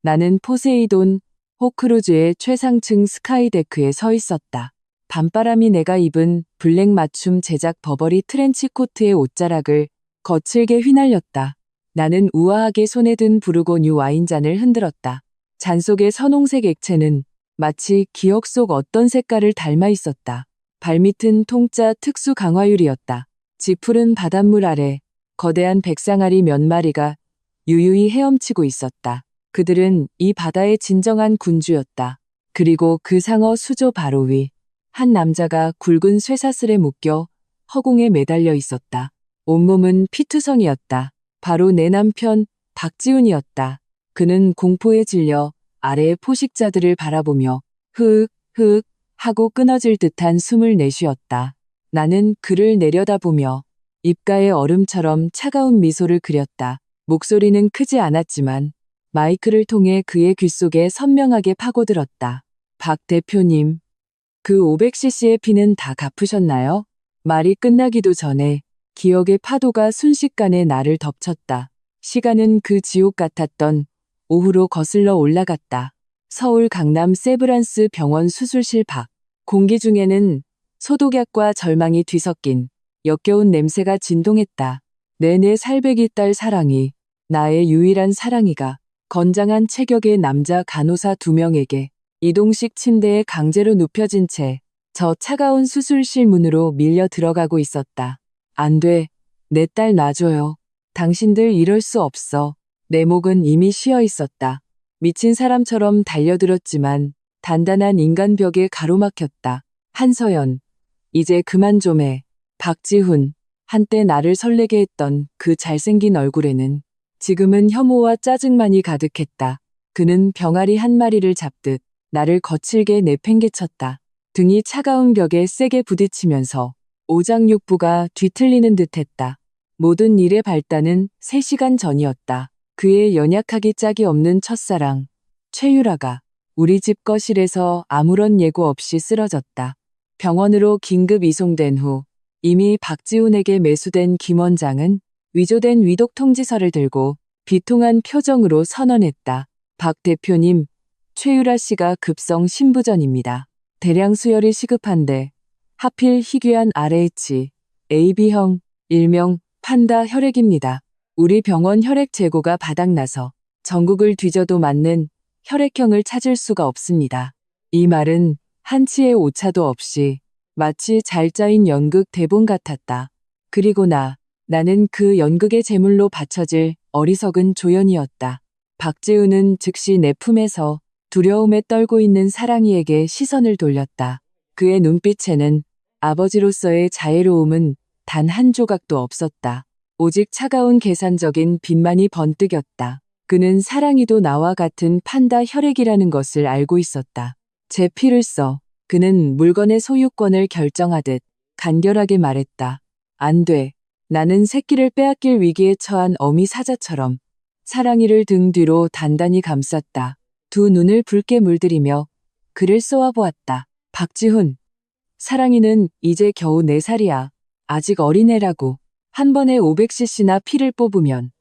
나는 포세이돈 호크루즈의 최상층 스카이데크에 서 있었다. 밤바람이 내가 입은 블랙 맞춤 제작 버버리 트렌치 코트의 옷자락을 거칠게 휘날렸다. 나는 우아하게 손에 든 부르고뉴 와인잔을 흔들었다. 잔 속의 선홍색 액체는 마치 기억 속 어떤 색깔을 닮아 있었다. 발밑은 통짜 특수 강화유리였다. 짙푸른 바닷물 아래 거대한 백상아리 몇 마리가 유유히 헤엄치고 있었다. 그들은 이 바다의 진정한 군주였다. 그리고 그 상어 수조 바로 위, 한 남자가 굵은 쇠사슬에 묶여 허공에 매달려 있었다. 온몸은 피투성이었다. 바로 내 남편 박지훈이었다. 그는 공포에 질려 아래의 포식자들을 바라보며 흐윽 흐윽 하고 끊어질 듯한 숨을 내쉬었다. 나는 그를 내려다보며 입가에 얼음처럼 차가운 미소를 그렸다. 목소리는 크지 않았지만 마이크를 통해 그의 귀 속에 선명하게 파고들었다. 박 대표님, 그 500cc의 피는 다 갚으셨나요? 말이 끝나기도 전에 기억의 파도가 순식간에 나를 덮쳤다. 시간은 그 지옥 같았던 오후로 거슬러 올라갔다. 서울 강남 세브란스 병원 수술실 밖. 공기 중에는 소독약과 절망이 뒤섞인 역겨운 냄새가 진동했다. 내 살배기 딸 사랑이, 나의 유일한 사랑이가 건장한 체격의 남자 간호사 2명에게 이동식 침대에 강제로 눕혀진 채 저 차가운 수술실 문으로 밀려 들어가고 있었다. 안 돼. 내 딸 놔줘요. 당신들 이럴 수 없어. 내 목은 이미 쉬어 있었다. 미친 사람처럼 달려들었지만 단단한 인간벽에 가로막혔다. 한서연, 이제 그만 좀 해. 박지훈, 한때 나를 설레게 했던 그 잘생긴 얼굴에는 지금은 혐오와 짜증만이 가득했다. 그는 병아리 한 마리를 잡듯 나를 거칠게 내팽개쳤다. 등이 차가운 벽에 세게 부딪히면서 오장육부가 뒤틀리는 듯했다. 모든 일의 발단은 3시간 전이었다. 그의 연약하기 짝이 없는 첫사랑, 최유라가 우리 집 거실에서 아무런 예고 없이 쓰러졌다. 병원으로 긴급 이송된 후 이미 박지훈에게 매수된 김 원장은 위조된 위독 통지서를 들고 비통한 표정으로 선언했다. 박 대표님, 최유라 씨가 급성 심부전입니다. 대량 수혈이 시급한데 하필 희귀한 RH, AB형, 일명 판다 혈액입니다. 우리 병원 혈액 재고가 바닥나서 전국을 뒤져도 맞는 혈액형을 찾을 수가 없습니다. 이 말은 한치의 오차도 없이 마치 잘 짜인 연극 대본 같았다. 그리고 나는 그 연극의 제물로 바쳐질 어리석은 조연이었다. 박지훈은 즉시 내 품에서 두려움에 떨고 있는 사랑이에게 시선을 돌렸다. 그의 눈빛에는 아버지로서의 자애로움은 단 한 조각도 없었다. 오직 차가운 계산적인 빛만이 번뜩였다. 그는 사랑이도 나와 같은 판다 혈액이라는 것을 알고 있었다. 제 피를 써. 그는 물건의 소유권을 결정하듯 간결하게 말했다. 안 돼. 나는 새끼를 빼앗길 위기에 처한 어미 사자처럼 사랑이를 등 뒤로 단단히 감쌌다. 두 눈을 붉게 물들이며 그를 쏘아보았다. 박지훈, 사랑이는 이제 겨우 4살이야. 아직 어린애라고. 한 번에 500cc나 피를 뽑으면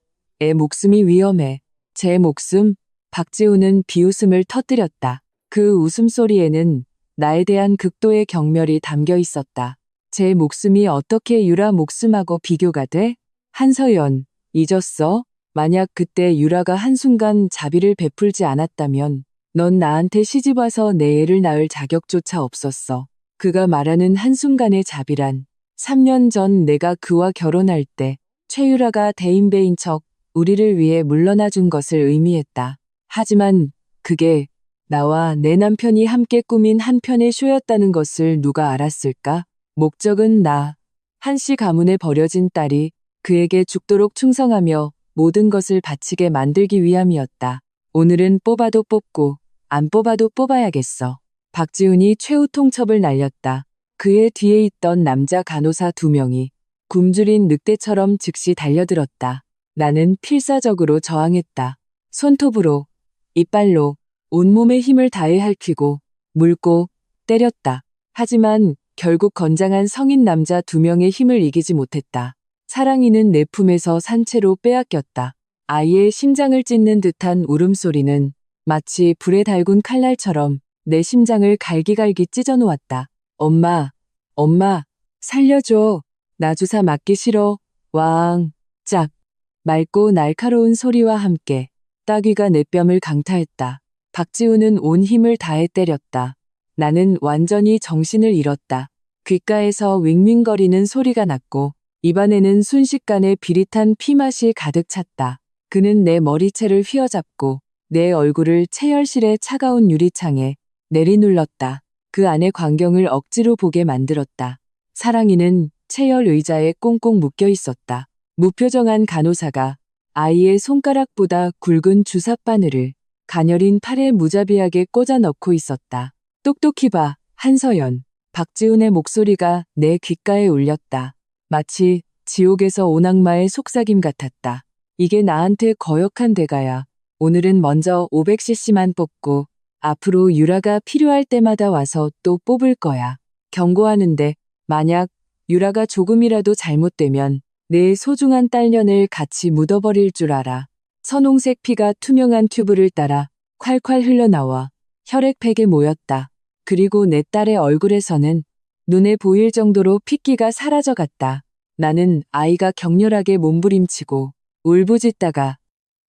애 목숨이 위험해. 제 목숨? 박지훈은 비웃음을 터뜨렸다. 그 웃음소리에는 나에 대한 극도의 경멸이 담겨 있었다. 제 목숨이 어떻게 유라 목숨하고 비교가 돼? 한서연, 잊었어? 만약 그때 유라가 한순간 자비를 베풀지 않았다면 넌 나한테 시집와서 내 애를 낳을 자격조차 없었어. 그가 말하는 한순간의 자비란 3년 전 내가 그와 결혼할 때 최유라가 대인배인 척 우리를 위해 물러나 준 것을 의미했다. 하지만 그게 나와 내 남편이 함께 꾸민 한 편의 쇼였다는 것을 누가 알았을까? 목적은 나, 한씨 가문에 버려진 딸이 그에게 죽도록 충성하며 모든 것을 바치게 만들기 위함이었다. 오늘은 뽑아도 뽑고 안 뽑아도 뽑아야겠어. 박지훈이 최후 통첩을 날렸다. 그의 뒤에 있던 남자 간호사 2명이 굶주린 늑대처럼 즉시 달려들었다. 나는 필사적으로 저항했다. 손톱으로, 이빨로 온몸의 힘을 다해 핥히고 물고 때렸다. 하지만 결국 건장한 성인 남자 2명의 힘을 이기지 못했다. 사랑이는 내 품에서 산채로 빼앗겼다. 아이의 심장을 찢는 듯한 울음소리는 마치 불에 달군 칼날처럼 내 심장을 갈기갈기 찢어놓았다. 엄마, 엄마, 살려줘. 나 주사 맞기 싫어. 왕, 짝. 맑고 날카로운 소리와 함께 따귀가 내 뺨을 강타했다. 박지우는 온 힘을 다해 때렸다. 나는 완전히 정신을 잃었다. 귓가에서 윙윙거리는 소리가 났고 입안에는 순식간에 비릿한 피맛이 가득 찼다. 그는 내 머리채를 휘어잡고 내 얼굴을 체열실의 차가운 유리창에 내리눌렀다. 그 안의 광경을 억지로 보게 만들었다. 사랑이는 체열 의자에 꽁꽁 묶여 있었다. 무표정한 간호사가 아이의 손가락보다 굵은 주사바늘을 가녀린 팔에 무자비하게 꽂아 넣고 있었다. 똑똑히 봐, 한서연. 박지훈의 목소리가 내 귓가에 울렸다. 마치 지옥에서 온 악마의 속삭임 같았다. 이게 나한테 거역한 대가야. 오늘은 먼저 500cc만 뽑고 앞으로 유라가 필요할 때마다 와서 또 뽑을 거야. 경고하는데 만약 유라가 조금이라도 잘못되면 내 소중한 딸년을 같이 묻어버릴 줄 알아. 선홍색 피가 투명한 튜브를 따라 콸콸 흘러나와 혈액팩에 모였다. 그리고 내 딸의 얼굴에서는 눈에 보일 정도로 핏기가 사라져갔다. 나는 아이가 격렬하게 몸부림치고 울부짖다가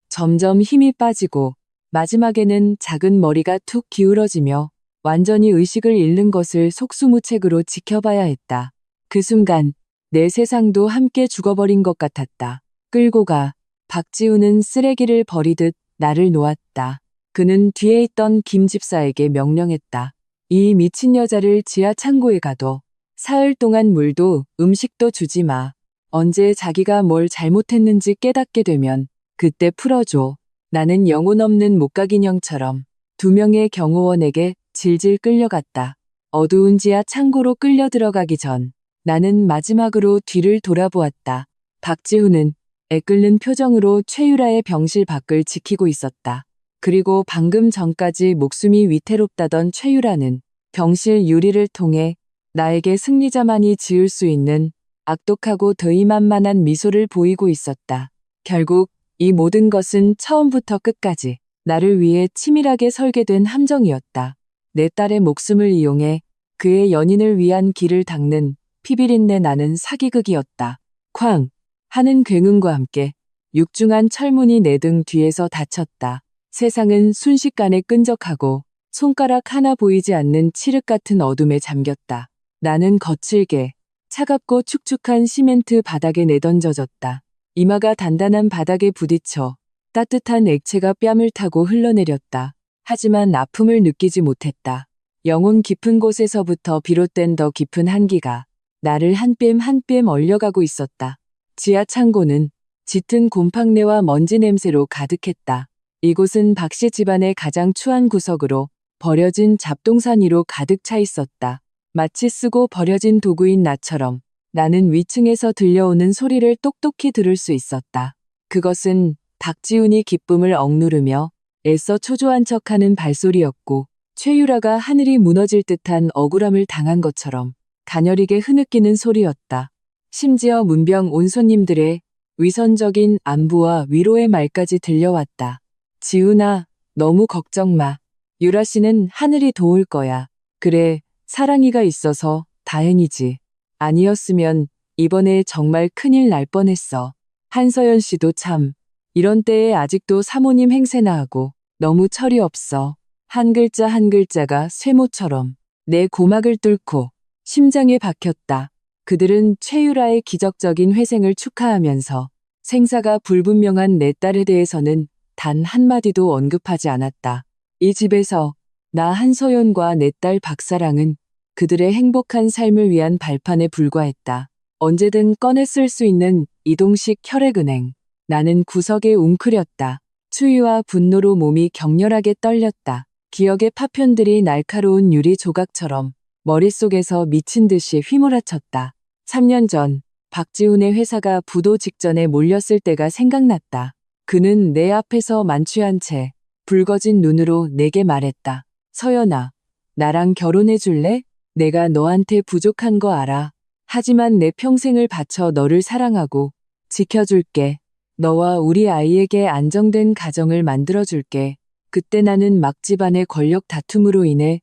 점점 힘이 빠지고 마지막에는 작은 머리가 툭 기울어지며 완전히 의식을 잃는 것을 속수무책으로 지켜봐야 했다. 그 순간 내 세상도 함께 죽어버린 것 같았다. 끌고 가. 박지우는 쓰레기를 버리듯 나를 놓았다. 그는 뒤에 있던 김 집사에게 명령했다. 이 미친 여자를 지하 창고에 가둬. 사흘 동안 물도 음식도 주지 마. 언제 자기가 뭘 잘못했는지 깨닫게 되면 그때 풀어줘. 나는 영혼 없는 목각인형처럼 2명의 경호원에게 질질 끌려갔다. 어두운 지하 창고로 끌려 들어가기 전 나는 마지막으로 뒤를 돌아보았다. 박지훈은 애끓는 표정으로 최유라의 병실 밖을 지키고 있었다. 그리고 방금 전까지 목숨이 위태롭다던 최유라는 병실 유리를 통해 나에게 승리자만이 지을 수 있는 악독하고 더위만만한 미소를 보이고 있었다. 결국 이 모든 것은 처음부터 끝까지 나를 위해 치밀하게 설계된 함정이었다. 내 딸의 목숨을 이용해 그의 연인을 위한 길을 닦는 피비린내 나는 사기극이었다. 쾅! 하는 굉음과 함께 육중한 철문이 내 등 뒤에서 닫혔다. 세상은 순식간에 끈적하고 손가락 하나 보이지 않는 칠흑 같은 어둠에 잠겼다. 나는 거칠게 차갑고 축축한 시멘트 바닥에 내던져졌다. 이마가 단단한 바닥에 부딪혀 따뜻한 액체가 뺨을 타고 흘러내렸다. 하지만 아픔을 느끼지 못했다. 영혼 깊은 곳에서부터 비롯된 더 깊은 한기가 나를 한 뼘 한 뼘 얼려가고 있었다. 지하 창고는 짙은 곰팡내와 먼지 냄새로 가득했다. 이곳은 박씨 집안의 가장 추한 구석으로 버려진 잡동산 위로 가득 차 있었다. 마치 쓰고 버려진 도구인 나처럼 나는 위층에서 들려오는 소리를 똑똑히 들을 수 있었다. 그것은 박지훈이 기쁨을 억누르며 애써 초조한 척하는 발소리였고 최유라가 하늘이 무너질 듯한 억울함을 당한 것처럼 가녀리게 흐느끼는 소리였다. 심지어 문병 온 손님들의 위선적인 안부와 위로의 말까지 들려왔다. 지훈아, 너무 걱정 마. 유라 씨는 하늘이 도울 거야. 그래, 사랑이가 있어서 다행이지. 아니었으면 이번에 정말 큰일 날 뻔했어. 한서연 씨도 참, 이런 때에 아직도 사모님 행세나 하고 너무 철이 없어. 한 글자 한 글자가 쇠모처럼 내 고막을 뚫고 심장에 박혔다. 그들은 최유라의 기적적인 회생을 축하하면서 생사가 불분명한 내 딸에 대해서는 단 한마디도 언급하지 않았다. 이 집에서 나 한서연과 내 딸 박사랑은 그들의 행복한 삶을 위한 발판에 불과했다. 언제든 꺼내 쓸 수 있는 이동식 혈액은행. 나는 구석에 웅크렸다. 추위와 분노로 몸이 격렬하게 떨렸다. 기억의 파편들이 날카로운 유리 조각처럼 머릿속에서 미친 듯이 휘몰아쳤다. 3년 전 박지훈의 회사가 부도 직전에 몰렸을 때가 생각났다. 그는 내 앞에서 만취한 채 붉어진 눈으로 내게 말했다. 서연아, 나랑 결혼해 줄래? 내가 너한테 부족한 거 알아. 하지만 내 평생을 바쳐 너를 사랑하고 지켜줄게. 너와 우리 아이에게 안정된 가정을 만들어줄게. 그때 나는 막 집안의 권력 다툼으로 인해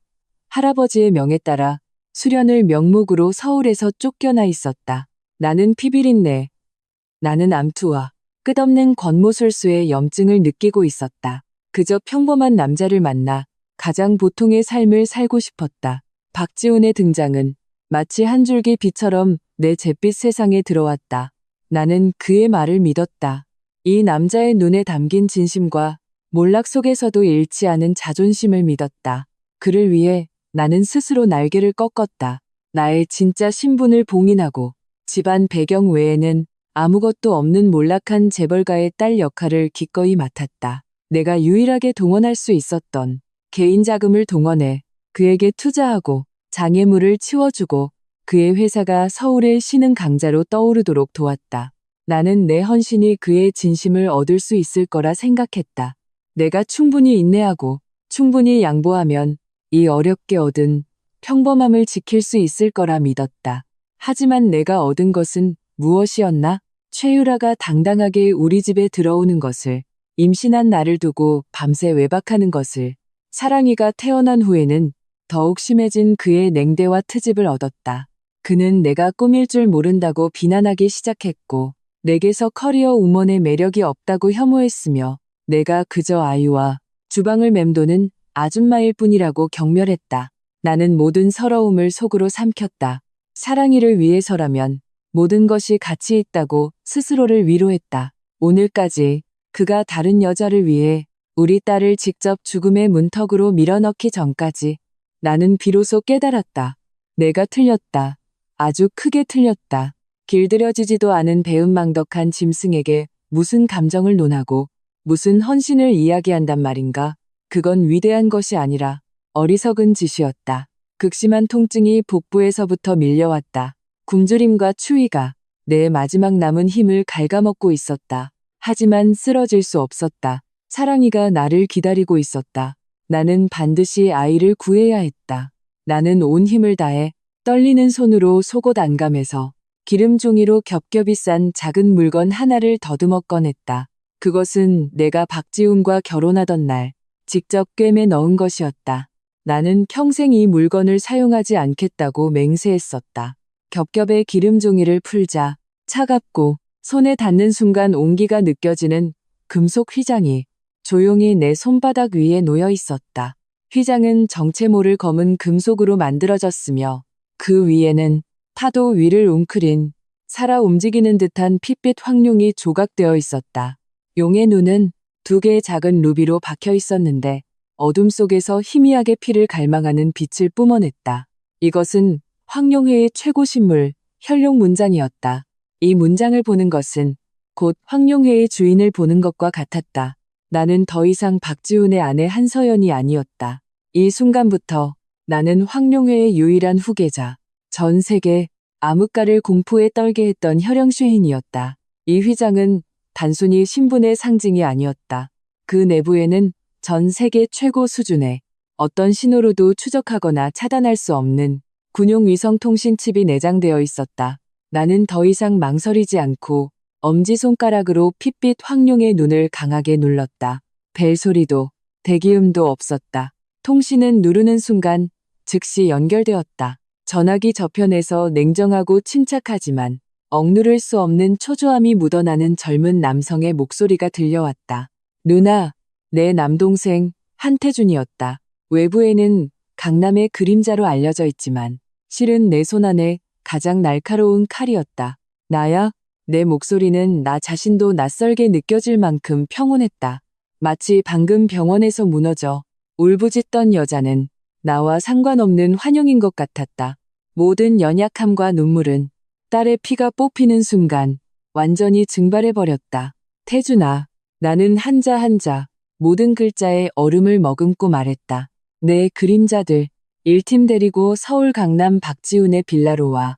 할아버지의 명에 따라 수련을 명목으로 서울에서 쫓겨나 있었다. 나는 피비린내, 나는 암투와 끝없는 권모술수의 염증을 느끼고 있었다. 그저 평범한 남자를 만나 가장 보통의 삶을 살고 싶었다. 박지훈의 등장은 마치 한 줄기 빛처럼 내 잿빛 세상에 들어왔다. 나는 그의 말을 믿었다. 이 남자의 눈에 담긴 진심과 몰락 속에서도 잃지 않은 자존심을 믿었다. 그를 위해 나는 스스로 날개를 꺾었다. 나의 진짜 신분을 봉인하고 집안 배경 외에는 아무것도 없는 몰락한 재벌가의 딸 역할을 기꺼이 맡았다. 내가 유일하게 동원할 수 있었던 개인 자금을 동원해 그에게 투자하고 장애물을 치워주고 그의 회사가 서울의 신흥 강자로 떠오르도록 도왔다. 나는 내 헌신이 그의 진심을 얻을 수 있을 거라 생각했다. 내가 충분히 인내하고 충분히 양보하면 이 어렵게 얻은 평범함을 지킬 수 있을 거라 믿었다. 하지만 내가 얻은 것은 무엇이었나? 최유라가 당당하게 우리 집에 들어오는 것을, 임신한 나를 두고 밤새 외박하는 것을, 사랑이가 태어난 후에는 더욱 심해진 그의 냉대와 트집을 얻었다. 그는 내가 꾸밀 줄 모른다고 비난하기 시작했고, 내게서 커리어 우먼의 매력이 없다고 혐오했으며, 내가 그저 아이와 주방을 맴도는 아줌마일 뿐이라고 경멸했다. 나는 모든 서러움을 속으로 삼켰다. 사랑이를 위해서라면 모든 것이 가치 있다고 스스로를 위로했다. 오늘까지 그가 다른 여자를 위해 우리 딸을 직접 죽음의 문턱으로 밀어넣기 전까지 나는 비로소 깨달았다. 내가 틀렸다. 아주 크게 틀렸다. 길들여지지도 않은 배은망덕한 짐승에게 무슨 감정을 논하고 무슨 헌신을 이야기한단 말인가. 그건 위대한 것이 아니라 어리석은 짓이었다. 극심한 통증이 복부에서부터 밀려왔다. 굶주림과 추위가 내 마지막 남은 힘을 갉아먹고 있었다. 하지만 쓰러질 수 없었다. 사랑이가 나를 기다리고 있었다. 나는 반드시 아이를 구해야 했다. 나는 온 힘을 다해 떨리는 손으로 속옷 안감에서 기름 종이로 겹겹이 싼 작은 물건 하나를 더듬어 꺼냈다. 그것은 내가 박지훈과 결혼하던 날 직접 꿰매 넣은 것이었다. 나는 평생 이 물건을 사용하지 않겠다고 맹세했었다. 겹겹의 기름 종이를 풀자 차갑고 손에 닿는 순간 온기가 느껴지는 금속 휘장이 조용히 내 손바닥 위에 놓여 있었다. 휘장은 정체 모를 검은 금속으로 만들어졌으며 그 위에는 파도 위를 웅크린 살아 움직이는 듯한 핏빛 황룡이 조각되어 있었다. 용의 눈은 2개의 작은 루비로 박혀 있었는데 어둠 속에서 희미하게 피를 갈망하는 빛을 뿜어냈다. 이것은 황룡회의 최고 신물 혈룡 문장이었다. 이 문장을 보는 것은 곧 황룡회의 주인을 보는 것과 같았다. 나는 더 이상 박지훈의 아내 한서연이 아니었다. 이 순간부터 나는 황룡회의 유일한 후계자, 전 세계 암흑가를 공포에 떨게 했던 혈령쉐인이었다. 이 휘장은 단순히 신분의 상징이 아니었다. 그 내부에는 전 세계 최고 수준의 어떤 신호로도 추적하거나 차단할 수 없는 군용 위성 통신 칩이 내장되어 있었다. 나는 더 이상 망설이지 않고 엄지손가락으로 핏빛 황룡의 눈을 강하게 눌렀다. 벨소리도 대기음도 없었다. 통신은 누르는 순간 즉시 연결되었다. 전화기 저편에서 냉정하고 침착하지만 억누를 수 없는 초조함이 묻어나는 젊은 남성의 목소리가 들려왔다. 누나, 내 남동생 한태준이었다. 외부에는 강남의 그림자로 알려져 있지만 실은 내 손 안에 가장 날카로운 칼이었다. 나야? 내 목소리는 나 자신도 낯설게 느껴질 만큼 평온했다. 마치 방금 병원에서 무너져 울부짖던 여자는 나와 상관없는 환영인 것 같았다. 모든 연약함과 눈물은 딸의 피가 뽑히는 순간 완전히 증발해버렸다. 태준아, 나는 한자 한자 모든 글자에 얼음을 머금고 말했다. 내 그림자들 1팀 데리고 서울 강남 박지훈의 빌라로 와.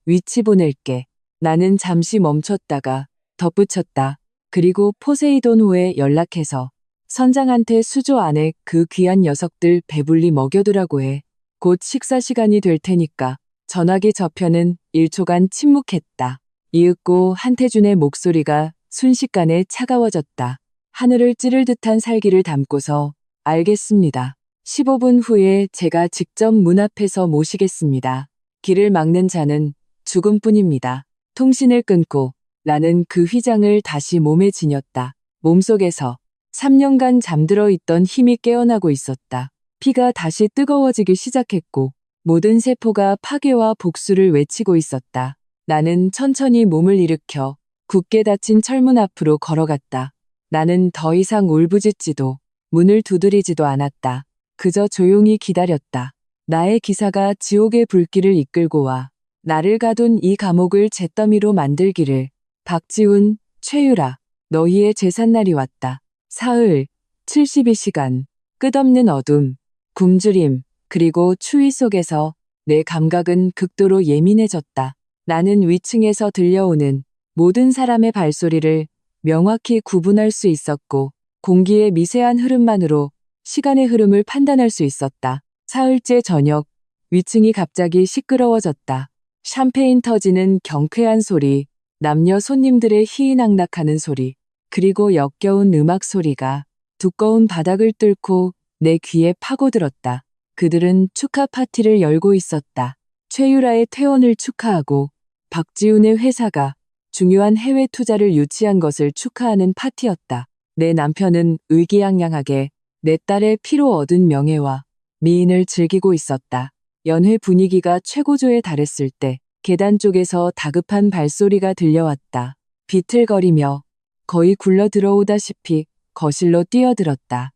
위치 보낼게. 나는 잠시 멈췄다가 덧붙였다. 그리고 포세이돈호에 연락해서 선장한테 수조 안에 그 귀한 녀석들 배불리 먹여두라고 해. 곧 식사 시간이 될 테니까. 전화기 저편은 1초간 침묵했다. 이윽고 한태준의 목소리가 순식간에 차가워졌다. 하늘을 찌를 듯한 살기를 담고서 알겠습니다. 15분 후에 제가 직접 문 앞에서 모시겠습니다. 길을 막는 자는 죽음뿐입니다. 통신을 끊고 나는 그 휘장을 다시 몸에 지녔다. 몸속에서 3년간 잠들어 있던 힘이 깨어나고 있었다. 피가 다시 뜨거워지기 시작했고 모든 세포가 파괴와 복수를 외치고 있었다. 나는 천천히 몸을 일으켜 굳게 닫힌 철문 앞으로 걸어갔다. 나는 더 이상 울부짖지도 문을 두드리지도 않았다. 그저 조용히 기다렸다. 나의 기사가 지옥의 불길을 이끌고 와 나를 가둔 이 감옥을 잿더미로 만들기를. 박지훈, 최유라, 너희의 제삿날이 왔다. 사흘, 72시간, 끝없는 어둠, 굶주림, 그리고 추위 속에서 내 감각은 극도로 예민해졌다. 나는 위층에서 들려오는 모든 사람의 발소리를 명확히 구분할 수 있었고 공기의 미세한 흐름만으로 시간의 흐름을 판단할 수 있었다. 사흘째 저녁, 위층이 갑자기 시끄러워졌다. 샴페인 터지는 경쾌한 소리, 남녀 손님들의 희희낙낙하는 소리, 그리고 역겨운 음악 소리가 두꺼운 바닥을 뚫고 내 귀에 파고들었다. 그들은 축하 파티를 열고 있었다. 최유라의 퇴원을 축하하고 박지훈의 회사가 중요한 해외 투자를 유치한 것을 축하하는 파티였다. 내 남편은 의기양양하게 내 딸의 피로 얻은 명예와 미인을 즐기고 있었다. 연회 분위기가 최고조에 달했을 때 계단 쪽에서 다급한 발소리가 들려왔다. 비틀거리며 거의 굴러 들어오다시피 거실로 뛰어들었다.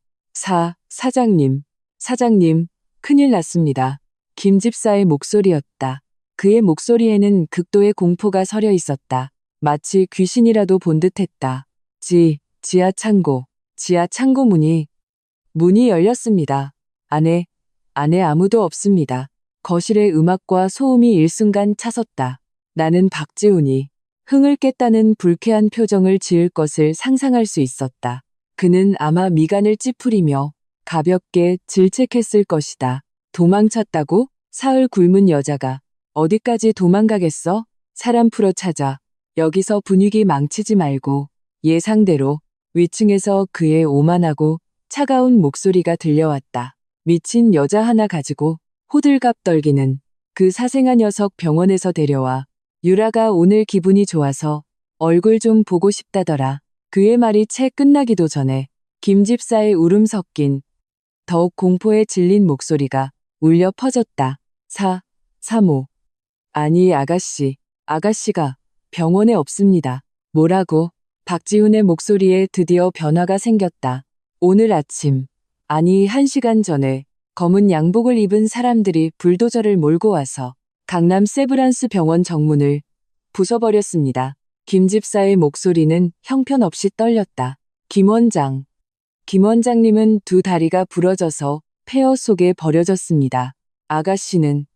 사장님, 큰일 났습니다. 김 집사의 목소리였다. 그의 목소리에는 극도의 공포가 서려 있었다. 마치 귀신이라도 본 듯했다. 지하 창고 문이 열렸습니다. 안에 아무도 없습니다. 거실의 음악과 소음이 일순간 차섰다. 나는 박지훈이 흥을 깼다는 불쾌한 표정을 지을 것을 상상할 수 있었다. 그는 아마 미간을 찌푸리며 가볍게 질책했을 것이다. 도망쳤다고? 사흘 굶은 여자가 어디까지 도망가겠어? 사람 풀어 찾아. 여기서 분위기 망치지 말고. 예상대로 위층에서 그의 오만하고 차가운 목소리가 들려왔다. 미친 여자 하나 가지고 호들갑 떨기는. 그 사생아 녀석 병원에서 데려와. 유라가 오늘 기분이 좋아서 얼굴 좀 보고 싶다더라. 그의 말이 채 끝나기도 전에 김 집사의 울음 섞인 더욱 공포에 질린 목소리가 울려 퍼졌다. 사모. 아니 아가씨가 병원에 없습니다. 뭐라고? 박지훈의 목소리에 드디어 변화가 생겼다. 오늘 아침, 아니 1시간 전에 검은 양복을 입은 사람들이 불도저를 몰고 와서 강남 세브란스 병원 정문을 부숴버렸습니다. 김 집사의 목소리는 형편없이 떨렸다. 김 원장님은 두 다리가 부러져서 폐허 속에 버려졌습니다. 아가씨는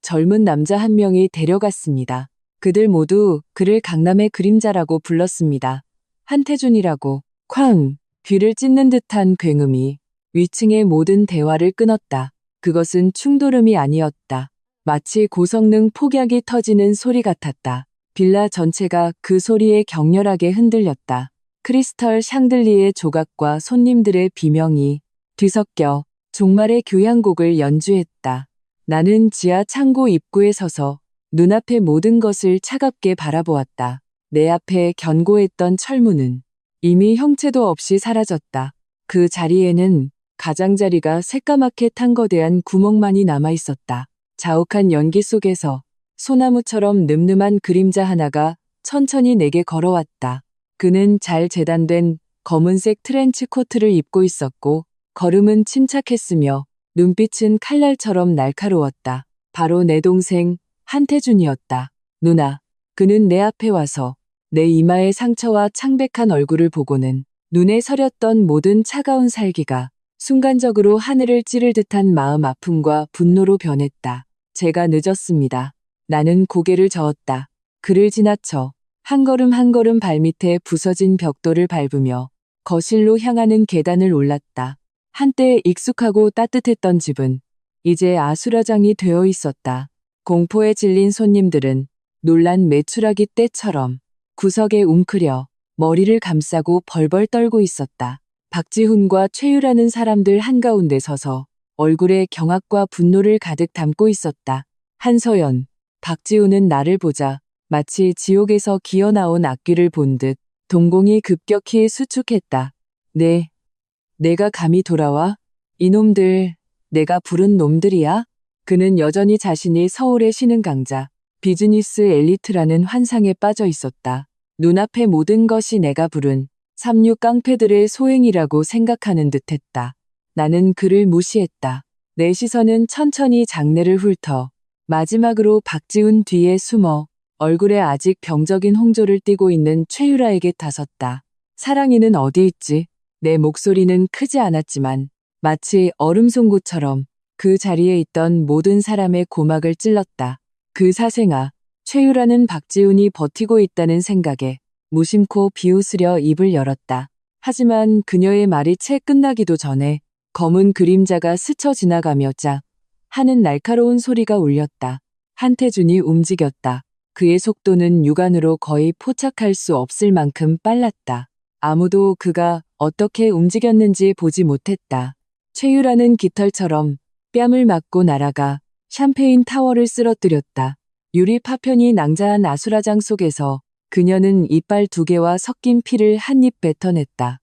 젊은 남자 한 명이 데려갔습니다. 그들 모두 그를 강남의 그림자라고 불렀습니다. 한태준이라고. 쾅! 귀를 찢는 듯한 굉음이 위층의 모든 대화를 끊었다. 그것은 충돌음이 아니었다. 마치 고성능 폭약이 터지는 소리 같았다. 빌라 전체가 그 소리에 격렬하게 흔들렸다. 크리스털 샹들리의 조각과 손님들의 비명이 뒤섞여 종말의 교향곡을 연주했다. 나는 지하 창고 입구에 서서 눈앞의 모든 것을 차갑게 바라보았다. 내 앞에 견고했던 철문은 이미 형체도 없이 사라졌다. 그 자리에는 가장자리가 새까맣게 탄 거대한 구멍만이 남아있었다. 자욱한 연기 속에서 소나무처럼 늠름한 그림자 하나가 천천히 내게 걸어왔다. 그는 잘 재단된 검은색 트렌치 코트를 입고 있었고 걸음은 침착했으며 눈빛은 칼날처럼 날카로웠다. 바로 내 동생 한태준이었다. 누나. 그는 내 앞에 와서 내 이마의 상처와 창백한 얼굴을 보고는 눈에 서렸던 모든 차가운 살기가 순간적으로 하늘을 찌를 듯한 마음 아픔과 분노로 변했다. 제가 늦었습니다. 나는 고개를 저었다. 그를 지나쳐 한 걸음 한 걸음 발밑에 부서진 벽돌을 밟으며 거실로 향하는 계단을 올랐다. 한때 익숙하고 따뜻했던 집은 이제 아수라장이 되어 있었다. 공포에 질린 손님들은 놀란 메추라기 떼처럼 구석에 웅크려 머리를 감싸고 벌벌 떨고 있었다. 박지훈과 최유라는 사람들 한가운데 서서 얼굴에 경악과 분노를 가득 담고 있었다. 한서연, 박지훈은 나를 보자 마치 지옥에서 기어나온 악귀를 본 듯 동공이 급격히 수축했다. 내가 감히 돌아와? 이놈들, 내가 부른 놈들이야? 그는 여전히 자신이 서울의 신흥 강자, 비즈니스 엘리트라는 환상에 빠져 있었다. 눈앞의 모든 것이 내가 부른 삼류 깡패들의 소행이라고 생각하는 듯했다. 나는 그를 무시했다. 내 시선은 천천히 장내를 훑어 마지막으로 박지훈 뒤에 숨어 얼굴에 아직 병적인 홍조를 띠고 있는 최유라에게 다섰다. 사랑이는 어디 있지? 내 목소리는 크지 않았지만 마치 얼음송곳처럼 그 자리에 있던 모든 사람의 고막을 찔렀다. 그 사생아, 최유라는 박지훈이 버티고 있다는 생각에 무심코 비웃으려 입을 열었다. 하지만 그녀의 말이 채 끝나기도 전에 검은 그림자가 스쳐 지나가며 짝 하는 날카로운 소리가 울렸다. 한태준이 움직였다. 그의 속도는 육안으로 거의 포착할 수 없을 만큼 빨랐다. 아무도 그가 어떻게 움직였는지 보지 못했다. 최유라는 깃털처럼 뺨을 맞고 날아가 샴페인 타워를 쓰러뜨렸다. 유리 파편이 낭자한 아수라장 속에서 그녀는 이빨 2개와 섞인 피를 한 입 뱉어냈다.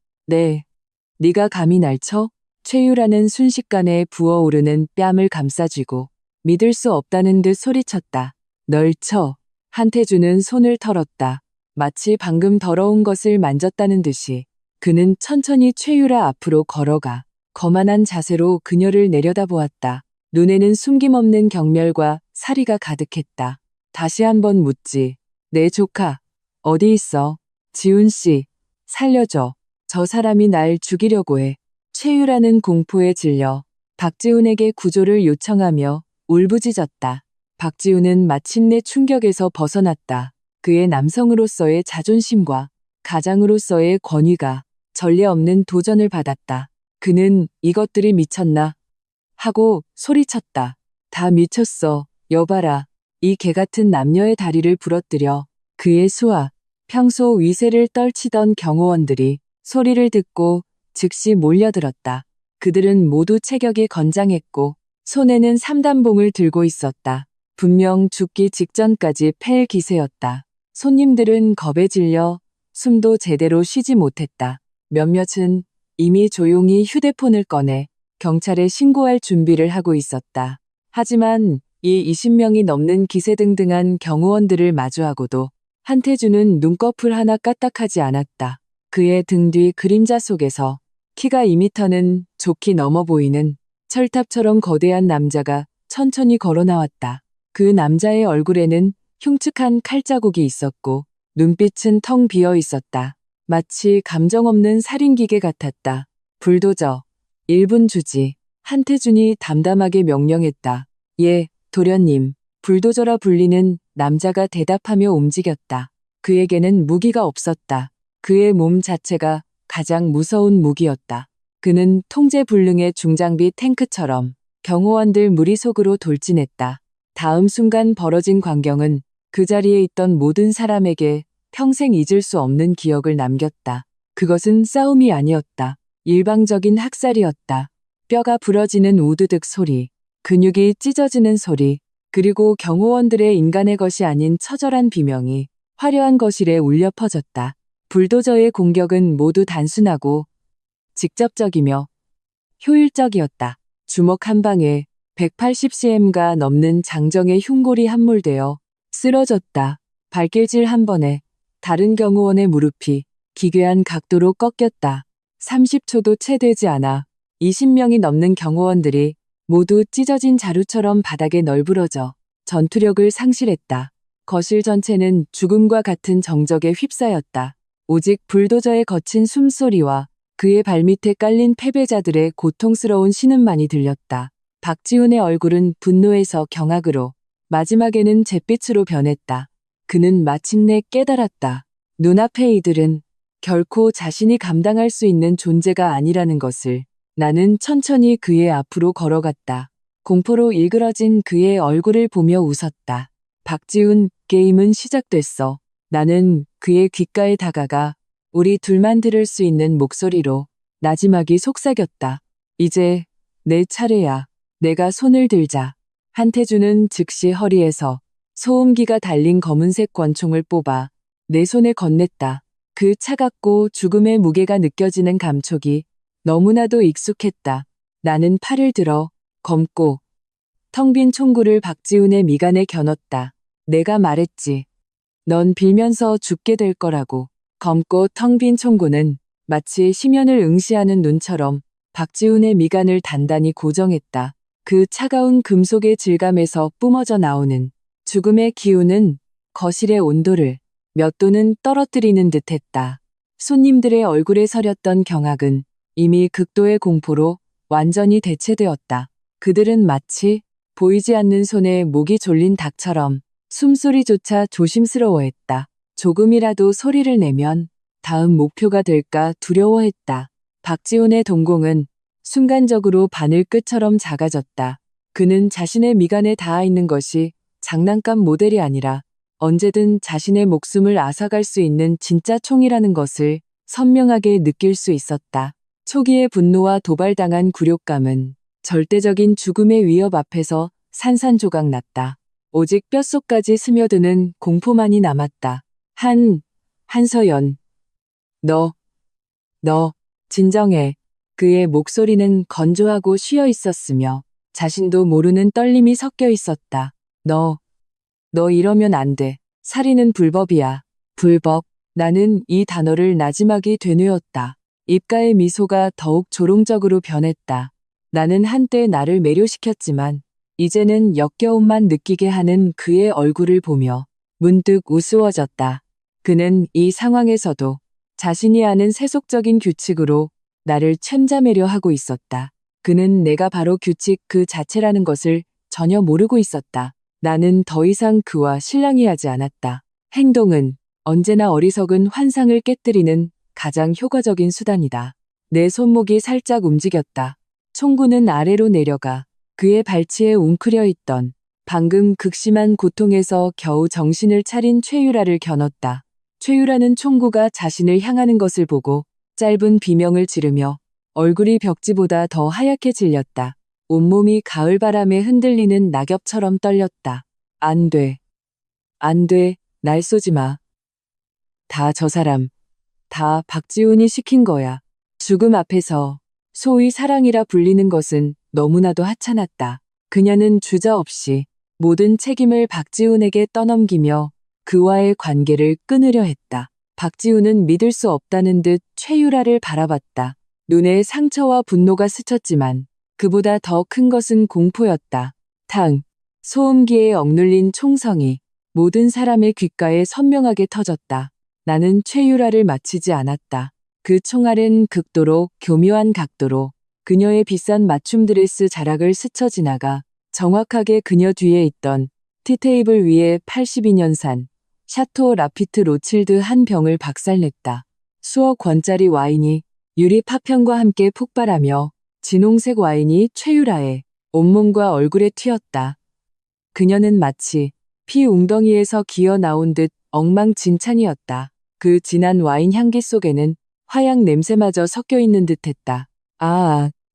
네가 감히 날 쳐? 최유라는 순식간에 부어오르는 뺨을 감싸쥐고 믿을 수 없다는 듯 소리쳤다. 널 쳐. 한태준은 손을 털었다. 마치 방금 더러운 것을 만졌다는 듯이 그는 천천히 최유라 앞으로 걸어가 거만한 자세로 그녀를 내려다보았다. 눈에는 숨김없는 경멸과 사리가 가득했다. 다시 한번 묻지. 내 조카, 어디 있어? 지훈 씨, 살려줘. 저 사람이 날 죽이려고 해. 최유라는 공포에 질려 박지훈에게 구조를 요청하며 울부짖었다. 박지훈은 마침내 충격에서 벗어났다. 그의 남성으로서의 자존심과 가장으로서의 권위가 전례 없는 도전을 받았다. 그는 이것들이 미쳤나? 하고 소리쳤다. 다 미쳤어. 여봐라. 이 개같은 남녀의 다리를 부러뜨려. 그의 수와 평소 위세를 떨치던 경호원들이 소리를 듣고 즉시 몰려들었다. 그들은 모두 체격이 건장했고 손에는 삼단봉을 들고 있었다. 분명 죽기 직전까지 팰 기세였다. 손님들은 겁에 질려 숨도 제대로 쉬지 못했다. 몇몇은 이미 조용히 휴대폰을 꺼내 경찰에 신고할 준비를 하고 있었다. 하지만 이 20명이 넘는 기세등등한 경호원들을 마주하고도 한태준은 눈꺼풀 하나 까딱하지 않았다. 그의 등 뒤 그림자 속에서 키가 2미터는 좋게 넘어 보이는 철탑처럼 거대한 남자가 천천히 걸어 나왔다. 그 남자의 얼굴에는 흉측한 칼자국이 있었고 눈빛은 텅 비어 있었다. 마치 감정 없는 살인기계 같았다. 불도저. 1분 주지. 한태준이 담담하게 명령했다. 예, 도련님. 불도저라 불리는 남자가 대답하며 움직였다. 그에게는 무기가 없었다. 그의 몸 자체가 가장 무서운 무기였다. 그는 통제불능의 중장비 탱크처럼 경호원들 무리 속으로 돌진했다. 다음 순간 벌어진 광경은 그 자리에 있던 모든 사람에게 평생 잊을 수 없는 기억을 남겼다. 그것은 싸움이 아니었다. 일방적인 학살이었다. 뼈가 부러지는 우드득 소리, 근육이 찢어지는 소리, 그리고 경호원들의 인간의 것이 아닌 처절한 비명이 화려한 거실에 울려 퍼졌다. 불도저의 공격은 모두 단순하고 직접적이며 효율적이었다. 주먹 한 방에 180cm가 넘는 장정의 흉골이 함몰되어 쓰러졌다. 발길질 한 번에 다른 경호원의 무릎이 기괴한 각도로 꺾였다. 30초도 채 되지 않아 20명이 넘는 경호원들이 모두 찢어진 자루처럼 바닥에 널브러져 전투력을 상실했다. 거실 전체는 죽음과 같은 정적에 휩싸였다. 오직 불도저의 거친 숨소리와 그의 발밑에 깔린 패배자들의 고통스러운 신음만이 들렸다. 박지훈의 얼굴은 분노에서 경악으로 마지막에는 잿빛으로 변했다. 그는 마침내 깨달았다. 눈앞의 이들은 결코 자신이 감당할 수 있는 존재가 아니라는 것을. 나는 천천히 그의 앞으로 걸어갔다. 공포로 일그러진 그의 얼굴을 보며 웃었다. 박지훈, 게임은 시작됐어. 나는 그의 귓가에 다가가 우리 둘만 들을 수 있는 목소리로 나지막이 속삭였다. 이제 내 차례야. 내가 손을 들자. 한태주는 즉시 허리에서 소음기가 달린 검은색 권총을 뽑아 내 손에 건넸다. 그 차갑고 죽음의 무게가 느껴지는 감촉이 너무나도 익숙했다. 나는 팔을 들어 검고 텅 빈 총구를 박지훈의 미간에 겨눴다. 내가 말했지. 넌 빌면서 죽게 될 거라고. 검고 텅 빈 총구는 마치 심연을 응시하는 눈처럼 박지훈의 미간을 단단히 고정했다. 그 차가운 금속의 질감에서 뿜어져 나오는 죽음의 기운은 거실의 온도를 몇 도는 떨어뜨리는 듯했다. 손님들의 얼굴에 서렸던 경악은 이미 극도의 공포로 완전히 대체되었다. 그들은 마치 보이지 않는 손에 목이 졸린 닭처럼 숨소리조차 조심스러워했다. 조금이라도 소리를 내면 다음 목표가 될까 두려워했다. 박지훈의 동공은 순간적으로 바늘끝처럼 작아졌다. 그는 자신의 미간에 닿아 있는 것이 장난감 모델이 아니라 언제든 자신의 목숨을 앗아갈 수 있는 진짜 총이라는 것을 선명하게 느낄 수 있었다. 초기의 분노와 도발당한 굴욕감은 절대적인 죽음의 위협 앞에서 산산조각 났다. 오직 뼛속까지 스며드는 공포만이 남았다. 한서연. 너, 진정해. 그의 목소리는 건조하고 쉬어 있었으며 자신도 모르는 떨림이 섞여 있었다. 너 이러면 안 돼. 살인은 불법이야. 불법. 나는 이 단어를 나지막이 되뇌었다. 입가의 미소가 더욱 조롱적으로 변했다. 나는 한때 나를 매료시켰지만 이제는 역겨움만 느끼게 하는 그의 얼굴을 보며 문득 우스워졌다. 그는 이 상황에서도 자신이 아는 세속적인 규칙으로 나를 챈자매려 하고 있었다. 그는 내가 바로 규칙 그 자체라는 것을 전혀 모르고 있었다. 나는 더 이상 그와 실랑이하지 않았다. 행동은 언제나 어리석은 환상을 깨뜨리는 가장 효과적인 수단이다. 내 손목이 살짝 움직였다. 총구는 아래로 내려가 그의 발치에 웅크려 있던 방금 극심한 고통에서 겨우 정신을 차린 최유라를 겨눴다. 최유라는 총구가 자신을 향하는 것을 보고 짧은 비명을 지르며 얼굴이 벽지보다 더 하얗게 질렸다. 온몸이 가을바람에 흔들리는 낙엽처럼 떨렸다. 안 돼. 날 쏘지 마. 다 저 사람. 다 박지훈이 시킨 거야. 죽음 앞에서 소위 사랑이라 불리는 것은 너무나도 하찮았다. 그녀는 주저없이 모든 책임을 박지훈에게 떠넘기며 그와의 관계를 끊으려 했다. 박지훈은 믿을 수 없다는 듯 최유라를 바라봤다. 눈에 상처와 분노가 스쳤지만 그보다 더 큰 것은 공포였다. 소음기에 억눌린 총성이 모든 사람의 귓가에 선명하게 터졌다. 나는 최유라를 마치지 않았다. 그 총알은 극도로 교묘한 각도로 그녀의 비싼 맞춤 드레스 자락을 스쳐 지나가 정확하게 그녀 뒤에 있던 티테이블 위에 82년산 샤토 라피트 로칠드 한 병을 박살냈다. 수억 원짜리 와인이 유리 파편과 함께 폭발하며 진홍색 와인이 최유라의 온몸과 얼굴에 튀었다. 그녀는 마치 피 웅덩이에서 기어 나온 듯 엉망진창이었다. 그 진한 와인 향기 속에는 화약 냄새마저 섞여 있는 듯했다.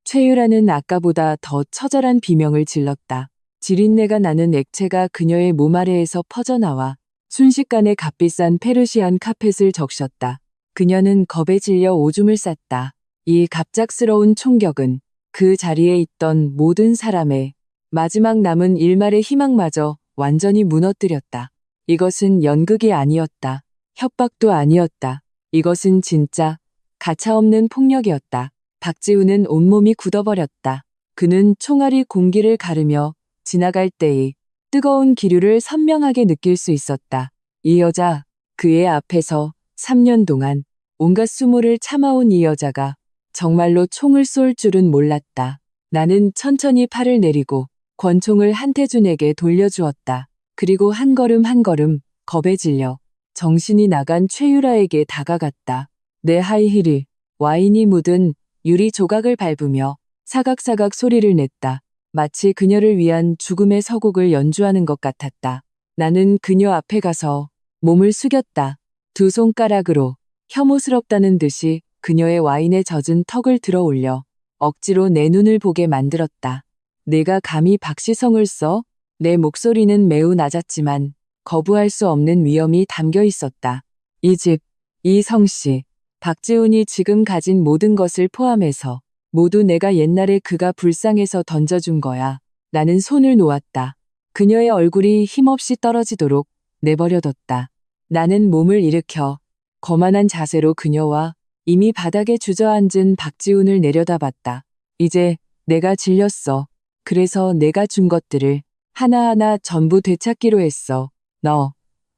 최유라는 아까보다 더 처절한 비명을 질렀다. 지린내가 나는 액체가 그녀의 몸 아래에서 퍼져나와 순식간에 값비싼 페르시안 카펫을 적셨다. 그녀는 겁에 질려 오줌을 쌌다. 이 갑작스러운 총격은 그 자리에 있던 모든 사람의 마지막 남은 일말의 희망마저 완전히 무너뜨렸다. 이것은 연극이 아니었다. 협박도 아니었다. 이것은 진짜 가차없는 폭력이었다. 박지훈은 온몸이 굳어버렸다. 그는 총알이 공기를 가르며 지나갈 때의 뜨거운 기류를 선명하게 느낄 수 있었다. 이 여자, 그의 앞에서 3년 동안 온갖 수모를 참아온 이 여자가 정말로 총을 쏠 줄은 몰랐다. 나는 천천히 팔을 내리고 권총을 한태준에게 돌려주었다. 그리고 한 걸음 한 걸음 겁에 질려 정신이 나간 최유라에게 다가갔다. 내 하이힐이 와인이 묻은 유리 조각을 밟으며 사각사각 소리를 냈다. 마치 그녀를 위한 죽음의 서곡을 연주하는 것 같았다. 나는 그녀 앞에 가서 몸을 숙였다. 두 손가락으로 혐오스럽다는 듯이 그녀의 와인에 젖은 턱을 들어 올려 억지로 내 눈을 보게 만들었다. 내가 감히 박시성을 써? 내 목소리는 매우 낮았지만 거부할 수 없는 위험이 담겨 있었다. 이 집, 이 성씨, 박지훈이 지금 가진 모든 것을 포함해서 모두 내가 옛날에 그가 불쌍해서 던져준 거야. 나는 손을 놓았다. 그녀의 얼굴이 힘없이 떨어지도록 내버려뒀다. 나는 몸을 일으켜 거만한 자세로 그녀와 이미 바닥에 주저앉은 박지훈을 내려다봤다. 이제 내가 질렸어. 그래서 내가 준 것들을 하나하나 전부 되찾기로 했어.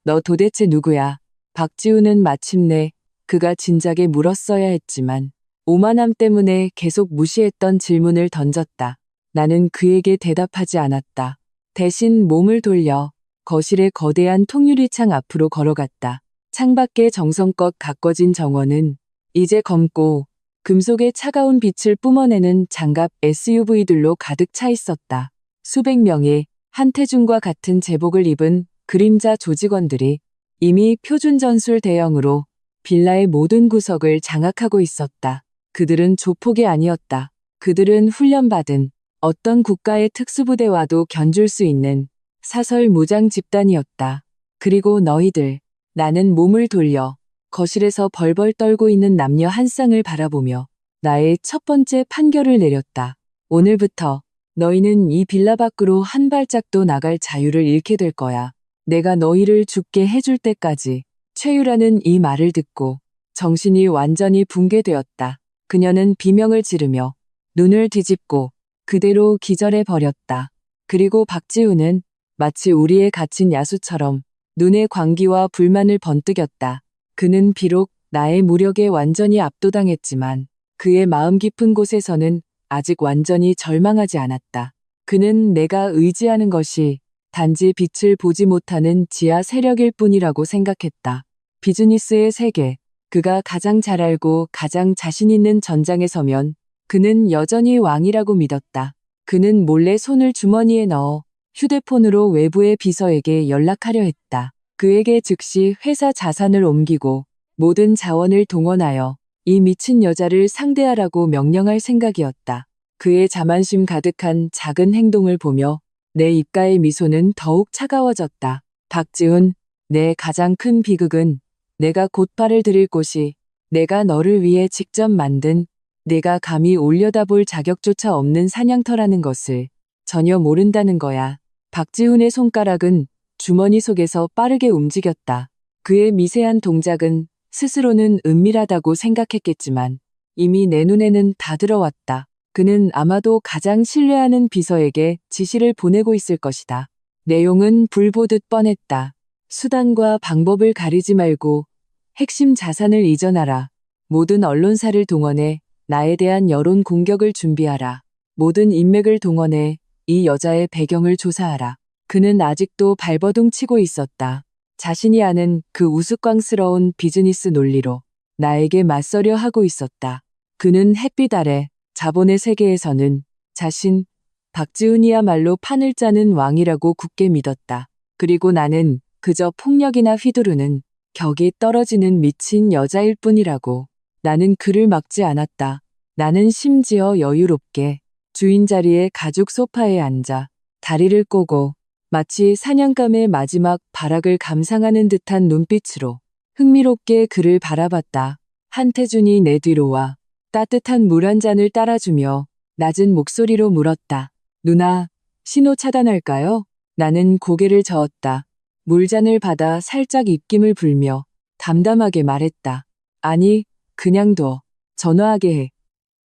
너 도대체 누구야? 박지훈은 마침내 그가 진작에 물었어야 했지만 오만함 때문에 계속 무시했던 질문을 던졌다. 나는 그에게 대답하지 않았다. 대신 몸을 돌려 거실의 거대한 통유리창 앞으로 걸어갔다. 창밖에 정성껏 가꿔진 정원은 이제 검고 금속의 차가운 빛을 뿜어내는 장갑 SUV들로 가득 차 있었다. 수백 명의 한태준과 같은 제복을 입은 그림자 조직원들이 이미 표준 전술 대형으로 빌라의 모든 구석을 장악하고 있었다. 그들은 조폭이 아니었다. 그들은 훈련받은 어떤 국가의 특수부대와도 견줄 수 있는 사설 무장 집단이었다. 그리고 너희들, 나는 몸을 돌려 거실에서 벌벌 떨고 있는 남녀 한 쌍을 바라보며 나의 첫 번째 판결을 내렸다. 오늘부터 너희는 이 빌라 밖으로 한 발짝도 나갈 자유를 잃게 될 거야. 내가 너희를 죽게 해줄 때까지. 최유라는 이 말을 듣고 정신이 완전히 붕괴되었다. 그녀는 비명을 지르며 눈을 뒤집고 그대로 기절해 버렸다. 그리고 박지훈은 마치 우리의 갇힌 야수처럼 눈의 광기와 불만을 번뜩였다. 그는 비록 나의 무력에 완전히 압도당했지만 그의 마음 깊은 곳에서는 아직 완전히 절망하지 않았다. 그는 내가 의지하는 것이 단지 빛을 보지 못하는 지하 세력일 뿐이라고 생각했다. 비즈니스의 세계, 그가 가장 잘 알고 가장 자신 있는 전장에 서면 그는 여전히 왕이라고 믿었다. 그는 몰래 손을 주머니에 넣어 휴대폰으로 외부의 비서에게 연락하려 했다. 그에게 즉시 회사 자산을 옮기고 모든 자원을 동원하여 이 미친 여자를 상대하라고 명령할 생각이었다. 그의 자만심 가득한 작은 행동을 보며 내 입가의 미소는 더욱 차가워졌다. 박지훈, 내 가장 큰 비극은 내가 곧 발을 들일 곳이 내가 너를 위해 직접 만든 내가 감히 올려다볼 자격조차 없는 사냥터라는 것을 전혀 모른다는 거야. 박지훈의 손가락은 주머니 속에서 빠르게 움직였다. 그의 미세한 동작은 스스로는 은밀하다고 생각했겠지만 이미 내 눈에는 다 들어왔다. 그는 아마도 가장 신뢰하는 비서에게 지시를 보내고 있을 것이다. 내용은 불보듯 뻔했다. 수단과 방법을 가리지 말고 핵심 자산을 이전하라. 모든 언론사를 동원해 나에 대한 여론 공격을 준비하라. 모든 인맥을 동원해 이 여자의 배경을 조사하라. 그는 아직도 발버둥 치고 있었다. 자신이 아는 그 우스꽝스러운 비즈니스 논리로 나에게 맞서려 하고 있었다. 그는 햇빛 아래 자본의 세계에서는 자신, 박지훈이야말로 판을 짜는 왕이라고 굳게 믿었다. 그리고 나는 그저 폭력이나 휘두르는 격이 떨어지는 미친 여자일 뿐이라고. 나는 그를 막지 않았다. 나는 심지어 여유롭게 주인 자리에 가죽 소파에 앉아 다리를 꼬고 마치 사냥감의 마지막 발악을 감상하는 듯한 눈빛으로 흥미롭게 그를 바라봤다. 한태준이 내 뒤로 와 따뜻한 물 한 잔을 따라주며 낮은 목소리로 물었다. 누나, 신호 차단할까요? 나는 고개를 저었다. 물잔을 받아 살짝 입김을 불며 담담하게 말했다. 아니, 그냥 둬. 전화하게 해.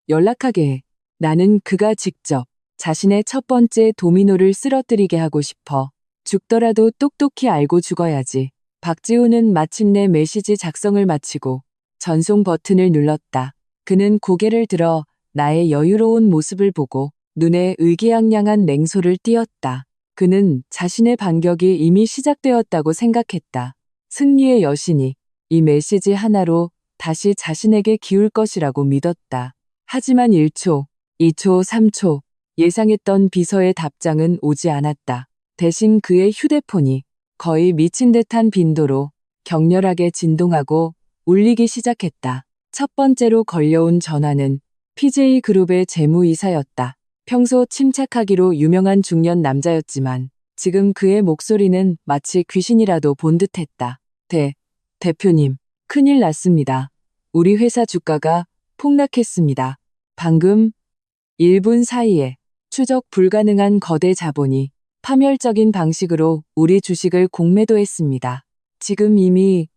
연락하게 해. 나는 그가 직접 자신의 첫 번째 도미노를 쓰러뜨리게 하고 싶어. 죽더라도 똑똑히 알고 죽어야지. 박지훈은 마침내 메시지 작성을 마치고 전송 버튼을 눌렀다. 그는 고개를 들어 나의 여유로운 모습을 보고 눈에 의기양양한 냉소를 띄었다. 그는 자신의 반격이 이미 시작되었다고 생각했다. 승리의 여신이 이 메시지 하나로 다시 자신에게 기울 것이라고 믿었다. 하지만 1초, 2초, 3초 예상했던 비서의 답장은 오지 않았다. 대신 그의 휴대폰이 거의 미친 듯한 빈도로 격렬하게 진동하고 울리기 시작했다. 첫 번째로 걸려온 전화는 PJ그룹의 재무이사였다. 평소 침착하기로 유명한 중년 남자였지만 지금 그의 목소리는 마치 귀신이라도 본 듯했다. 대표님, 큰일 났습니다. 우리 회사 주가가 폭락했습니다. 방금 1분 사이에 추적 불가능한 거대 자본이 파멸적인 방식으로 우리 주식을 공매도했습니다. 지금 이미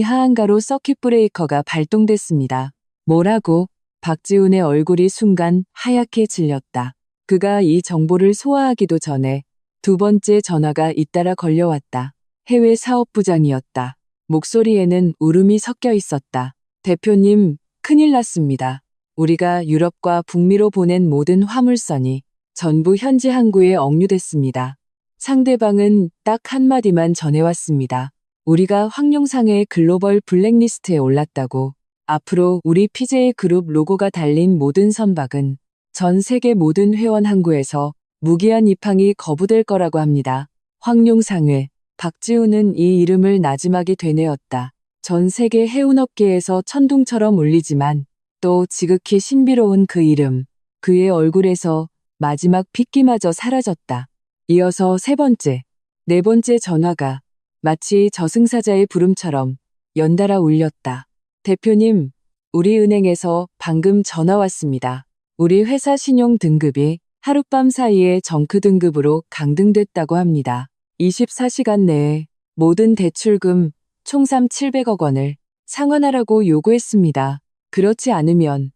하한가로 서킷 브레이커가 발동됐습니다. 뭐라고? 박지훈의 얼굴이 순간 하얗게 질렸다. 그가 이 정보를 소화하기도 전에 두 번째 전화가 잇따라 걸려왔다. 해외 사업부장이었다. 목소리에는 울음이 섞여 있었다. 대표님, 큰일 났습니다. 우리가 유럽과 북미로 보낸 모든 화물선이 전부 현지 항구에 억류됐습니다. 상대방은 딱 한마디만 전해왔습니다. 우리가 황룡상의 글로벌 블랙리스트에 올랐다고. 앞으로 우리 PJ그룹 로고가 달린 모든 선박은 전 세계 모든 회원 항구에서 무기한 입항이 거부될 거라고 합니다. 황룡상회. 박지훈은 이 이름을 나지막이 되뇌었다. 전 세계 해운업계에서 천둥처럼 울리지만 또 지극히 신비로운 그 이름. 그의 얼굴에서 마지막 핏기마저 사라졌다. 이어서 세 번째, 네 번째 전화가 마치 저승사자의 부름처럼 연달아 울렸다. 대표님, 우리 은행에서 방금 전화 왔습니다. 우리 회사 신용 등급이 하룻밤 사이에 정크 등급으로 강등됐다고 합니다. 24시간 내에 모든 대출금 총 3,700억 원을 상환하라고 요구했습니다. 그렇지 않으면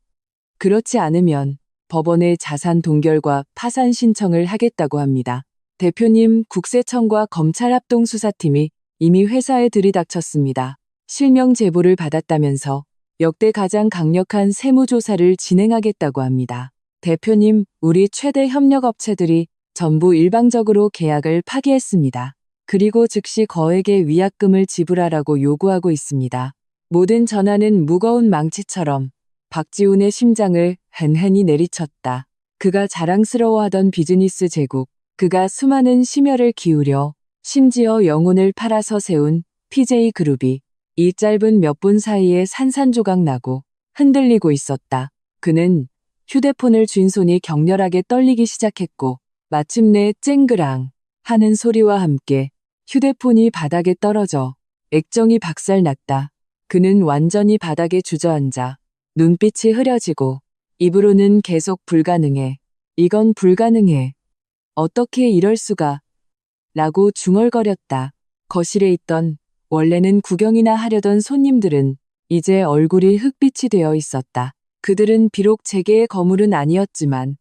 법원에 자산 동결과 파산 신청을 하겠다고 합니다. 대표님, 국세청과 검찰 합동 수사팀이 이미 회사에 들이닥쳤습니다. 실명 제보를 받았다면서 역대 가장 강력한 세무조사를 진행하겠다고 합니다. 대표님, 우리 최대 협력업체들이 전부 일방적으로 계약을 파기했습니다. 그리고 즉시 거액의 위약금을 지불하라고 요구하고 있습니다. 모든 전화는 무거운 망치처럼 박지훈의 심장을 헨헨히 내리쳤다. 그가 자랑스러워하던 비즈니스 제국, 그가 수많은 심혈을 기울여 심지어 영혼을 팔아서 세운 PJ그룹이 이 짧은 몇 분 사이에 산산조각 나고 흔들리고 있었다. 그는 휴대폰을 쥔 손이 격렬하게 떨리기 시작했고 마침내 쨍그랑 하는 소리와 함께 휴대폰이 바닥에 떨어져 액정이 박살났다. 그는 완전히 바닥에 주저앉아 눈빛이 흐려지고 입으로는 계속 불가능해. 이건 불가능해. 어떻게 이럴 수가. 라고 중얼거렸다. 거실에 있던 원래는 구경이나 하려던 손님들은 이제 얼굴이 흑빛이 되어 있었다. 그들은 비록 재계의 거물은 아니었지만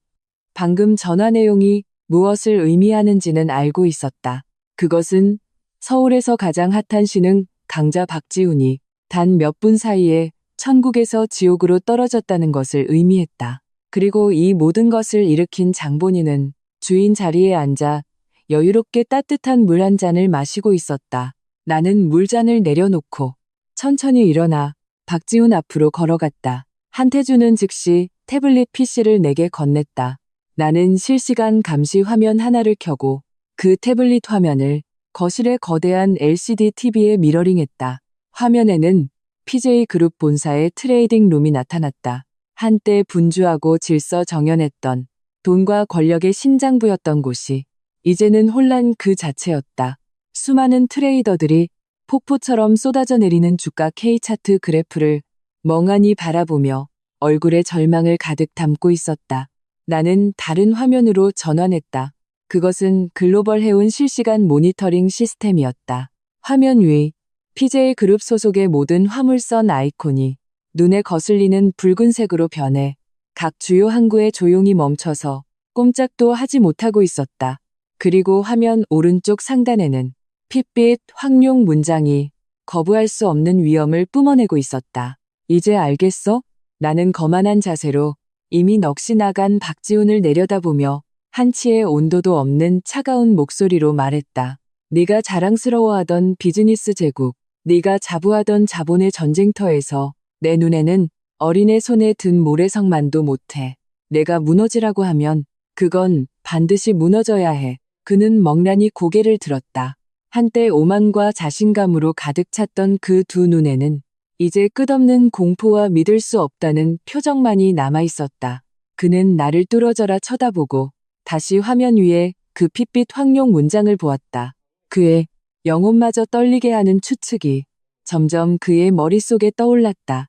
방금 전화 내용이 무엇을 의미하는지는 알고 있었다. 그것은 서울에서 가장 핫한 신흥 강자 박지훈이 단 몇 분 사이에 천국에서 지옥으로 떨어졌다는 것을 의미했다. 그리고 이 모든 것을 일으킨 장본인은 주인 자리에 앉아 여유롭게 따뜻한 물 한 잔을 마시고 있었다. 나는 물잔을 내려놓고 천천히 일어나 박지훈 앞으로 걸어갔다. 한태준은 즉시 태블릿 PC를 내게 건넸다. 나는 실시간 감시 화면 하나를 켜고 그 태블릿 화면을 거실의 거대한 LCD TV에 미러링했다. 화면에는 PJ그룹 본사의 트레이딩 룸이 나타났다. 한때 분주하고 질서정연했던 돈과 권력의 신장부였던 곳이 이제는 혼란 그 자체였다. 수많은 트레이더들이 폭포처럼 쏟아져 내리는 주가 K차트 그래프를 멍하니 바라보며 얼굴에 절망을 가득 담고 있었다. 나는 다른 화면으로 전환했다. 그것은 글로벌 해운 실시간 모니터링 시스템이었다. 화면 위 PJ그룹 소속의 모든 화물선 아이콘이 눈에 거슬리는 붉은색으로 변해 각 주요 항구에 조용히 멈춰서 꼼짝도 하지 못하고 있었다. 그리고 화면 오른쪽 상단에는 핏빛 황룡 문장이 거부할 수 없는 위험을 뿜어내고 있었다. 이제 알겠어? 나는 거만한 자세로 이미 넋이 나간 박지훈을 내려다보며 한치의 온도도 없는 차가운 목소리로 말했다. 네가 자랑스러워하던 비즈니스 제국, 네가 자부하던 자본의 전쟁터에서 내 눈에는 어린애 손에 든 모래성만도 못해. 내가 무너지라고 하면 그건 반드시 무너져야 해. 그는 멍하니 고개를 들었다. 한때 오만과 자신감으로 가득 찼던 그 두 눈에는 이제 끝없는 공포와 믿을 수 없다는 표정만이 남아있었다. 그는 나를 뚫어져라 쳐다보고 다시 화면 위에 그 핏빛 황룡 문장을 보았다. 그의 영혼마저 떨리게 하는 추측이 점점 그의 머릿속에 떠올랐다.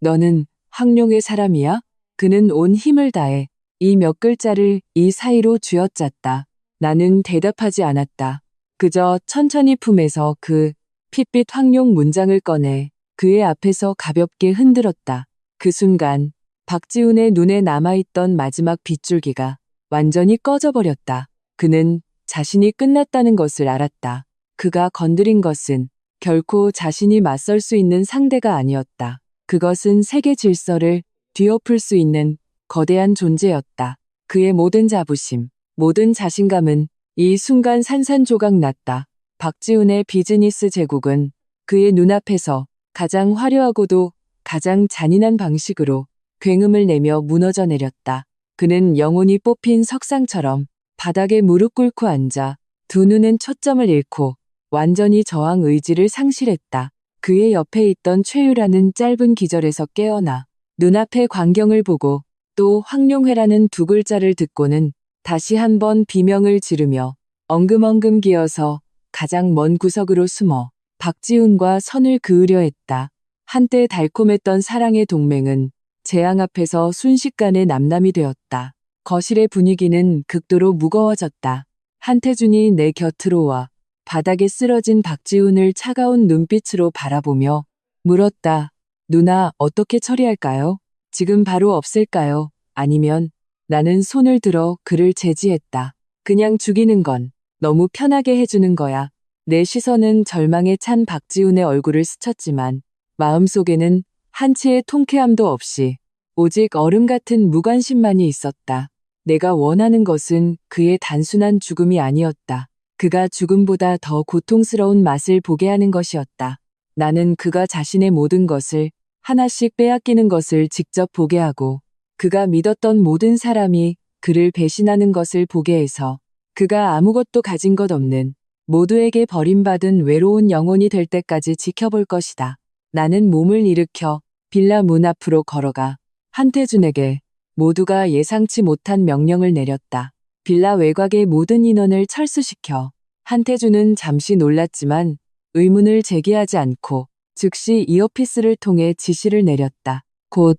너는 황룡의 사람이야? 그는 온 힘을 다해 이 몇 글자를 이 사이로 쥐어짰다. 나는 대답하지 않았다. 그저 천천히 품에서 그 핏빛 황룡 문장을 꺼내 그의 앞에서 가볍게 흔들었다. 그 순간 박지훈의 눈에 남아있던 마지막 빗줄기가 완전히 꺼져버렸다. 그는 자신이 끝났다는 것을 알았다. 그가 건드린 것은 결코 자신이 맞설 수 있는 상대가 아니었다. 그것은 세계 질서를 뒤엎을 수 있는 거대한 존재였다. 그의 모든 자부심, 모든 자신감은 이 순간 산산조각 났다. 박지훈의 비즈니스 제국은 그의 눈앞에서 가장 화려하고도 가장 잔인한 방식으로 굉음을 내며 무너져 내렸다. 그는 영혼이 뽑힌 석상처럼 바닥에 무릎 꿇고 앉아 두 눈은 초점을 잃고 완전히 저항 의지를 상실했다. 그의 옆에 있던 최유라는 짧은 기절에서 깨어나 눈앞의 광경을 보고 또 황룡회라는 두 글자를 듣고는 다시 한번 비명을 지르며 엉금엉금 기어서 가장 먼 구석으로 숨어 박지훈과 선을 그으려 했다. 한때 달콤했던 사랑의 동맹은 재앙 앞에서 순식간에 남남이 되었다. 거실의 분위기는 극도로 무거워졌다. 한태준이 내 곁으로 와 바닥에 쓰러진 박지훈을 차가운 눈빛으로 바라보며 물었다. 누나, 어떻게 처리할까요? 지금 바로 없앨까요? 아니면 나는 손을 들어 그를 제지했다. 그냥 죽이는 건 너무 편하게 해주는 거야. 내 시선은 절망에 찬 박지훈의 얼굴을 스쳤지만 마음속에는 한치의 통쾌함도 없이 오직 얼음 같은 무관심만이 있었다. 내가 원하는 것은 그의 단순한 죽음이 아니었다. 그가 죽음보다 더 고통스러운 맛을 보게 하는 것이었다. 나는 그가 자신의 모든 것을 하나씩 빼앗기는 것을 직접 보게 하고 그가 믿었던 모든 사람이 그를 배신하는 것을 보게 해서 그가 아무것도 가진 것 없는 모두에게 버림받은 외로운 영혼이 될 때까지 지켜볼 것이다. 나는 몸을 일으켜 빌라 문 앞으로 걸어가 한태준에게 모두가 예상치 못한 명령을 내렸다. 빌라 외곽의 모든 인원을 철수시켜. 한태준은 잠시 놀랐지만 의문을 제기하지 않고 즉시 이어피스를 통해 지시를 내렸다. 곧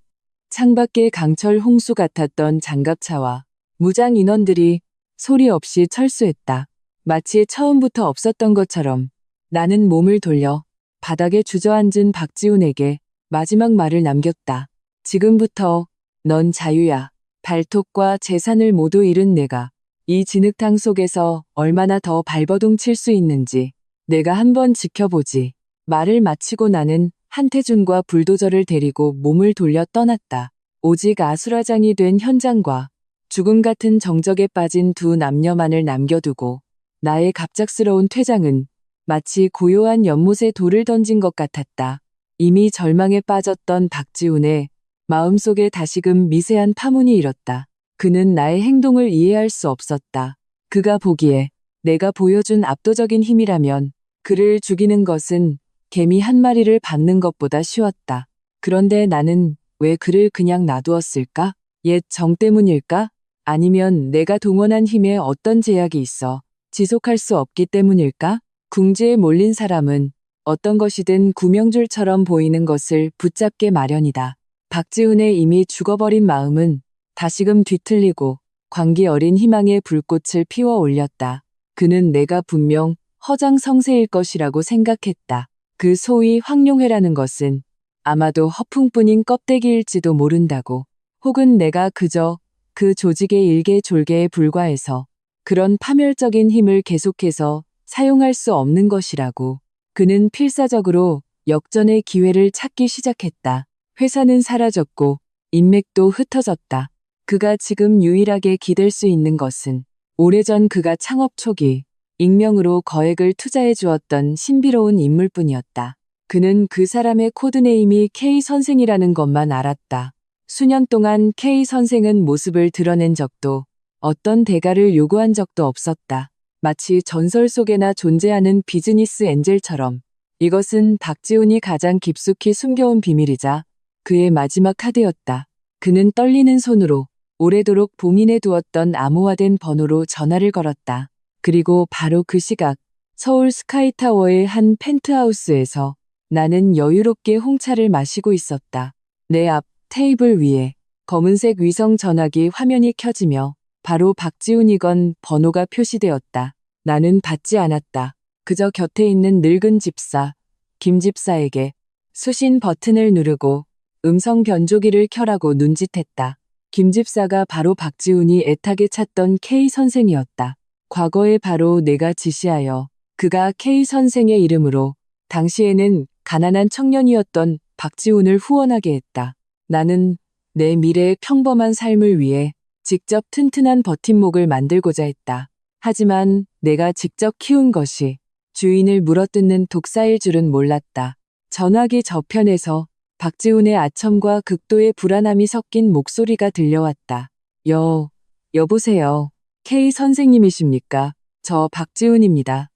창밖에 강철 홍수 같았던 장갑차와 무장 인원들이 소리 없이 철수했다. 마치 처음부터 없었던 것처럼 나는 몸을 돌려 바닥에 주저앉은 박지훈에게 마지막 말을 남겼다. 지금부터 넌 자유야. 발톱과 재산을 모두 잃은 내가 이 진흙탕 속에서 얼마나 더 발버둥 칠 수 있는지 내가 한번 지켜보지. 말을 마치고 나는 한태준과 불도저를 데리고 몸을 돌려 떠났다. 오직 아수라장이 된 현장과 죽음 같은 정적에 빠진 두 남녀만을 남겨두고 나의 갑작스러운 퇴장은 마치 고요한 연못에 돌을 던진 것 같았다. 이미 절망에 빠졌던 박지훈의 마음속에 다시금 미세한 파문이 일었다. 그는 나의 행동을 이해할 수 없었다. 그가 보기에 내가 보여준 압도적인 힘이라면 그를 죽이는 것은 개미 한 마리를 밟는 것보다 쉬웠다. 그런데 나는 왜 그를 그냥 놔두었을까? 옛 정 때문일까? 아니면 내가 동원한 힘에 어떤 제약이 있어 지속할 수 없기 때문일까? 궁지에 몰린 사람은 어떤 것이든 구명줄처럼 보이는 것을 붙잡게 마련이다. 박지훈의 이미 죽어버린 마음은 다시금 뒤틀리고 광기 어린 희망의 불꽃을 피워 올렸다. 그는 내가 분명 허장성세일 것이라고 생각했다. 그 소위 황룡회라는 것은 아마도 허풍뿐인 껍데기일지도 모른다고. 혹은 내가 그저 그 조직의 일개졸개에 불과해서 그런 파멸적인 힘을 계속해서 사용할 수 없는 것이라고. 그는 필사적으로 역전의 기회를 찾기 시작했다. 회사는 사라졌고 인맥도 흩어졌다. 그가 지금 유일하게 기댈 수 있는 것은 오래전 그가 창업 초기 익명으로 거액을 투자해 주었던 신비로운 인물뿐이었다. 그는 그 사람의 코드네임이 K 선생이라는 것만 알았다. 수년 동안 K 선생은 모습을 드러낸 적도 어떤 대가를 요구한 적도 없었다. 마치 전설 속에나 존재하는 비즈니스 엔젤처럼 이것은 박지훈이 가장 깊숙이 숨겨온 비밀이자 그의 마지막 카드였다. 그는 떨리는 손으로 오래도록 봉인해 두었던 암호화된 번호로 전화를 걸었다. 그리고 바로 그 시각 서울 스카이타워의 한 펜트하우스에서 나는 여유롭게 홍차를 마시고 있었다. 내 앞 테이블 위에 검은색 위성 전화기 화면이 켜지며 바로 박지훈이건 번호가 표시되었다. 나는 받지 않았다. 그저 곁에 있는 늙은 집사, 김 집사에게 수신 버튼을 누르고 음성 변조기를 켜라고 눈짓했다. 김 집사가 바로 박지훈이 애타게 찾던 K 선생이었다. 과거에 바로 내가 지시하여 그가 K 선생의 이름으로 당시에는 가난한 청년이었던 박지훈을 후원하게 했다. 나는 내 미래의 평범한 삶을 위해 직접 튼튼한 버팀목을 만들고자 했다. 하지만 내가 직접 키운 것이 주인을 물어뜯는 독사일 줄은 몰랐다. 전화기 저편에서 박지훈의 아첨과 극도의 불안함이 섞인 목소리가 들려왔다. 여보세요. K 선생님이십니까? 저 박지훈입니다.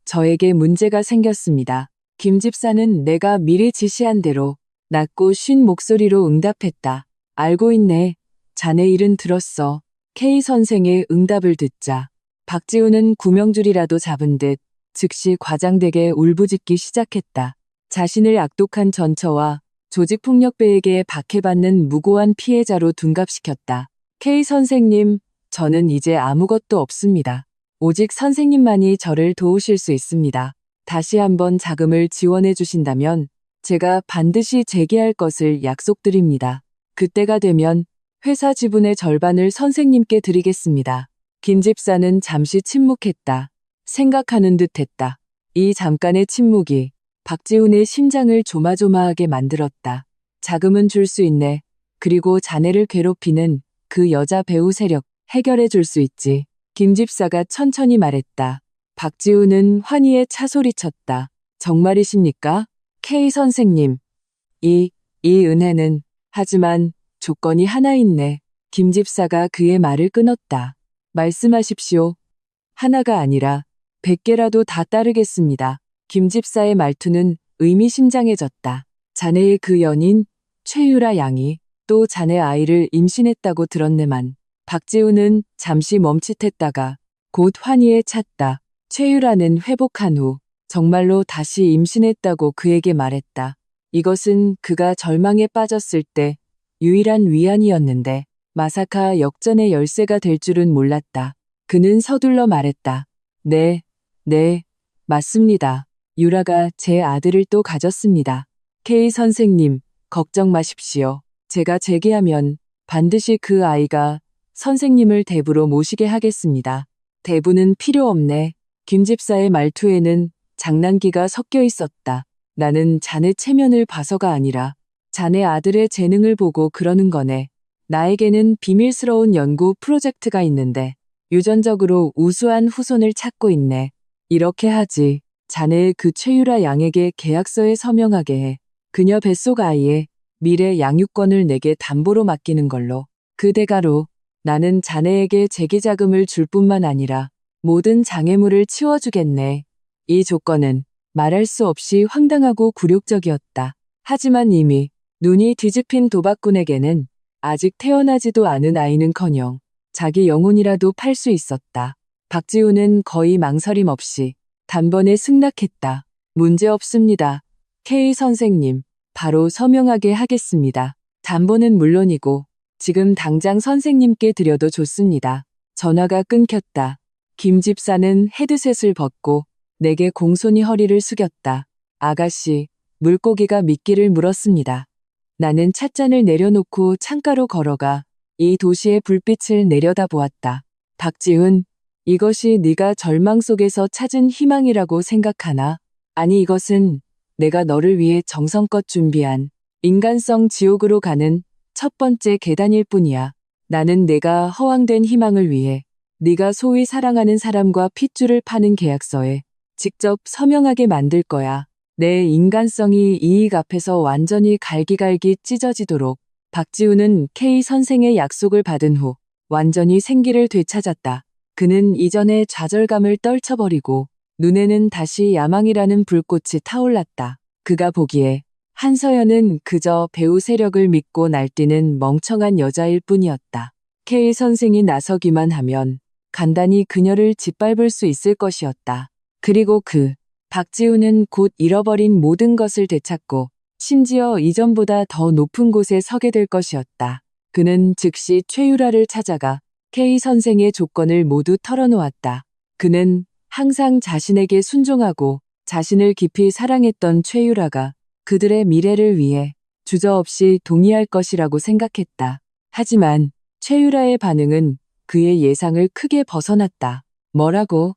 저에게 문제가 생겼습니다. 김 집사는 내가 미리 지시한 대로 낮고 쉰 목소리로 응답했다. 알고 있네. 자네 일은 들었어. K 선생의 응답을 듣자 박지훈은 구명줄이라도 잡은 듯 즉시 과장되게 울부짖기 시작했다. 자신을 악독한 전처와 조직폭력배에게 박해받는 무고한 피해자로 둔갑시켰다. K 선생님, 저는 이제 아무것도 없습니다. 오직 선생님만이 저를 도우실 수 있습니다. 다시 한번 자금을 지원해 주신다면 제가 반드시 재개할 것을 약속드립니다. 그때가 되면 회사 지분의 절반을 선생님께 드리겠습니다. 김 집사는 잠시 침묵했다. 생각하는 듯 했다. 이 잠깐의 침묵이 박지훈의 심장을 조마조마하게 만들었다. 자금은 줄 수 있네. 그리고 자네를 괴롭히는 그 여자 배우 세력 해결해 줄 수 있지. 김 집사가 천천히 말했다. 박지훈은 환희에 차소리쳤다. 정말이십니까? K 선생님. 이 은혜는 하지만 조건이 하나 있네. 김 집사가 그의 말을 끊었다. 말씀하십시오. 하나가 아니라 100개라도 다 따르겠습니다. 김 집사의 말투는 의미심장해졌다. 자네의 그 연인 최유라 양이 또 자네 아이를 임신했다고 들었네만. 박지훈은 잠시 멈칫했다가 곧 환희에 찼다. 최유라는 회복한 후 정말로 다시 임신했다고 그에게 말했다. 이것은 그가 절망에 빠졌을 때 유일한 위안이었는데 마사카 역전의 열쇠가 될 줄은 몰랐다. 그는 서둘러 말했다. 네, 맞습니다. 유라가 제 아들을 또 가졌습니다. K 선생님, 걱정 마십시오. 제가 재개하면 반드시 그 아이가 선생님을 대부로 모시게 하겠습니다. 대부는 필요 없네. 김 집사의 말투에는 장난기가 섞여 있었다. 나는 자네 체면을 봐서가 아니라 자네 아들의 재능을 보고 그러는 거네. 나에게는 비밀스러운 연구 프로젝트가 있는데 유전적으로 우수한 후손을 찾고 있네. 이렇게 하지. 자네의 그 최유라 양에게 계약서에 서명하게 해. 그녀 뱃속 아이의 미래 양육권을 내게 담보로 맡기는 걸로. 그 대가로 나는 자네에게 재기자금을 줄 뿐만 아니라 모든 장애물을 치워주겠네. 이 조건은 말할 수 없이 황당하고 굴욕적이었다. 하지만 이미 눈이 뒤집힌 도박꾼에게는 아직 태어나지도 않은 아이는커녕 자기 영혼이라도 팔 수 있었다. 박지훈은 거의 망설임 없이 단번에 승낙했다. 문제 없습니다. K 선생님, 바로 서명하게 하겠습니다. 담보는 물론이고 지금 당장 선생님께 드려도 좋습니다. 전화가 끊겼다. 김 집사는 헤드셋을 벗고 내게 공손히 허리를 숙였다. 아가씨, 물고기가 미끼를 물었습니다. 나는 찻잔을 내려놓고 창가로 걸어가 이 도시의 불빛을 내려다보았다. 박지훈, 이것이 네가 절망 속에서 찾은 희망이라고 생각하나? 아니, 이것은 내가 너를 위해 정성껏 준비한 인간성 지옥으로 가는 첫 번째 계단일 뿐이야. 나는 내가 허황된 희망을 위해 네가 소위 사랑하는 사람과 핏줄을 파는 계약서에 직접 서명하게 만들 거야. 내 인간성이 이익 앞에서 완전히 갈기갈기 찢어지도록. 박지훈은 K 선생의 약속을 받은 후 완전히 생기를 되찾았다. 그는 이전의 좌절감을 떨쳐버리고 눈에는 다시 야망이라는 불꽃이 타올랐다. 그가 보기에 한서연은 그저 배우 세력을 믿고 날뛰는 멍청한 여자일 뿐이었다. K 선생이 나서기만 하면 간단히 그녀를 짓밟을 수 있을 것이었다. 그리고 박지훈은 곧 잃어버린 모든 것을 되찾고 심지어 이전보다 더 높은 곳에 서게 될 것이었다. 그는 즉시 최유라를 찾아가 K 선생의 조건을 모두 털어놓았다. 그는 항상 자신에게 순종하고 자신을 깊이 사랑했던 최유라가 그들의 미래를 위해 주저없이 동의할 것이라고 생각했다. 하지만 최유라의 반응은 그의 예상을 크게 벗어났다. 뭐라고?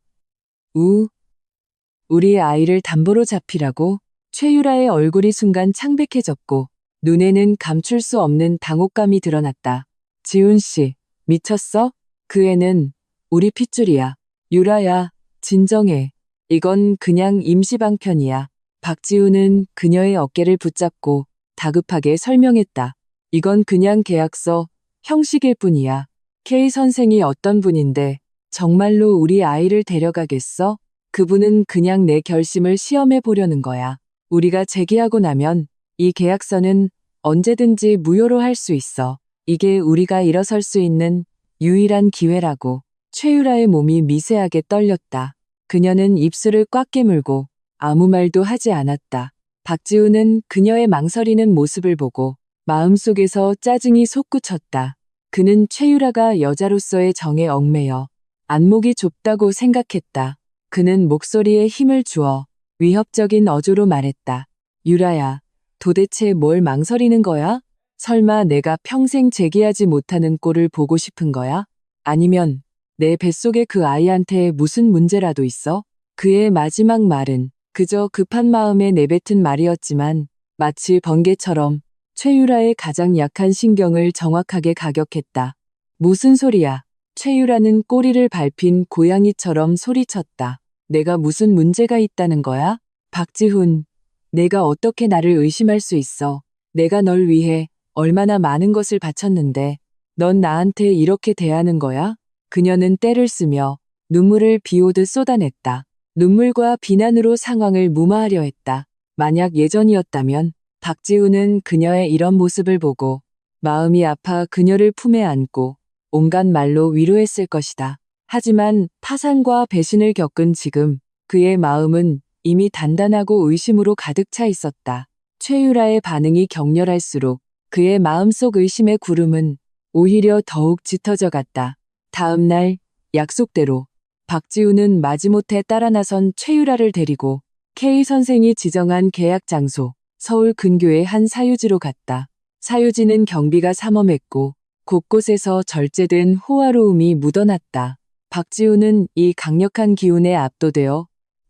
우리 아이를 담보로 잡히라고? 최유라의 얼굴이 순간 창백해졌고 눈에는 감출 수 없는 당혹감이 드러났다. 지훈 씨, 미쳤어? 그 애는 우리 핏줄이야. 유라야, 진정해. 이건 그냥 임시방편이야. 박지훈은 그녀의 어깨를 붙잡고 다급하게 설명했다. 이건 그냥 계약서, 형식일 뿐이야. K 선생이 어떤 분인데 정말로 우리 아이를 데려가겠어? 그분은 그냥 내 결심을 시험해 보려는 거야. 우리가 재계하고 나면 이 계약서는 언제든지 무효로 할 수 있어. 이게 우리가 일어설 수 있는 유일한 기회라고. 최유라의 몸이 미세하게 떨렸다. 그녀는 입술을 꽉 깨물고 아무 말도 하지 않았다. 박지훈은 그녀의 망설이는 모습을 보고 마음속에서 짜증이 솟구쳤다. 그는 최유라가 여자로서의 정에 얽매여 안목이 좁다고 생각했다. 그는 목소리에 힘을 주어 위협적인 어조로 말했다. 유라야, 도대체 뭘 망설이는 거야? 설마 내가 평생 재기하지 못하는 꼴을 보고 싶은 거야? 아니면 내 뱃속에 그 아이한테 무슨 문제라도 있어? 그의 마지막 말은 그저 급한 마음에 내뱉은 말이었지만 마치 번개처럼 최유라의 가장 약한 신경을 정확하게 가격했다. 무슨 소리야? 최유라는 꼬리를 밟힌 고양이처럼 소리쳤다. 내가 무슨 문제가 있다는 거야? 박지훈, 내가 어떻게 나를 의심할 수 있어? 내가 널 위해 얼마나 많은 것을 바쳤는데 넌 나한테 이렇게 대하는 거야? 그녀는 떼를 쓰며 눈물을 비오듯 쏟아냈다. 눈물과 비난으로 상황을 무마하려 했다. 만약 예전이었다면 박지훈은 그녀의 이런 모습을 보고 마음이 아파 그녀를 품에 안고 온갖 말로 위로했을 것이다. 하지만 파산과 배신을 겪은 지금 그의 마음은 이미 단단하고 의심으로 가득 차 있었다. 최유라의 반응이 격렬할수록 그의 마음속 의심의 구름은 오히려 더욱 짙어져 갔다. 다음 날 약속대로 박지훈은 마지못해 따라 나선 최유라를 데리고 K 선생이 지정한 계약 장소 서울 근교의 한 사유지로 갔다. 사유지는 경비가 삼엄했고 곳곳에서 절제된 호화로움이 묻어났다. 박지훈은 이 강력한 기운에 압도되어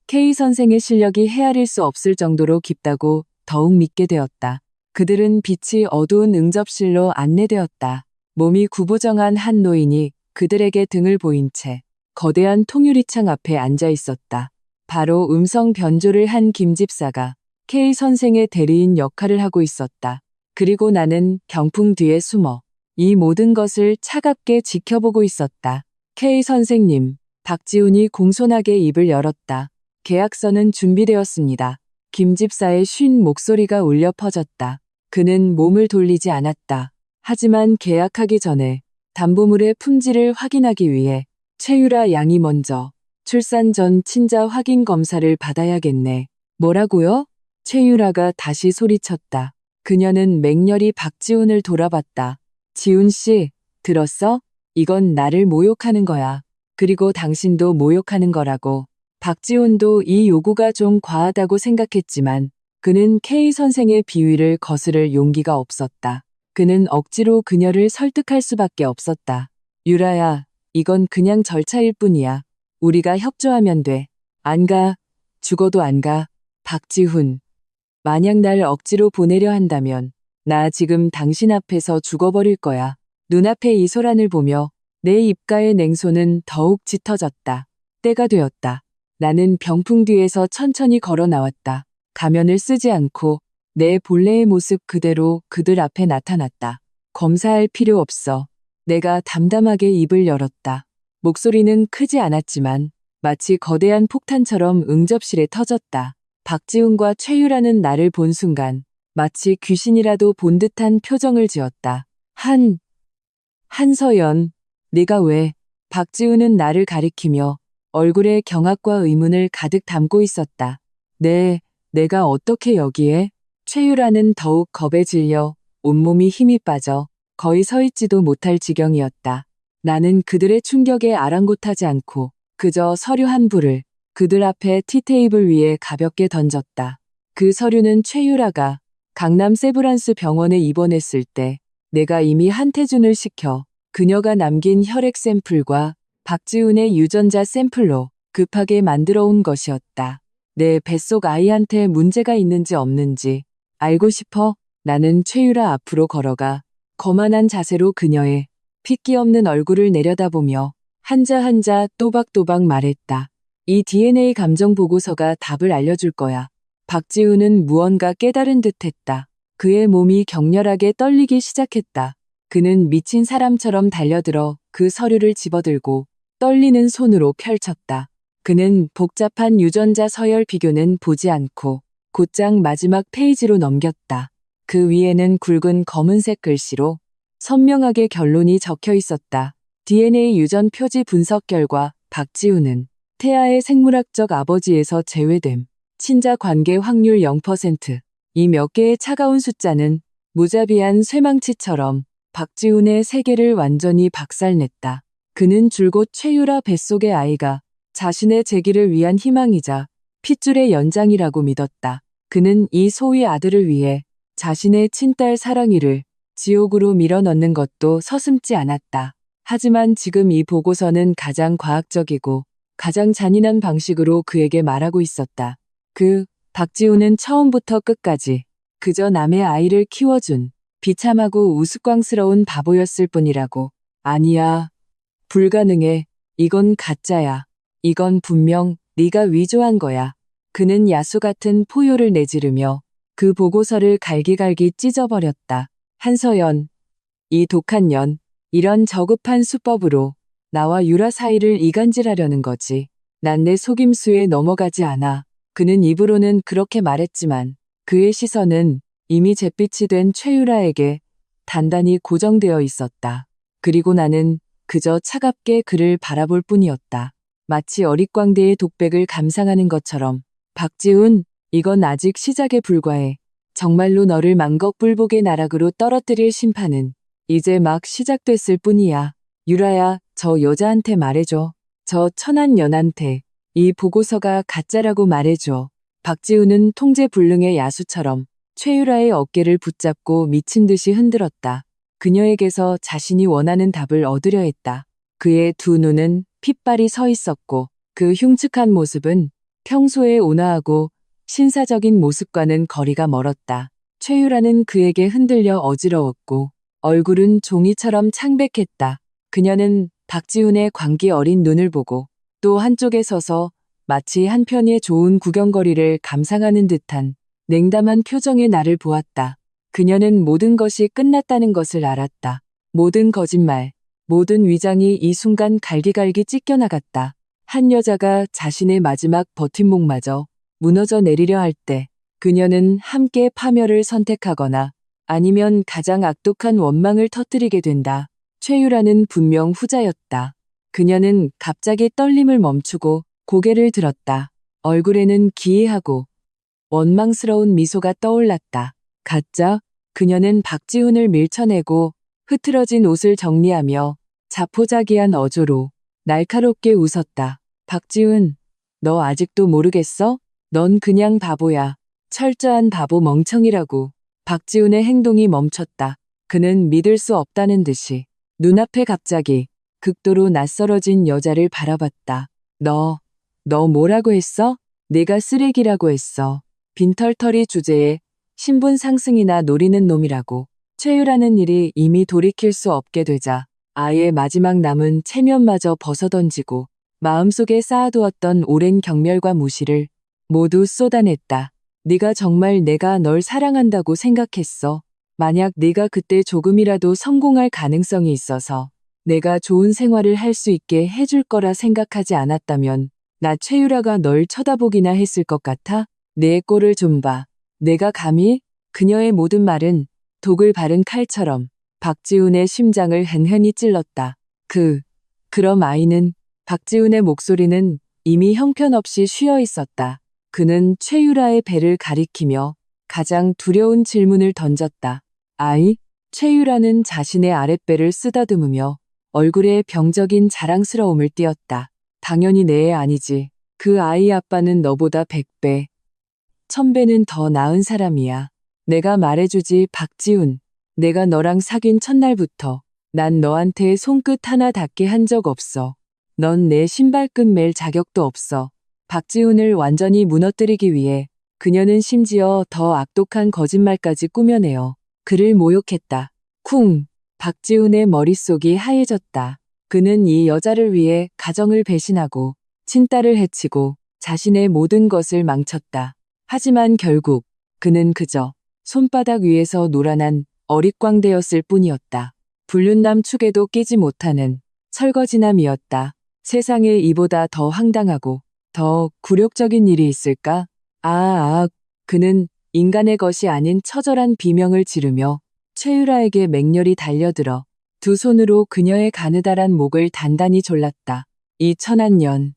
K 선생의 실력이 헤아릴 수 없을 정도로 깊다고 더욱 믿게 되었다. 그들은 빛이 어두운 응접실로 안내되었다. 몸이 구부정한 한 노인이 그들에게 등을 보인 채 거대한 통유리창 앞에 앉아 있었다. 바로 음성 변조를 한 김 집사가 K 선생의 대리인 역할을 하고 있었다. 그리고 나는 병풍 뒤에 숨어 이 모든 것을 차갑게 지켜보고 있었다. K 선생님, 박지훈이 공손하게 입을 열었다. 계약서는 준비되었습니다. 김 집사의 쉰 목소리가 울려 퍼졌다. 그는 몸을 돌리지 않았다. 하지만 계약하기 전에 담보물의 품질을 확인하기 위해 최유라 양이 먼저 출산 전 친자 확인 검사를 받아야겠네. 뭐라고요? 최유라가 다시 소리쳤다. 그녀는 맹렬히 박지훈을 돌아봤다. 지훈 씨, 들었어? 이건 나를 모욕하는 거야. 그리고 당신도 모욕하는 거라고. 박지훈도 이 요구가 좀 과하다고 생각했지만 그는 K 선생의 비위를 거스를 용기가 없었다. 그는 억지로 그녀를 설득할 수밖에 없었다. 유라야, 이건 그냥 절차일 뿐이야. 우리가 협조하면 돼. 안 가. 죽어도 안 가. 박지훈. 만약 날 억지로 보내려 한다면 나 지금 당신 앞에서 죽어버릴 거야. 눈앞의 이소란을 보며 내 입가의 냉소는 더욱 짙어졌다. 때가 되었다. 나는 병풍 뒤에서 천천히 걸어 나왔다. 가면을 쓰지 않고 내 본래의 모습 그대로 그들 앞에 나타났다. 검사할 필요 없어. 내가 담담하게 입을 열었다. 목소리는 크지 않았지만 마치 거대한 폭탄처럼 응접실에 터졌다. 박지훈과 최유라는 나를 본 순간 마치 귀신이라도 본 듯한 표정을 지었다. 한서연, 네가 왜? 박지훈은 나를 가리키며 얼굴에 경악과 의문을 가득 담고 있었다. 내가 어떻게 여기에? 최유라는 더욱 겁에 질려 온몸이 힘이 빠져 거의 서 있지도 못할 지경이었다. 나는 그들의 충격에 아랑곳하지 않고 그저 서류 한 부를 그들 앞에 티테이블 위에 가볍게 던졌다. 그 서류는 최유라가 강남 세브란스 병원에 입원했을 때 내가 이미 한태준을 시켜 그녀가 남긴 혈액 샘플과 박지훈의 유전자 샘플로 급하게 만들어 온 것이었다. 내 뱃속 아이한테 문제가 있는지 없는지 알고 싶어? 나는 최유라 앞으로 걸어가 거만한 자세로 그녀의 핏기 없는 얼굴을 내려다보며 한자 한자 또박또박 말했다. 이 DNA 감정 보고서가 답을 알려줄 거야. 박지훈은 무언가 깨달은 듯했다. 그의 몸이 격렬하게 떨리기 시작했다. 그는 미친 사람처럼 달려들어 그 서류를 집어들고 떨리는 손으로 펼쳤다. 그는 복잡한 유전자 서열 비교는 보지 않고 곧장 마지막 페이지로 넘겼다. 그 위에는 굵은 검은색 글씨로 선명하게 결론이 적혀 있었다. DNA 유전 표지 분석 결과 박지훈은 태아의 생물학적 아버지에서 제외됨. 친자 관계 확률 0%. 이 몇 개의 차가운 숫자는 무자비한 쇠망치처럼 박지훈의 세계를 완전히 박살냈다. 그는 줄곧 최유라 뱃속의 아이가 자신의 재기를 위한 희망이자 핏줄의 연장이라고 믿었다. 그는 이 소위 아들을 위해 자신의 친딸 사랑이를 지옥으로 밀어넣는 것도 서슴지 않았다. 하지만 지금 이 보고서는 가장 과학적이고 가장 잔인한 방식으로 그에게 말하고 있었다. 박지훈은 처음부터 끝까지 그저 남의 아이를 키워준 비참하고 우스꽝스러운 바보였을 뿐이라고. 아니야. 불가능해. 이건 가짜야. 이건 분명 네가 위조한 거야. 그는 야수 같은 포효를 내지르며 그 보고서를 갈기갈기 찢어버렸다. 한서연. 이 독한 년. 이런 저급한 수법으로 나와 유라 사이를 이간질하려는 거지. 난 내 속임수에 넘어가지 않아. 그는 입으로는 그렇게 말했지만 그의 시선은 이미 잿빛이 된 최유라에게 단단히 고정되어 있었다. 그리고 나는 그저 차갑게 그를 바라볼 뿐이었다. 마치 어릿광대의 독백을 감상하는 것처럼. 박지훈, 이건 아직 시작에 불과해. 정말로 너를 만곡불복의 나락으로 떨어뜨릴 심판은 이제 막 시작됐을 뿐이야. 유라야, 저 여자한테 말해줘. 저 천한 년한테 이 보고서가 가짜라고 말해줘. 박지훈은 통제불능의 야수처럼 최유라의 어깨를 붙잡고 미친 듯이 흔들었다. 그녀에게서 자신이 원하는 답을 얻으려 했다. 그의 두 눈은 핏발이 서 있었고 그 흉측한 모습은 평소의 온화하고 신사적인 모습과는 거리가 멀었다. 최유라는 그에게 흔들려 어지러웠고 얼굴은 종이처럼 창백했다. 그녀는 박지훈의 광기 어린 눈을 보고 또 한쪽에 서서 마치 한편의 좋은 구경거리를 감상하는 듯한 냉담한 표정의 나를 보았다. 그녀는 모든 것이 끝났다는 것을 알았다. 모든 거짓말, 모든 위장이 이 순간 갈기갈기 찢겨나갔다. 한 여자가 자신의 마지막 버팀목마저 무너져 내리려 할 때 그녀는 함께 파멸을 선택하거나 아니면 가장 악독한 원망을 터뜨리게 된다. 최유라는 분명 후자였다. 그녀는 갑자기 떨림을 멈추고 고개를 들었다. 얼굴에는 기이하고 원망스러운 미소가 떠올랐다. 가짜? 그녀는 박지훈을 밀쳐내고 흐트러진 옷을 정리하며 자포자기한 어조로 날카롭게 웃었다. 박지훈, 너 아직도 모르겠어? 넌 그냥 바보야. 철저한 바보 멍청이라고. 박지훈의 행동이 멈췄다. 그는 믿을 수 없다는 듯이 눈앞에 갑자기 극도로 낯설어진 여자를 바라봤다. 너 뭐라고 했어? 내가 쓰레기라고 했어. 빈털터리 주제에 신분 상승이나 노리는 놈이라고. 최유라는 일이 이미 돌이킬 수 없게 되자 아예 마지막 남은 체면마저 벗어던지고 마음속에 쌓아두었던 오랜 경멸과 무시를 모두 쏟아냈다. 네가 정말 내가 널 사랑한다고 생각했어? 만약 네가 그때 조금이라도 성공할 가능성이 있어서 내가 좋은 생활을 할 수 있게 해줄 거라 생각하지 않았다면 나 최유라가 널 쳐다보기나 했을 것 같아? 내 꼴을 좀 봐. 내가 감히? 그녀의 모든 말은 독을 바른 칼처럼 박지훈의 심장을 헨헨히 찔렀다. 그럼 아이는? 박지훈의 목소리는 이미 형편없이 쉬어 있었다. 그는 최유라의 배를 가리키며 가장 두려운 질문을 던졌다. 아이? 최유라는 자신의 아랫배를 쓰다듬으며 얼굴에 병적인 자랑스러움을 띄었다. 당연히 내 애 아니지. 그 아이 아빠는 너보다 100배, 1000배는 더 나은 사람이야. 내가 말해주지 박지훈. 내가 너랑 사귄 첫날부터 난 너한테 손끝 하나 닿게 한 적 없어. 넌 내 신발끈 맬 자격도 없어. 박지훈을 완전히 무너뜨리기 위해 그녀는 심지어 더 악독한 거짓말까지 꾸며내어 그를 모욕했다. 쿵! 박지훈의 머릿속이 하얘졌다. 그는 이 여자를 위해 가정을 배신하고 친딸을 해치고 자신의 모든 것을 망쳤다. 하지만 결국 그는 그저 손바닥 위에서 노란한 어릿광대였을 뿐이었다. 불륜남 축에도 끼지 못하는 설거지남이었다. 세상에 이보다 더 황당하고 더 굴욕적인 일이 있을까? 그는 인간의 것이 아닌 처절한 비명을 지르며 최유라에게 맹렬히 달려들어 두 손으로 그녀의 가느다란 목을 단단히 졸랐다. 이 천한 년.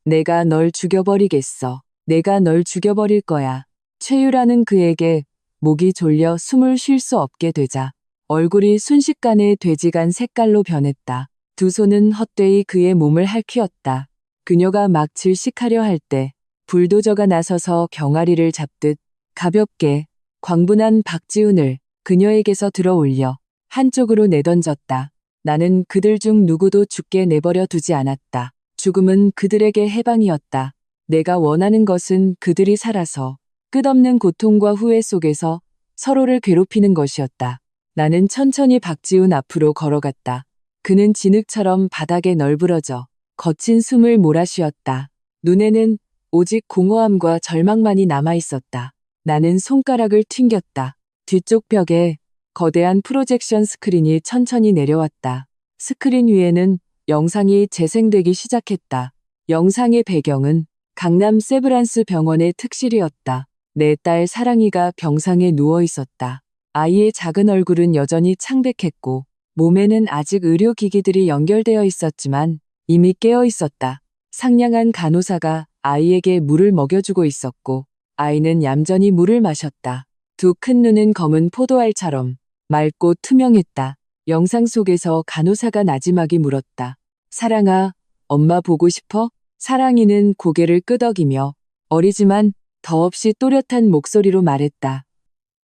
내가 널 죽여버리겠어. 내가 널 죽여버릴 거야. 최유라는 그에게 목이 졸려 숨을 쉴 수 없게 되자 얼굴이 순식간에 돼지간 색깔로 변했다. 두 손은 헛되이 그의 몸을 핥히었다. 그녀가 막 질식하려 할 때 불도저가 나서서 경아리를 잡듯 가볍게 광분한 박지훈을 그녀에게서 들어 올려 한쪽으로 내던졌다. 나는 그들 중 누구도 죽게 내버려 두지 않았다. 죽음은 그들에게 해방이었다. 내가 원하는 것은 그들이 살아서 끝없는 고통과 후회 속에서 서로를 괴롭히는 것이었다. 나는 천천히 박지훈 앞으로 걸어갔다. 그는 진흙처럼 바닥에 널브러져 거친 숨을 몰아쉬었다. 눈에는 오직 공허함과 절망만이 남아있었다. 나는 손가락을 튕겼다. 뒤쪽 벽에 거대한 프로젝션 스크린이 천천히 내려왔다. 스크린 위에는 영상이 재생되기 시작했다. 영상의 배경은 강남 세브란스 병원의 특실이었다. 내 딸 사랑이가 병상에 누워 있었다. 아이의 작은 얼굴은 여전히 창백했고 몸에는 아직 의료기기들이 연결되어 있었지만 이미 깨어 있었다. 상냥한 간호사가 아이에게 물을 먹여주고 있었고 아이는 얌전히 물을 마셨다. 두 큰 눈은 검은 포도알처럼 맑고 투명했다. 영상 속에서 간호사가 나지막이 물었다. 사랑아, 엄마 보고 싶어? 사랑이는 고개를 끄덕이며 어리지만 더없이 또렷한 목소리로 말했다.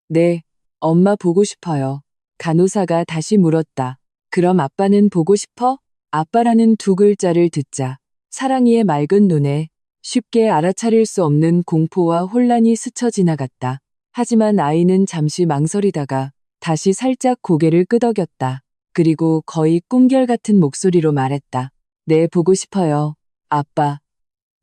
네, 엄마 보고 싶어요. 간호사가 다시 물었다. 그럼 아빠는 보고 싶어? 아빠라는 두 글자를 듣자 사랑이의 맑은 눈에 쉽게 알아차릴 수 없는 공포와 혼란이 스쳐 지나갔다. 하지만 아이는 잠시 망설이다가 다시 살짝 고개를 끄덕였다. 그리고 거의 꿈결 같은 목소리로 말했다. 네, 보고 싶어요. 아빠.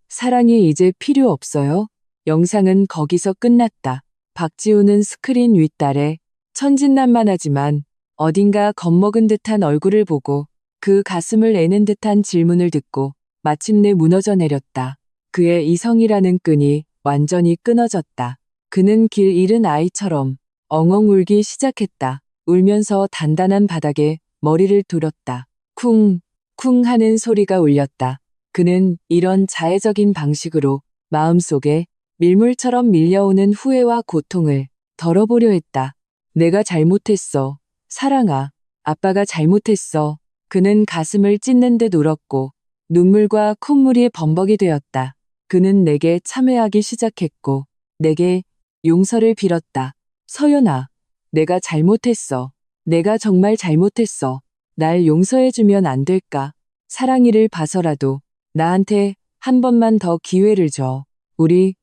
사랑이 이제 필요 없어요? 영상은 거기서 끝났다. 박지훈은 스크린 윗달에 천진난만하지만 어딘가 겁먹은 듯한 얼굴을 보고 그 가슴을 애는 듯한 질문을 듣고 마침내 무너져 내렸다. 그의 이성이라는 끈이 완전히 끊어졌다. 그는 길 잃은 아이처럼 엉엉 울기 시작했다. 울면서 단단한 바닥에 머리를 두렸다. 쿵, 쿵 하는 소리가 울렸다. 그는 이런 자해적인 방식으로 마음속에 밀물처럼 밀려오는 후회와 고통을 덜어보려 했다. 내가 잘못했어. 사랑아, 아빠가 잘못했어. 그는 가슴을 찢는 듯 울었고 눈물과 콧물이 범벅이 되었다. 그는 내게 참회하기 시작했고 내게 용서를 빌었다. 서연아, 내가 잘못했어. 내가 정말 잘못했어. 날 용서해주면 안 될까? 사랑이를 봐서라도 나한테 한 번만 더 기회를 줘. 우리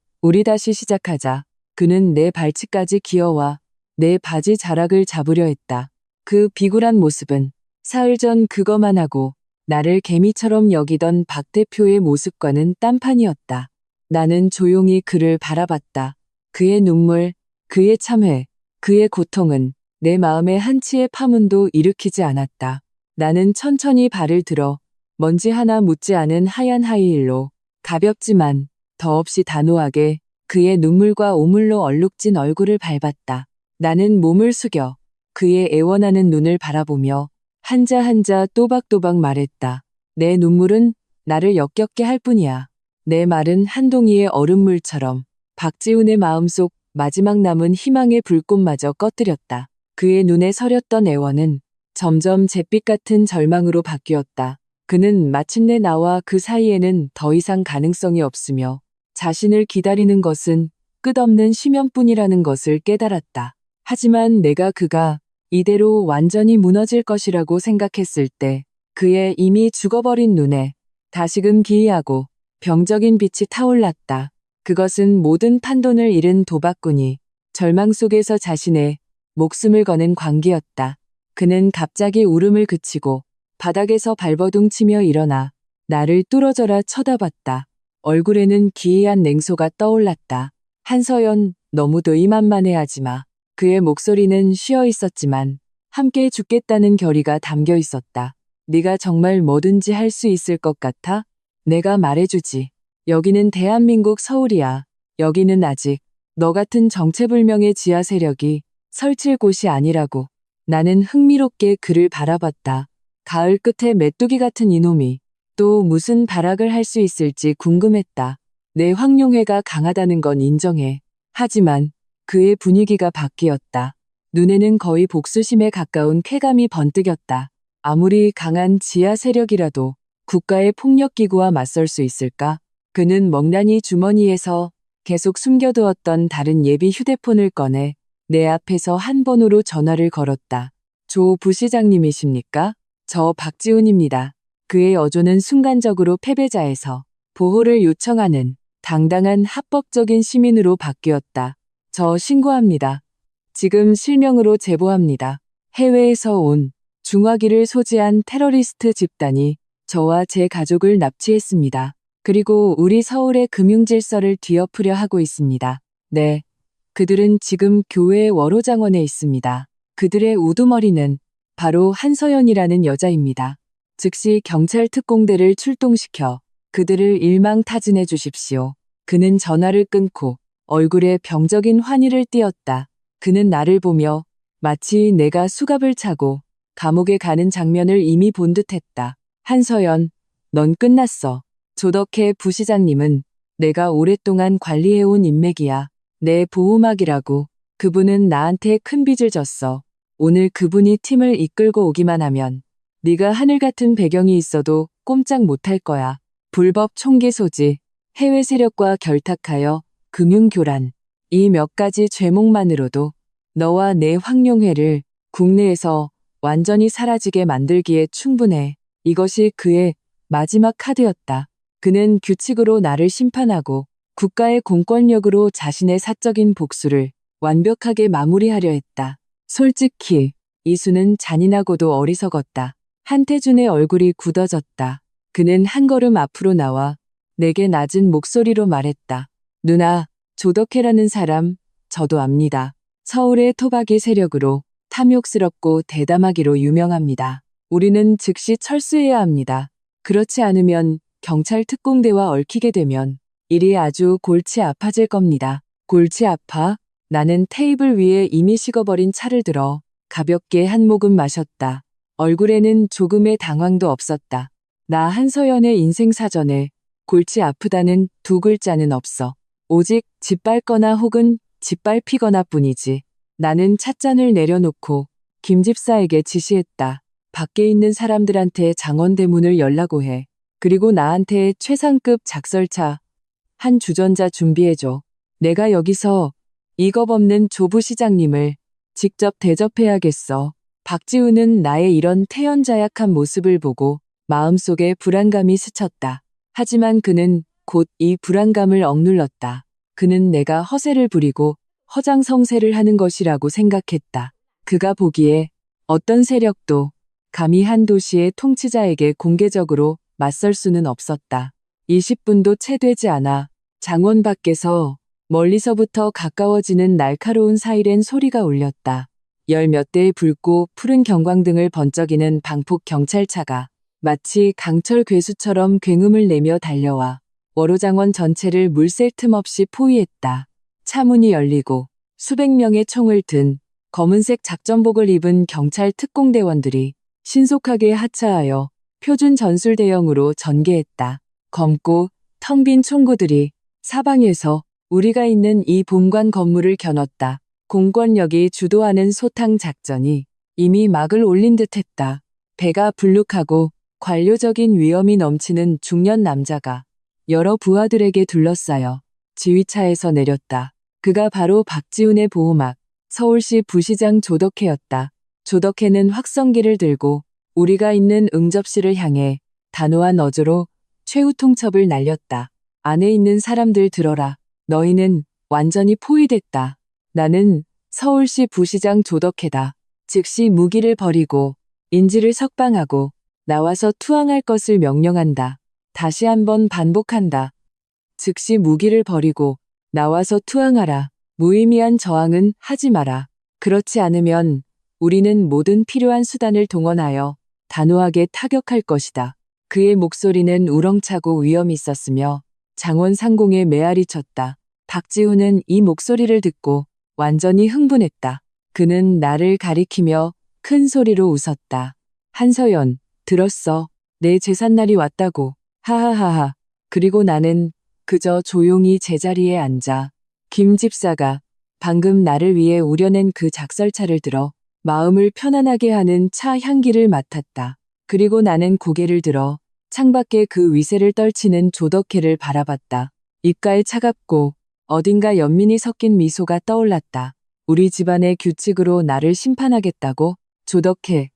다시 시작하자. 그는 내 발치까지 기어와 내 바지 자락을 잡으려 했다. 그 비굴한 모습은 사흘 전 그거만 하고 나를 개미처럼 여기던 박 대표의 모습과는 딴판이었다. 나는 조용히 그를 바라봤다. 그의 눈물, 그의 참회, 그의 고통은 내 마음에 한치의 파문도 일으키지 않았다. 나는 천천히 발을 들어 먼지 하나 묻지 않은 하얀 하이힐로 가볍지만 더없이 단호하게 그의 눈물과 오물로 얼룩진 얼굴을 밟았다. 나는 몸을 숙여 그의 애원하는 눈을 바라보며 한자 한자 또박또박 말했다. 내 눈물은 나를 역겹게 할 뿐이야. 내 말은 한 동이의 얼음물처럼 박지훈의 마음속 마지막 남은 희망의 불꽃마저 꺼뜨렸다. 그의 눈에 서렸던 애원은 점점 잿빛 같은 절망으로 바뀌었다. 그는 마침내 나와 그 사이에는 더 이상 가능성이 없으며 자신을 기다리는 것은 끝없는 심연뿐이라는 것을 깨달았다. 하지만 내가 그가 이대로 완전히 무너질 것이라고 생각했을 때 그의 이미 죽어버린 눈에 다시금 기이하고 병적인 빛이 타올랐다. 그것은 모든 판돈을 잃은 도박꾼이 절망 속에서 자신의 목숨을 거는 광기였다. 그는 갑자기 울음을 그치고 바닥에서 발버둥 치며 일어나 나를 뚫어져라 쳐다봤다. 얼굴에는 기이한 냉소가 떠올랐다. 한서연, 너무도 이만만해하지 마. 그의 목소리는 쉬어 있었지만 함께 죽겠다는 결의가 담겨 있었다. 네가 정말 뭐든지 할 수 있을 것 같아? 내가 말해주지. 여기는 대한민국 서울이야. 여기는 아직 너 같은 정체불명의 지하 세력이 설칠 곳이 아니라고. 나는 흥미롭게 그를 바라봤다. 가을 끝에 메뚜기 같은 이놈이 또 무슨 발악을 할 수 있을지 궁금했다. 내 황룡회가 강하다는 건 인정해. 하지만 그의 분위기가 바뀌었다. 눈에는 거의 복수심에 가까운 쾌감이 번뜩였다. 아무리 강한 지하 세력이라도 국가의 폭력기구와 맞설 수 있을까? 그는 멍라니 주머니에서 계속 숨겨두었던 다른 예비 휴대폰을 꺼내 내 앞에서 한 번으로 전화를 걸었다. 조 부시장님이십니까? 저 박지훈입니다. 그의 어조는 순간적으로 패배자에서 보호를 요청하는 당당한 합법적인 시민으로 바뀌었다. 저 신고합니다. 지금 실명으로 제보합니다. 해외에서 온 중화기를 소지한 테러리스트 집단이 저와 제 가족을 납치했습니다. 그리고 우리 서울의 금융질서를 뒤엎으려 하고 있습니다. 네. 그들은 지금 교회의 월호장원에 있습니다. 그들의 우두머리는 바로 한서연이라는 여자입니다. 즉시 경찰 특공대를 출동시켜 그들을 일망타진해 주십시오. 그는 전화를 끊고 얼굴에 병적인 환희를 띠었다. 그는 나를 보며 마치 내가 수갑을 차고 감옥에 가는 장면을 이미 본 듯했다. 한서연, 넌 끝났어. 조덕해 부시장님은 내가 오랫동안 관리해온 인맥이야. 내 보호막이라고. 그분은 나한테 큰 빚을 졌어. 오늘 그분이 팀을 이끌고 오기만 하면 네가 하늘 같은 배경이 있어도 꼼짝 못할 거야. 불법 총기 소지, 해외 세력과 결탁하여 금융교란, 이 몇 가지 죄목만으로도 너와 내 황룡회를 국내에서 완전히 사라지게 만들기에 충분해. 이것이 그의 마지막 카드였다. 그는 규칙으로 나를 심판하고 국가의 공권력으로 자신의 사적인 복수를 완벽하게 마무리하려 했다. 솔직히 이수는 잔인하고도 어리석었다. 한태준의 얼굴이 굳어졌다. 그는 한 걸음 앞으로 나와 내게 낮은 목소리로 말했다. 누나, 조덕해라는 사람 저도 압니다. 서울의 토박이 세력으로 탐욕스럽고 대담하기로 유명합니다. 우리는 즉시 철수해야 합니다. 그렇지 않으면 경찰 특공대와 얽히게 되면 일이 아주 골치 아파질 겁니다. 골치 아파? 나는 테이블 위에 이미 식어버린 차를 들어 가볍게 한 모금 마셨다. 얼굴에는 조금의 당황도 없었다. 나 한서연의 인생 사전에 골치 아프다는 두 글자는 없어. 오직 짓밟거나 혹은 짓밟히거나 뿐이지. 나는 찻잔을 내려놓고 김 집사에게 지시했다. 밖에 있는 사람들한테 장원대문을 열라고 해. 그리고 나한테 최상급 작설차 한 주전자 준비해줘. 내가 여기서 이겁 없는 조부시장님을 직접 대접해야겠어. 박지훈은 나의 이런 태연자약한 모습을 보고 마음속에 불안감이 스쳤다. 하지만 그는 곧 이 불안감을 억눌렀다. 그는 내가 허세를 부리고 허장성세를 하는 것이라고 생각했다. 그가 보기에 어떤 세력도 감히 한 도시의 통치자에게 공개적으로 맞설 수는 없었다. 20분도 채 되지 않아 장원 밖에서 멀리서부터 가까워지는 날카로운 사이렌 소리가 울렸다. 열 몇 대의 붉고 푸른 경광등을 번쩍이는 방폭 경찰차가 마치 강철 괴수처럼 굉음을 내며 달려와 월호장원 전체를 물 샐 틈 없이 포위했다. 차 문이 열리고 수백 명의 총을 든 검은색 작전복을 입은 경찰 특공대원들이 신속하게 하차하여 표준 전술 대형으로 전개했다. 검고 텅 빈 총구들이 사방에서 우리가 있는 이 본관 건물을 겨눴다. 공권력이 주도하는 소탕 작전이 이미 막을 올린 듯했다. 배가 불룩하고 관료적인 위엄이 넘치는 중년 남자가 여러 부하들에게 둘러싸여 지휘차에서 내렸다. 그가 바로 박지훈의 보호막, 서울시 부시장 조덕혜였다. 조덕혜는 확성기를 들고 우리가 있는 응접실을 향해 단호한 어조로 최후 통첩을 날렸다. 안에 있는 사람들 들어라. 너희는 완전히 포위됐다. 나는 서울시 부시장 조덕혜다. 즉시 무기를 버리고 인지를 석방하고 나와서 투항할 것을 명령한다. 다시 한번 반복한다. 즉시 무기를 버리고 나와서 투항하라. 무의미한 저항은 하지 마라. 그렇지 않으면 우리는 모든 필요한 수단을 동원하여 단호하게 타격할 것이다. 그의 목소리는 우렁차고 위엄이 있었으며 장원 상공에 메아리 쳤다. 박지훈은 이 목소리를 듣고 완전히 흥분했다. 그는 나를 가리키며 큰 소리로 웃었다. 한서연, 들었어. 내 제삿날이 왔다고. 하하하하. 그리고 나는 그저 조용히 제자리에 앉아 김 집사가 방금 나를 위해 우려낸 그 작설차를 들어 마음을 편안하게 하는 차 향기를 맡았다. 그리고 나는 고개를 들어 창밖에 그 위세를 떨치는 조덕혜를 바라봤다. 입가에 차갑고 어딘가 연민이 섞인 미소가 떠올랐다. 우리 집안의 규칙으로 나를 심판하겠다고? 조덕혜,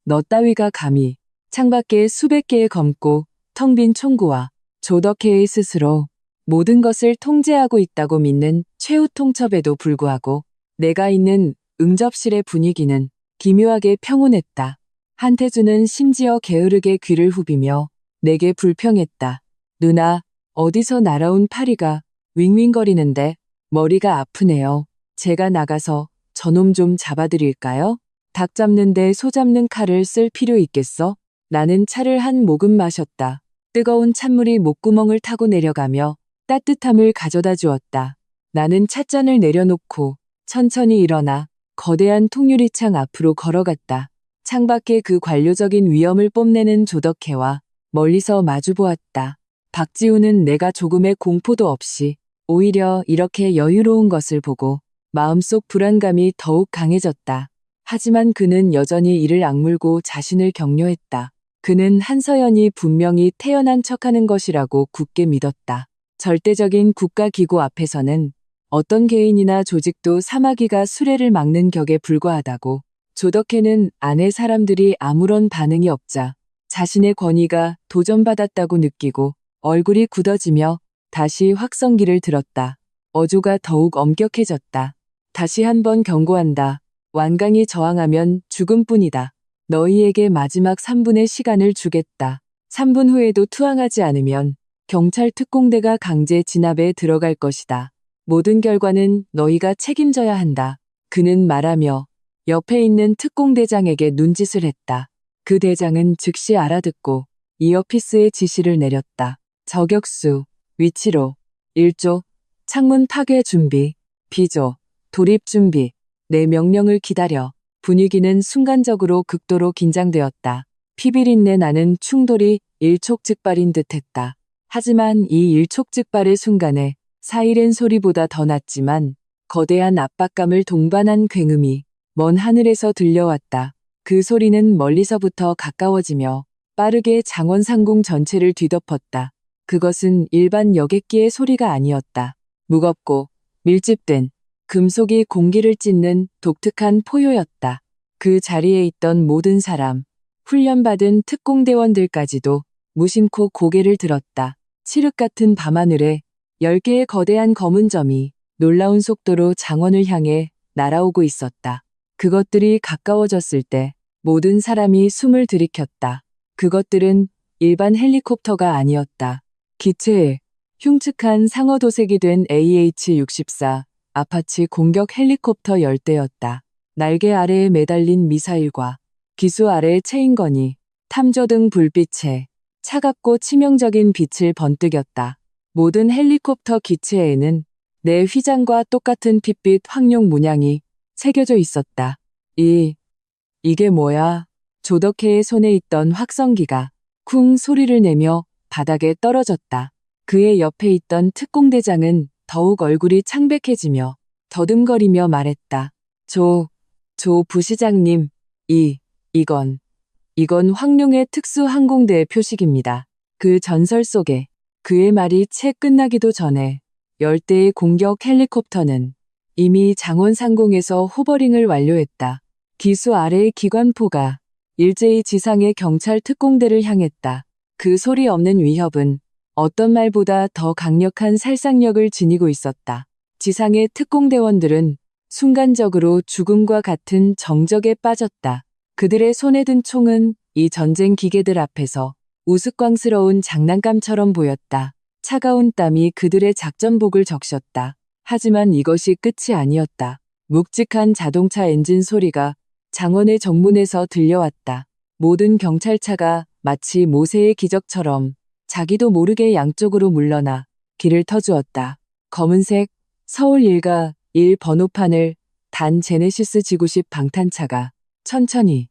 너 따위가 감히 창밖에 수백 개의 검고 텅 빈 총구와 조덕혜의 스스로 모든 것을 통제하고 있다고 믿는 최후 통첩에도 불구하고 내가 있는 응접실의 분위기는 기묘하게 평온했다. 한태주는 심지어 게으르게 귀를 후비며 내게 불평했다. 누나, 어디서 날아온 파리가 윙윙거리는데 머리가 아프네요. 제가 나가서 저놈 좀 잡아드릴까요? 닭 잡는데 소 잡는 칼을 쓸 필요 있겠어? 나는 차를 한 모금 마셨다. 뜨거운 찬물이 목구멍을 타고 내려가며 따뜻함을 가져다 주었다. 나는 찻잔을 내려놓고 천천히 일어나 거대한 통유리창 앞으로 걸어갔다. 창밖에 그 관료적인 위엄을 뽐내는 조덕혜와 멀리서 마주보았다. 박지훈은 내가 조금의 공포도 없이 오히려 이렇게 여유로운 것을 보고 마음속 불안감이 더욱 강해졌다. 하지만 그는 여전히 이를 악물고 자신을 격려했다. 그는 한서연이 분명히 태어난 척하는 것이라고 굳게 믿었다. 절대적인 국가기구 앞에서는 어떤 개인이나 조직도 사마귀가 수레를 막는 격에 불과하다고. 조덕혜는 아내 사람들이 아무런 반응이 없자 자신의 권위가 도전받았다고 느끼고 얼굴이 굳어지며 다시 확성기를 들었다. 어조가 더욱 엄격해졌다. 다시 한번 경고한다. 완강히 저항하면 죽음뿐이다. 너희에게 마지막 3분의 시간을 주겠다. 3분 후에도 투항하지 않으면 경찰 특공대가 강제 진압에 들어갈 것이다. 모든 결과는 너희가 책임져야 한다. 그는 말하며 옆에 있는 특공대장에게 눈짓을 했다. 그 대장은 즉시 알아듣고 이어피스의 지시를 내렸다. 저격수, 위치로, 1조, 창문 파괴 준비, B조, 돌입 준비, 내 명령을 기다려. 분위기는 순간적으로 극도로 긴장되었다. 피비린내 나는 충돌이 일촉즉발인 듯했다. 하지만 이 일촉즉발의 순간에 사이렌 소리보다 더 났지만 거대한 압박감을 동반한 굉음이 먼 하늘에서 들려왔다. 그 소리는 멀리서부터 가까워지며 빠르게 장원상공 전체를 뒤덮었다. 그것은 일반 여객기의 소리가 아니었다. 무겁고 밀집된 금속이 공기를 찢는 독특한 포효였다. 그 자리에 있던 모든 사람, 훈련받은 특공대원들까지도 무심코 고개를 들었다. 칠흑 같은 밤하늘에 10개의 거대한 검은 점이 놀라운 속도로 장원을 향해 날아오고 있었다. 그것들이 가까워졌을 때 모든 사람이 숨을 들이켰다. 그것들은 일반 헬리콥터가 아니었다. 기체에 흉측한 상어 도색이 된 AH-64 아파치 공격 헬리콥터 10대였다. 날개 아래에 매달린 미사일과 기수 아래의 체인건이 탐조 등 불빛에 차갑고 치명적인 빛을 번뜩였다. 모든 헬리콥터 기체에는 내 휘장과 똑같은 핏빛 황룡 문양이 새겨져 있었다. 이게 뭐야? 조덕혜의 손에 있던 확성기가 쿵 소리를 내며 바닥에 떨어졌다. 그의 옆에 있던 특공대장은 더욱 얼굴이 창백해지며 더듬거리며 말했다. 조 부시장님, 이건 황룡의 특수항공대의 표식입니다. 그 전설 속에 그의 말이 채 끝나기도 전에 10대의 공격 헬리콥터는 이미 장원상공에서 호버링을 완료했다. 기수 아래의 기관포가 일제히 지상의 경찰 특공대를 향했다. 그 소리 없는 위협은 어떤 말보다 더 강력한 살상력을 지니고 있었다. 지상의 특공대원들은 순간적으로 죽음과 같은 정적에 빠졌다. 그들의 손에 든 총은 이 전쟁 기계들 앞에서 우스꽝스러운 장난감처럼 보였다. 차가운 땀이 그들의 작전복을 적셨다. 하지만 이것이 끝이 아니었다. 묵직한 자동차 엔진 소리가 장원의 정문에서 들려왔다. 모든 경찰차가 마치 모세의 기적처럼 자기도 모르게 양쪽으로 물러나 길을 터주었다. 검은색 서울 1가 1 번호판을 단 제네시스 지구식 방탄차가 천천히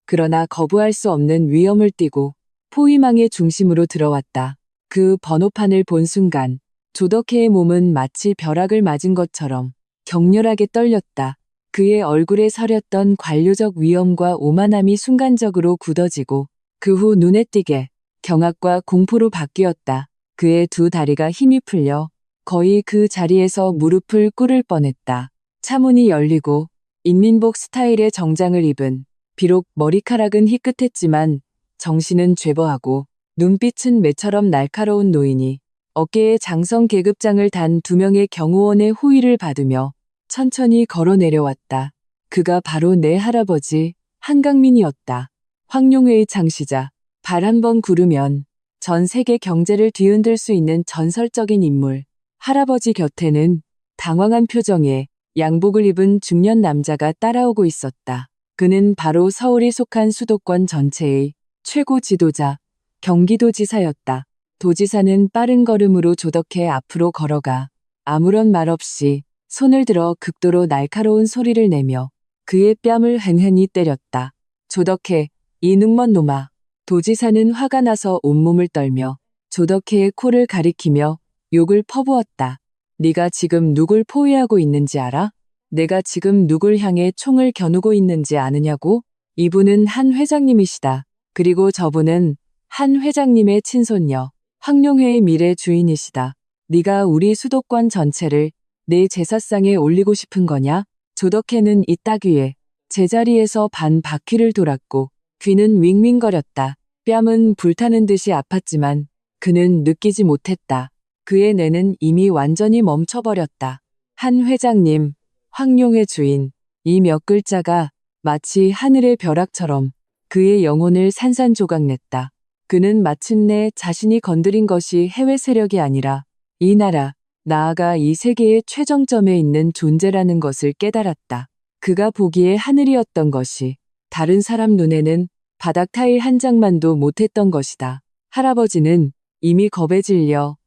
그러나 거부할 수 없는 위험을 띠고 포위망의 중심으로 들어왔다. 그 번호판을 본 순간 조덕혜의 몸은 마치 벼락을 맞은 것처럼 격렬하게 떨렸다. 그의 얼굴에 서렸던 관료적 위엄과 오만함이 순간적으로 굳어지고 그 후 눈에 띄게 경악과 공포로 바뀌었다. 그의 두 다리가 힘이 풀려 거의 그 자리에서 무릎을 꿇을 뻔했다. 차문이 열리고 인민복 스타일의 정장을 입은 비록 머리카락은 희끗했지만 정신은 죄버하고 눈빛은 매처럼 날카로운 노인이 어깨에 장성 계급장을 단 2명의 경호원의 호위를 받으며 천천히 걸어 내려왔다. 그가 바로 내 할아버지 한강민이었다. 황룡회의 창시자, 발 한 번 구르면 전 세계 경제를 뒤흔들 수 있는 전설적인 인물. 할아버지 곁에는 당황한 표정에 양복을 입은 중년 남자가 따라오고 있었다. 그는 바로 서울이 속한 수도권 전체의 최고 지도자, 경기도지사였다. 도지사는 빠른 걸음으로 조덕혜 앞으로 걸어가 아무런 말 없이 손을 들어 극도로 날카로운 소리를 내며 그의 뺨을狠狠히 때렸다. 조덕혜, 이 눈먼 놈아. 도지사는 화가 나서 온몸을 떨며 조덕혜의 코를 가리키며 욕을 퍼부었다. 네가 지금 누굴 포위하고 있는지 알아? 내가 지금 누굴 향해 총을 겨누고 있는지 아느냐고? 이분은 한 회장님이시다. 그리고 저분은 한 회장님의 친손녀, 황룡회의 미래 주인이시다. 네가 우리 수도권 전체를 내 제사상에 올리고 싶은 거냐? 조덕혜는 이 따귀에 제자리에서 반 바퀴를 돌았고 귀는 윙윙거렸다. 뺨은 불타는 듯이 아팠지만 그는 느끼지 못했다. 그의 뇌는 이미 완전히 멈춰버렸다. 한 회장님, 황룡회 주인, 이 몇 글자가 마치 하늘의 벼락처럼 그의 영혼을 산산조각냈다. 그는 마침내 자신이 건드린 것이 해외 세력이 아니라 이 나라, 나아가 이 세계의 최정점에 있는 존재라는 것을 깨달았다. 그가 보기에 하늘이었던 것이 다른 사람 눈에는 바닥 타일 한 장만도 못했던 것이다. 할아버지는 이미 겁에 질려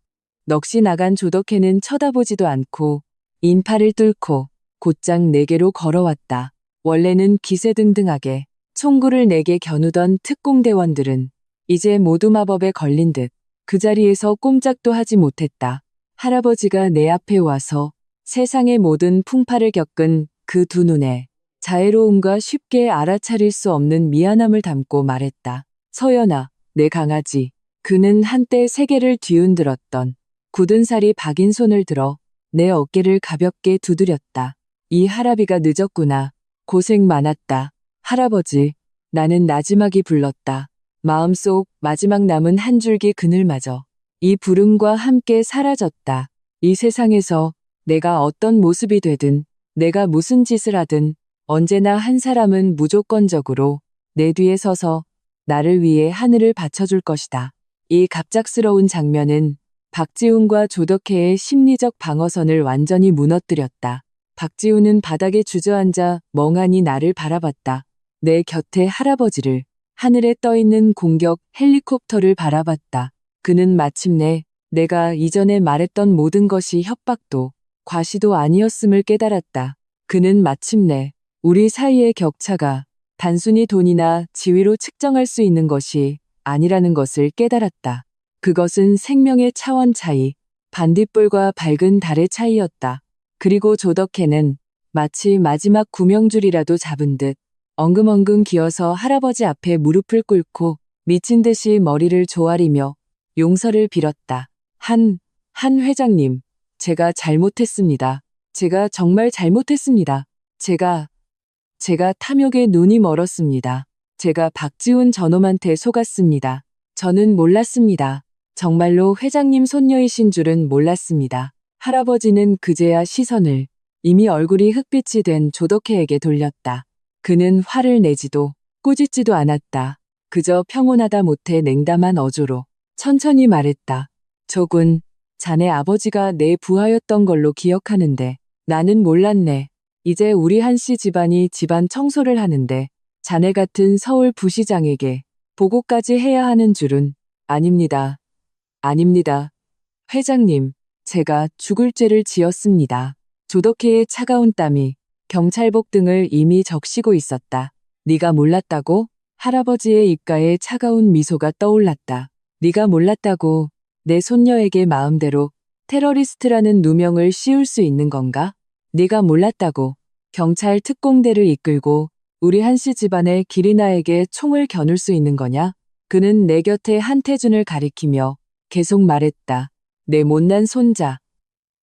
넋이 나간 조덕혜는 쳐다보지도 않고 인파를 뚫고 곧장 내게로 걸어왔다. 원래는 기세등등하게 총구를 내게 겨누던 특공대원들은 이제 모두 마법에 걸린 듯 그 자리에서 꼼짝도 하지 못했다. 할아버지가 내 앞에 와서 세상의 모든 풍파를 겪은 그 두 눈에 자애로움과 쉽게 알아차릴 수 없는 미안함을 담고 말했다. 서연아, 내 강아지. 그는 한때 세계를 뒤흔들었던 굳은 살이 박인 손을 들어 내 어깨를 가볍게 두드렸다. 이 할아비가 늦었구나. 고생 많았다. 할아버지, 나는 나지막이 불렀다. 마음속 마지막 남은 한 줄기 그늘마저 이 부름과 함께 사라졌다. 이 세상에서 내가 어떤 모습이 되든 내가 무슨 짓을 하든 언제나 한 사람은 무조건적으로 내 뒤에 서서 나를 위해 하늘을 받쳐줄 것이다. 이 갑작스러운 장면은 박지훈과 조덕혜의 심리적 방어선을 완전히 무너뜨렸다. 박지훈은 바닥에 주저앉아 멍하니 나를 바라봤다. 내 곁에 할아버지를, 하늘에 떠있는 공격 헬리콥터를 바라봤다. 그는 마침내 내가 이전에 말했던 모든 것이 협박도 과시도 아니었음을 깨달았다. 그는 마침내 우리 사이의 격차가 단순히 돈이나 지위로 측정할 수 있는 것이 아니라는 것을 깨달았다. 그것은 생명의 차원 차이, 반딧불과 밝은 달의 차이였다. 그리고 조덕혜는 마치 마지막 구명줄이라도 잡은 듯 엉금엉금 기어서 할아버지 앞에 무릎을 꿇고 미친 듯이 머리를 조아리며 용서를 빌었다. 한 회장님, 제가 잘못했습니다. 제가 정말 잘못했습니다. 제가 탐욕에 눈이 멀었습니다. 제가 박지훈 저놈한테 속았습니다. 저는 몰랐습니다. 정말로 회장님 손녀이신 줄은 몰랐습니다. 할아버지는 그제야 시선을 이미 얼굴이 흑빛이 된 조덕혜에게 돌렸다. 그는 화를 내지도 꾸짖지도 않았다. 그저 평온하다 못해 냉담한 어조로 천천히 말했다. 조군, 자네 아버지가 내 부하였던 걸로 기억하는데 나는 몰랐네. 이제 우리 한씨 집안이 집안 청소를 하는데 자네 같은 서울 부시장에게 보고까지 해야 하는 줄은 아닙니다. 아닙니다. 회장님, 제가 죽을 죄를 지었습니다. 조덕혜의 차가운 땀이 경찰복 등을 이미 적시고 있었다. 네가 몰랐다고? 할아버지의 입가에 차가운 미소가 떠올랐다. 네가 몰랐다고 내 손녀에게 마음대로 테러리스트라는 누명을 씌울 수 있는 건가? 네가 몰랐다고 경찰 특공대를 이끌고 우리 한씨 집안의 기리나에게 총을 겨눌 수 있는 거냐? 그는 내 곁에 한태준을 가리키며 계속 말했다. 내 못난 손자.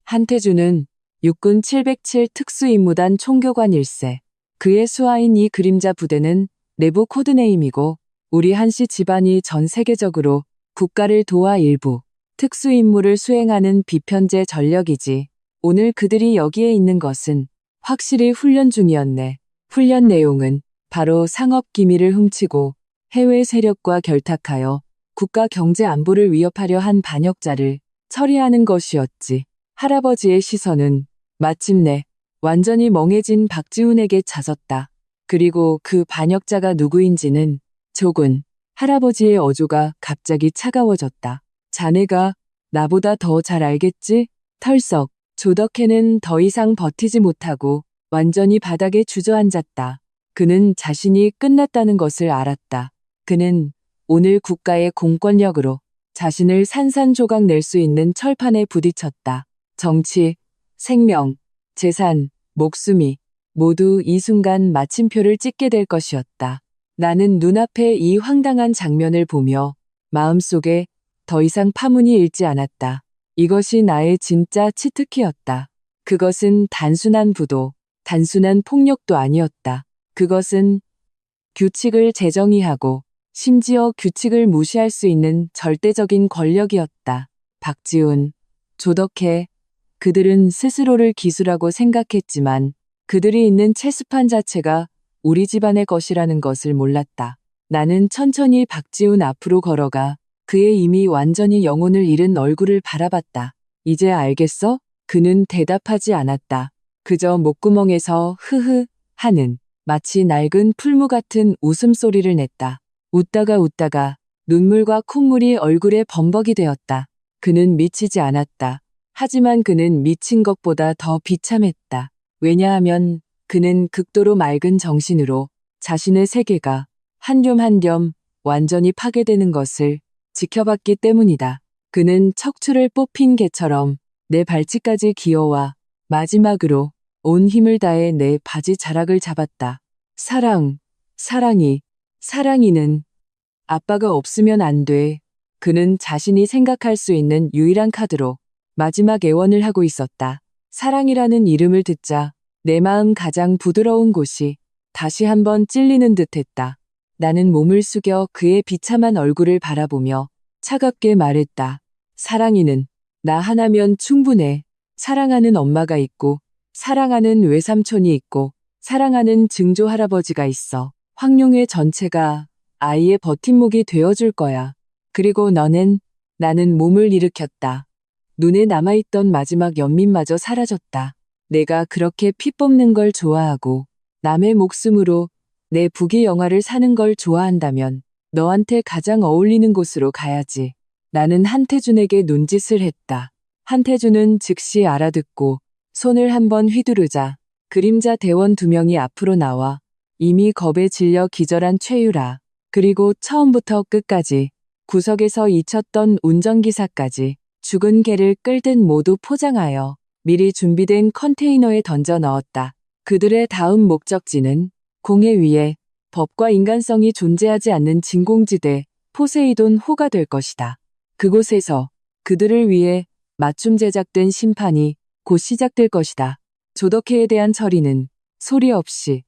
한태준은 육군 707 특수임무단 총교관 1세. 그의 수하인 이 그림자 부대는 내부 코드네임이고 우리 한씨 집안이 전 세계적으로 국가를 도와 일부 특수임무를 수행하는 비편제 전력이지. 오늘 그들이 여기에 있는 것은 확실히 훈련 중이었네. 훈련 내용은 바로 상업 기밀을 훔치고 해외 세력과 결탁하여 국가 경제 안보를 위협하려 한 반역자를 처리하는 것이었지. 할아버지의 시선은 마침내 완전히 멍해진 박지훈에게 잦았다. 그리고 그 반역자가 누구인지는 조군, 할아버지의 어조가 갑자기 차가워졌다. 자네가 나보다 더 잘 알겠지? 털썩. 조덕혜는 더 이상 버티지 못하고 완전히 바닥에 주저앉았다. 그는 자신이 끝났다는 것을 알았다. 그는 오늘 국가의 공권력으로 자신을 산산조각 낼 수 있는 철판에 부딪혔다. 정치, 생명, 재산, 목숨이 모두 이 순간 마침표를 찍게 될 것이었다. 나는 눈앞에 이 황당한 장면을 보며 마음속에 더 이상 파문이 일지 않았다. 이것이 나의 진짜 치트키였다. 그것은 단순한 부도, 단순한 폭력도 아니었다. 그것은 규칙을 재정의하고 심지어 규칙을 무시할 수 있는 절대적인 권력이었다. 박지훈, 조덕혜, 그들은 스스로를 기수라고 생각했지만 그들이 있는 체스판 자체가 우리 집안의 것이라는 것을 몰랐다. 나는 천천히 박지훈 앞으로 걸어가 그의 이미 완전히 영혼을 잃은 얼굴을 바라봤다. 이제 알겠어? 그는 대답하지 않았다. 그저 목구멍에서 흐흐 하는 마치 낡은 풀무 같은 웃음소리를 냈다. 웃다가 눈물과 콧물이 얼굴에 범벅이 되었다. 그는 미치지 않았다. 하지만 그는 미친 것보다 더 비참했다. 왜냐하면 그는 극도로 맑은 정신으로 자신의 세계가 한 뼘 한 뼘 완전히 파괴되는 것을 지켜봤기 때문이다. 그는 척추를 뽑힌 개처럼 내 발치까지 기어와 마지막으로 온 힘을 다해 내 바지 자락을 잡았다. 사랑이는 아빠가 없으면 안 돼. 그는 자신이 생각할 수 있는 유일한 카드로 마지막 애원을 하고 있었다. 사랑이라는 이름을 듣자 내 마음 가장 부드러운 곳이 다시 한번 찔리는 듯했다. 나는 몸을 숙여 그의 비참한 얼굴을 바라보며 차갑게 말했다. 사랑이는 나 하나면 충분해. 사랑하는 엄마가 있고 사랑하는 외삼촌이 있고 사랑하는 증조 할아버지가 있어. 황룡회 전체가 아이의 버팀목이 되어줄 거야. 그리고 나는 몸을 일으켰다. 눈에 남아있던 마지막 연민마저 사라졌다. 내가 그렇게 피 뽑는 걸 좋아하고 남의 목숨으로 내 부귀 영화를 사는 걸 좋아한다면 너한테 가장 어울리는 곳으로 가야지. 나는 한태준에게 눈짓을 했다. 한태준은 즉시 알아듣고 손을 한번 휘두르자 그림자 대원 2명이 앞으로 나와 이미 겁에 질려 기절한 최유라, 그리고 처음부터 끝까지 구석에서 잊혔던 운전기사까지 죽은 개를 끌듯 모두 포장하여 미리 준비된 컨테이너에 던져 넣었다. 그들의 다음 목적지는 공해 위에 법과 인간성이 존재하지 않는 진공지대 포세이돈 호가 될 것이다. 그곳에서 그들을 위해 맞춤 제작된 심판이 곧 시작될 것이다. 조덕혜에 대한 처리는 소리 없이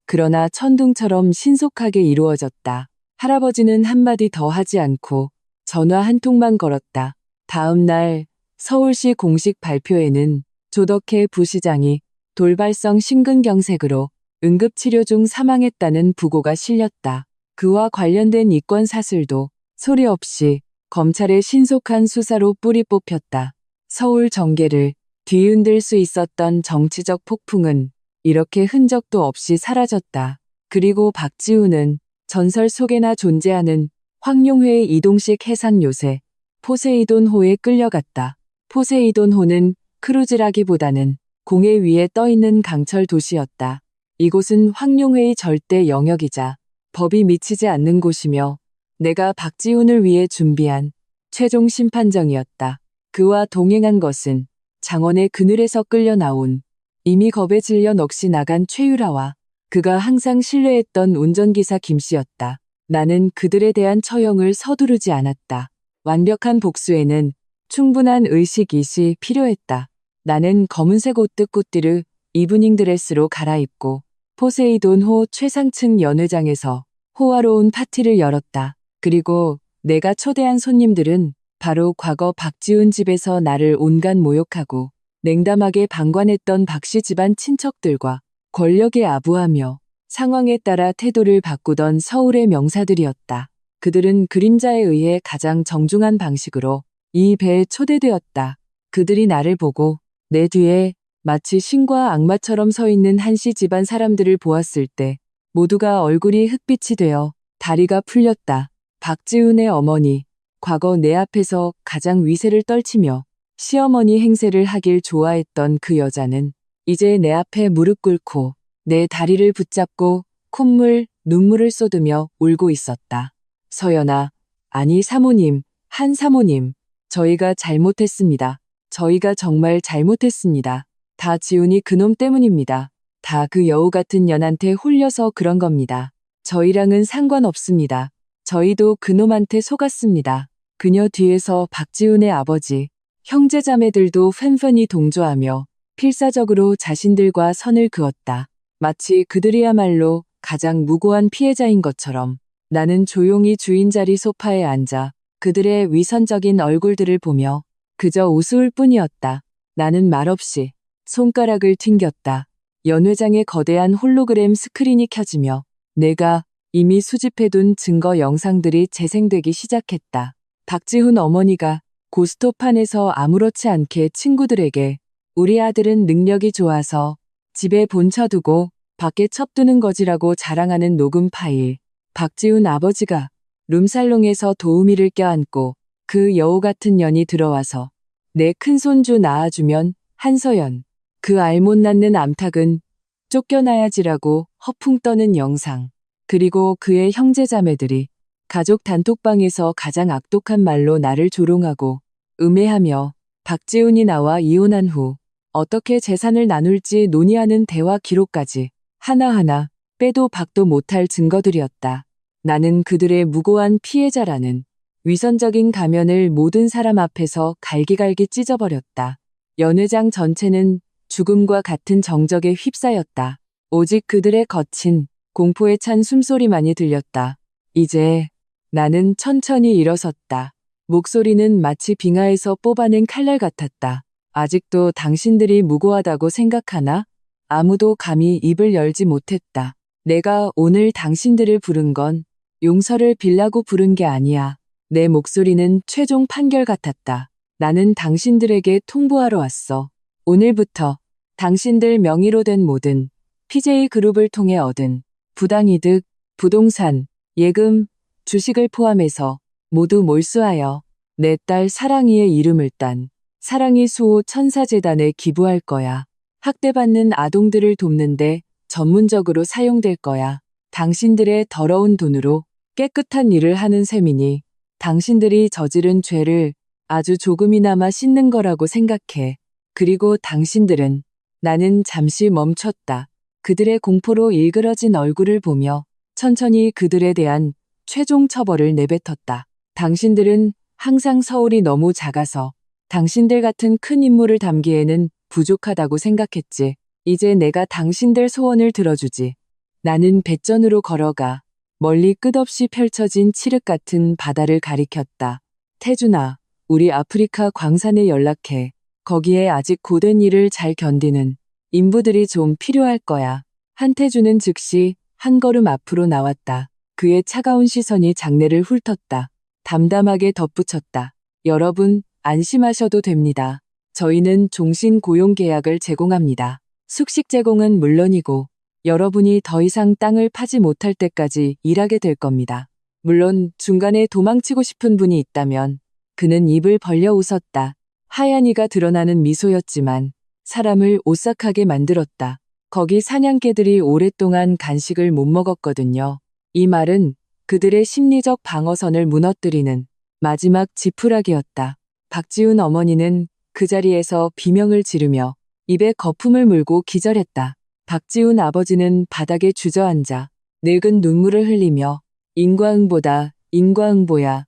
그러나 천둥처럼 신속하게 이루어졌다. 할아버지는 한마디 더 하지 않고 전화 한 통만 걸었다. 다음 날 서울시 공식 발표에는 조덕혜 부시장이 돌발성 심근경색으로 응급치료 중 사망했다는 부고가 실렸다. 그와 관련된 이권 사슬도 소리 없이 검찰의 신속한 수사로 뿌리 뽑혔다. 서울 정계를 뒤흔들 수 있었던 정치적 폭풍은 이렇게 흔적도 없이 사라졌다. 그리고 박지훈은 전설 속에나 존재하는 황룡회의 이동식 해상 요새 포세이돈호에 끌려갔다. 포세이돈호는 크루즈라기보다는 공해 위에 떠있는 강철 도시였다. 이곳은 황룡회의 절대 영역이자 법이 미치지 않는 곳이며 내가 박지훈을 위해 준비한 최종 심판정이었다. 그와 동행한 것은 장원의 그늘에서 끌려 나온 이미 겁에 질려 넋이 나간 최유라와 그가 항상 신뢰했던 운전기사 김씨였다. 나는 그들에 대한 처형을 서두르지 않았다. 완벽한 복수에는 충분한 의식이 필요했다. 나는 검은색 오뜨꾸띠를 이브닝 드레스로 갈아입고 포세이돈호 최상층 연회장에서 호화로운 파티를 열었다. 그리고 내가 초대한 손님들은 바로 과거 박지훈 집에서 나를 온갖 모욕하고 냉담하게 방관했던 박씨 집안 친척들과 권력에 아부하며 상황에 따라 태도를 바꾸던 서울의 명사들이었다. 그들은 그림자에 의해 가장 정중한 방식으로 이 배에 초대되었다. 그들이 나를 보고 내 뒤에 마치 신과 악마처럼 서 있는 한씨 집안 사람들을 보았을 때 모두가 얼굴이 흑빛이 되어 다리가 풀렸다. 박지훈의 어머니, 과거 내 앞에서 가장 위세를 떨치며 시어머니 행세를 하길 좋아했던 그 여자는 이제 내 앞에 무릎 꿇고 내 다리를 붙잡고 콧물, 눈물을 쏟으며 울고 있었다. 서연아, 아니 사모님, 한 사모님, 저희가 잘못했습니다. 저희가 정말 잘못했습니다. 다 지훈이 그놈 때문입니다. 다 그 여우 같은 년한테 홀려서 그런 겁니다. 저희랑은 상관없습니다. 저희도 그놈한테 속았습니다. 그녀 뒤에서 박지훈의 아버지, 형제자매들도 팬팬이 동조하며 필사적으로 자신들과 선을 그었다. 마치 그들이야말로 가장 무고한 피해자인 것처럼 나는 조용히 주인 자리 소파에 앉아 그들의 위선적인 얼굴들을 보며 그저 우스울 뿐이었다. 나는 말없이 손가락을 튕겼다. 연회장의 거대한 홀로그램 스크린이 켜지며 내가 이미 수집해둔 증거 영상들이 재생되기 시작했다. 박지훈 어머니가 고스톱판에서 아무렇지 않게 친구들에게 우리 아들은 능력이 좋아서 집에 본쳐두고 밖에 첩두는 거지라고 자랑하는 녹음 파일. 박지훈 아버지가 룸살롱에서 도우미를 껴안고 그 여우 같은 년이 들어와서 내 큰손주 낳아주면 한서연, 그 알 못 낳는 암탉은 쫓겨나야지라고 허풍 떠는 영상. 그리고 그의 형제자매들이 가족 단톡방에서 가장 악독한 말로 나를 조롱하고 음해하며 박지훈이 나와 이혼한 후 어떻게 재산을 나눌지 논의하는 대화 기록까지 하나하나 빼도 박도 못할 증거들이었다. 나는 그들의 무고한 피해자라는 위선적인 가면을 모든 사람 앞에서 갈기갈기 찢어버렸다. 연회장 전체는 죽음과 같은 정적에 휩싸였다. 오직 그들의 거친 공포에 찬 숨소리만이 들렸다. 이제 나는 천천히 일어섰다. 목소리는 마치 빙하에서 뽑아낸 칼날 같았다. 아직도 당신들이 무고하다고 생각하나? 아무도 감히 입을 열지 못했다. 내가 오늘 당신들을 부른 건 용서를 빌라고 부른 게 아니야. 내 목소리는 최종 판결 같았다. 나는 당신들에게 통보하러 왔어. 오늘부터 당신들 명의로 된 모든 PJ그룹을 통해 얻은 부당이득, 부동산, 예금, 주식을 포함해서 모두 몰수하여 내 딸 사랑이의 이름을 딴 사랑이 수호 천사재단에 기부할 거야. 학대받는 아동들을 돕는데 전문적으로 사용될 거야. 당신들의 더러운 돈으로 깨끗한 일을 하는 셈이니 당신들이 저지른 죄를 아주 조금이나마 씻는 거라고 생각해. 그리고 당신들은 나는 잠시 멈췄다. 그들의 공포로 일그러진 얼굴을 보며 천천히 그들에 대한 최종 처벌을 내뱉었다. 당신들은 항상 서울이 너무 작아서 당신들 같은 큰 인물을 담기에는 부족하다고 생각했지. 이제 내가 당신들 소원을 들어주지. 나는 뱃전으로 걸어가 멀리 끝없이 펼쳐진 칠흑 같은 바다를 가리켰다. 태준아, 우리 아프리카 광산에 연락해. 거기에 아직 고된 일을 잘 견디는 인부들이 좀 필요할 거야. 한태준은 즉시 한 걸음 앞으로 나왔다. 그의 차가운 시선이 장내를 훑었다. 담담하게 덧붙였다. 여러분, 안심하셔도 됩니다. 저희는 종신 고용 계약을 제공합니다. 숙식 제공은 물론이고 여러분이 더 이상 땅을 파지 못할 때까지 일하게 될 겁니다. 물론 중간에 도망치고 싶은 분이 있다면 그는 입을 벌려 웃었다. 하얀 이가 드러나는 미소였지만 사람을 오싹하게 만들었다. 거기 사냥개들이 오랫동안 간식을 못 먹었거든요. 이 말은 그들의 심리적 방어선을 무너뜨리는 마지막 지푸라기였다. 박지훈 어머니는 그 자리에서 비명을 지르며 입에 거품을 물고 기절했다. 박지훈 아버지는 바닥에 주저앉아 늙은 눈물을 흘리며 인과응보다 인과응보야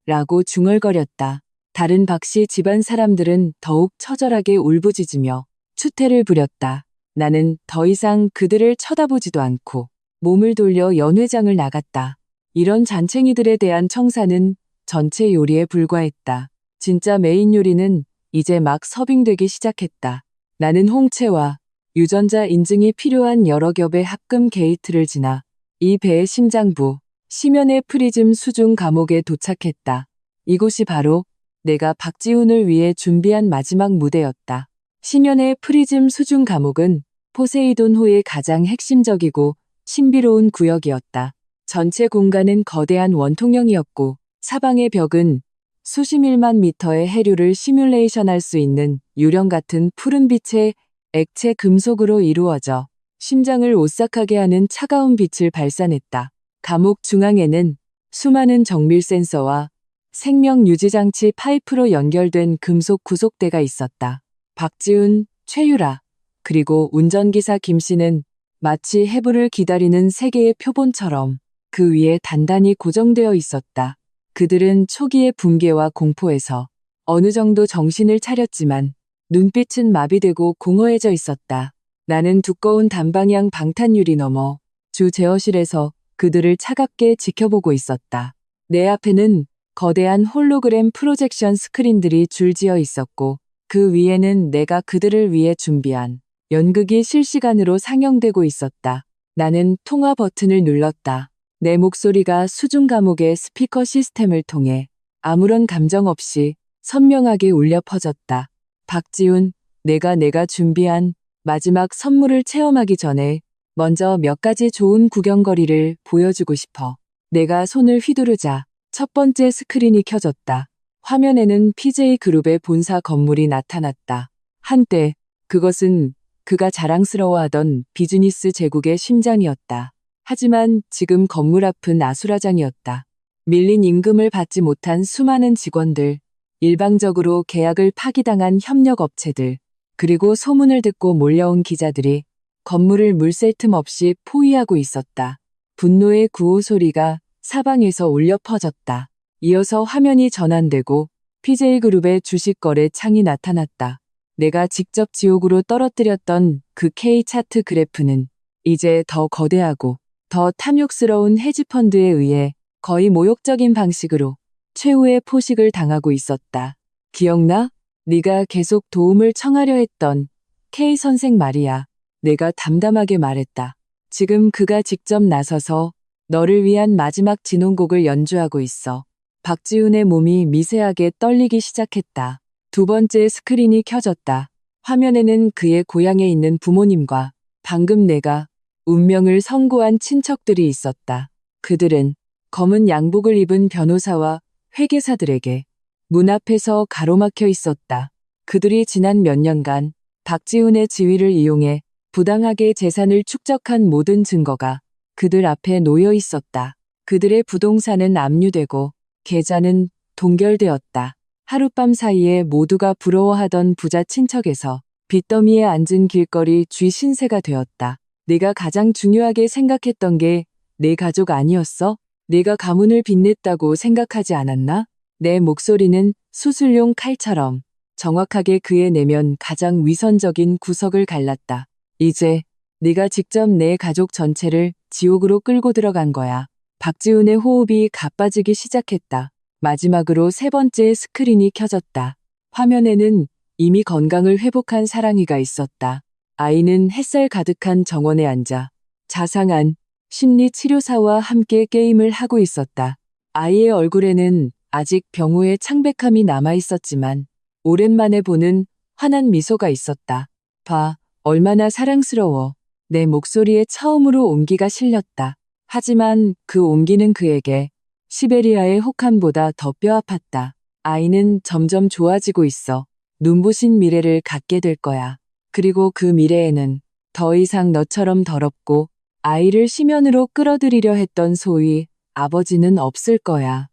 라고 중얼거렸다. 다른 박씨 집안 사람들은 더욱 처절하게 울부짖으며 추태를 부렸다. 나는 더 이상 그들을 쳐다보지도 않고 몸을 돌려 연회장을 나갔다. 이런 잔챙이들에 대한 청사는 전체 요리에 불과했다. 진짜 메인 요리는 이제 막 서빙되기 시작했다. 나는 홍채와 유전자 인증이 필요한 여러 겹의 합금 게이트를 지나 이 배의 심장부, 심연의 프리즘 수중 감옥에 도착했다. 이곳이 바로 내가 박지훈을 위해 준비한 마지막 무대였다. 심연의 프리즘 수중 감옥은 포세이돈호의 가장 핵심적이고 신비로운 구역이었다. 전체 공간은 거대한 원통형이었고 사방의 벽은 수십일만 미터의 해류를 시뮬레이션할 수 있는 유령 같은 푸른 빛의 액체 금속으로 이루어져 심장을 오싹하게 하는 차가운 빛을 발산했다. 감옥 중앙에는 수많은 정밀 센서와 생명 유지장치 파이프로 연결된 금속 구속대가 있었다. 박지훈, 최유라, 그리고 운전기사 김씨는 마치 해부를 기다리는 세 개의 표본처럼 그 위에 단단히 고정되어 있었다. 그들은 초기의 붕괴와 공포에서 어느 정도 정신을 차렸지만 눈빛은 마비되고 공허해져 있었다. 나는 두꺼운 단방향 방탄유리 너머 주 제어실에서 그들을 차갑게 지켜보고 있었다. 내 앞에는 거대한 홀로그램 프로젝션 스크린들이 줄지어 있었고 그 위에는 내가 그들을 위해 준비한 연극이 실시간으로 상영되고 있었다. 나는 통화 버튼을 눌렀다. 내 목소리가 수중 감옥의 스피커 시스템을 통해 아무런 감정 없이 선명하게 울려 퍼졌다. 박지훈, 내가 준비한 마지막 선물을 체험하기 전에 먼저 몇 가지 좋은 구경거리를 보여주고 싶어. 내가 손을 휘두르자 첫 번째 스크린이 켜졌다. 화면에는 PJ그룹의 본사 건물이 나타났다. 한때 그것은 그가 자랑스러워하던 비즈니스 제국의 심장이었다. 하지만 지금 건물 앞은 아수라장이었다. 밀린 임금을 받지 못한 수많은 직원들, 일방적으로 계약을 파기당한 협력업체들, 그리고 소문을 듣고 몰려온 기자들이 건물을 물샐 틈 없이 포위하고 있었다. 분노의 구호 소리가 사방에서 울려 퍼졌다. 이어서 화면이 전환되고 PJ그룹의 주식 거래 창이 나타났다. 내가 직접 지옥으로 떨어뜨렸던 그 K차트 그래프는 이제 더 거대하고 더 탐욕스러운 헤지펀드에 의해 거의 모욕적인 방식으로 최후의 포식을 당하고 있었다. 기억나? 네가 계속 도움을 청하려 했던 K 선생 말이야. 내가 담담하게 말했다. 지금 그가 직접 나서서 너를 위한 마지막 진홍곡을 연주하고 있어. 박지훈의 몸이 미세하게 떨리기 시작했다. 두 번째 스크린이 켜졌다. 화면에는 그의 고향에 있는 부모님과 방금 내가 운명을 선고한 친척들이 있었다. 그들은 검은 양복을 입은 변호사와 회계사들에게 문 앞에서 가로막혀 있었다. 그들이 지난 몇 년간 박지훈의 지위를 이용해 부당하게 재산을 축적한 모든 증거가 그들 앞에 놓여 있었다. 그들의 부동산은 압류되고 계좌는 동결되었다. 하룻밤 사이에 모두가 부러워하던 부자 친척에서 빚더미에 앉은 길거리 쥐 신세가 되었다. 내가 가장 중요하게 생각했던 게 내 가족 아니었어? 내가 가문을 빚냈다고 생각하지 않았나? 내 목소리는 수술용 칼처럼 정확하게 그의 내면 가장 위선적인 구석을 갈랐다. 이제 네가 직접 내 가족 전체를 지옥으로 끌고 들어간 거야. 박지훈의 호흡이 가빠지기 시작했다. 마지막으로 세 번째 스크린이 켜졌다. 화면에는 이미 건강을 회복한 사랑이가 있었다. 아이는 햇살 가득한 정원에 앉아 자상한 심리치료사와 함께 게임을 하고 있었다. 아이의 얼굴에는 아직 병후의 창백함이 남아 있었지만 오랜만에 보는 환한 미소가 있었다. 봐, 얼마나 사랑스러워. 내 목소리에 처음으로 온기가 실렸다. 하지만 그 온기는 그에게 시베리아의 혹한보다 더 뼈아팠다. 아이는 점점 좋아지고 있어. 눈부신 미래를 갖게 될 거야. 그리고 그 미래에는 더 이상 너처럼 더럽고 아이를 심연으로 끌어들이려 했던 소위 아버지는 없을 거야.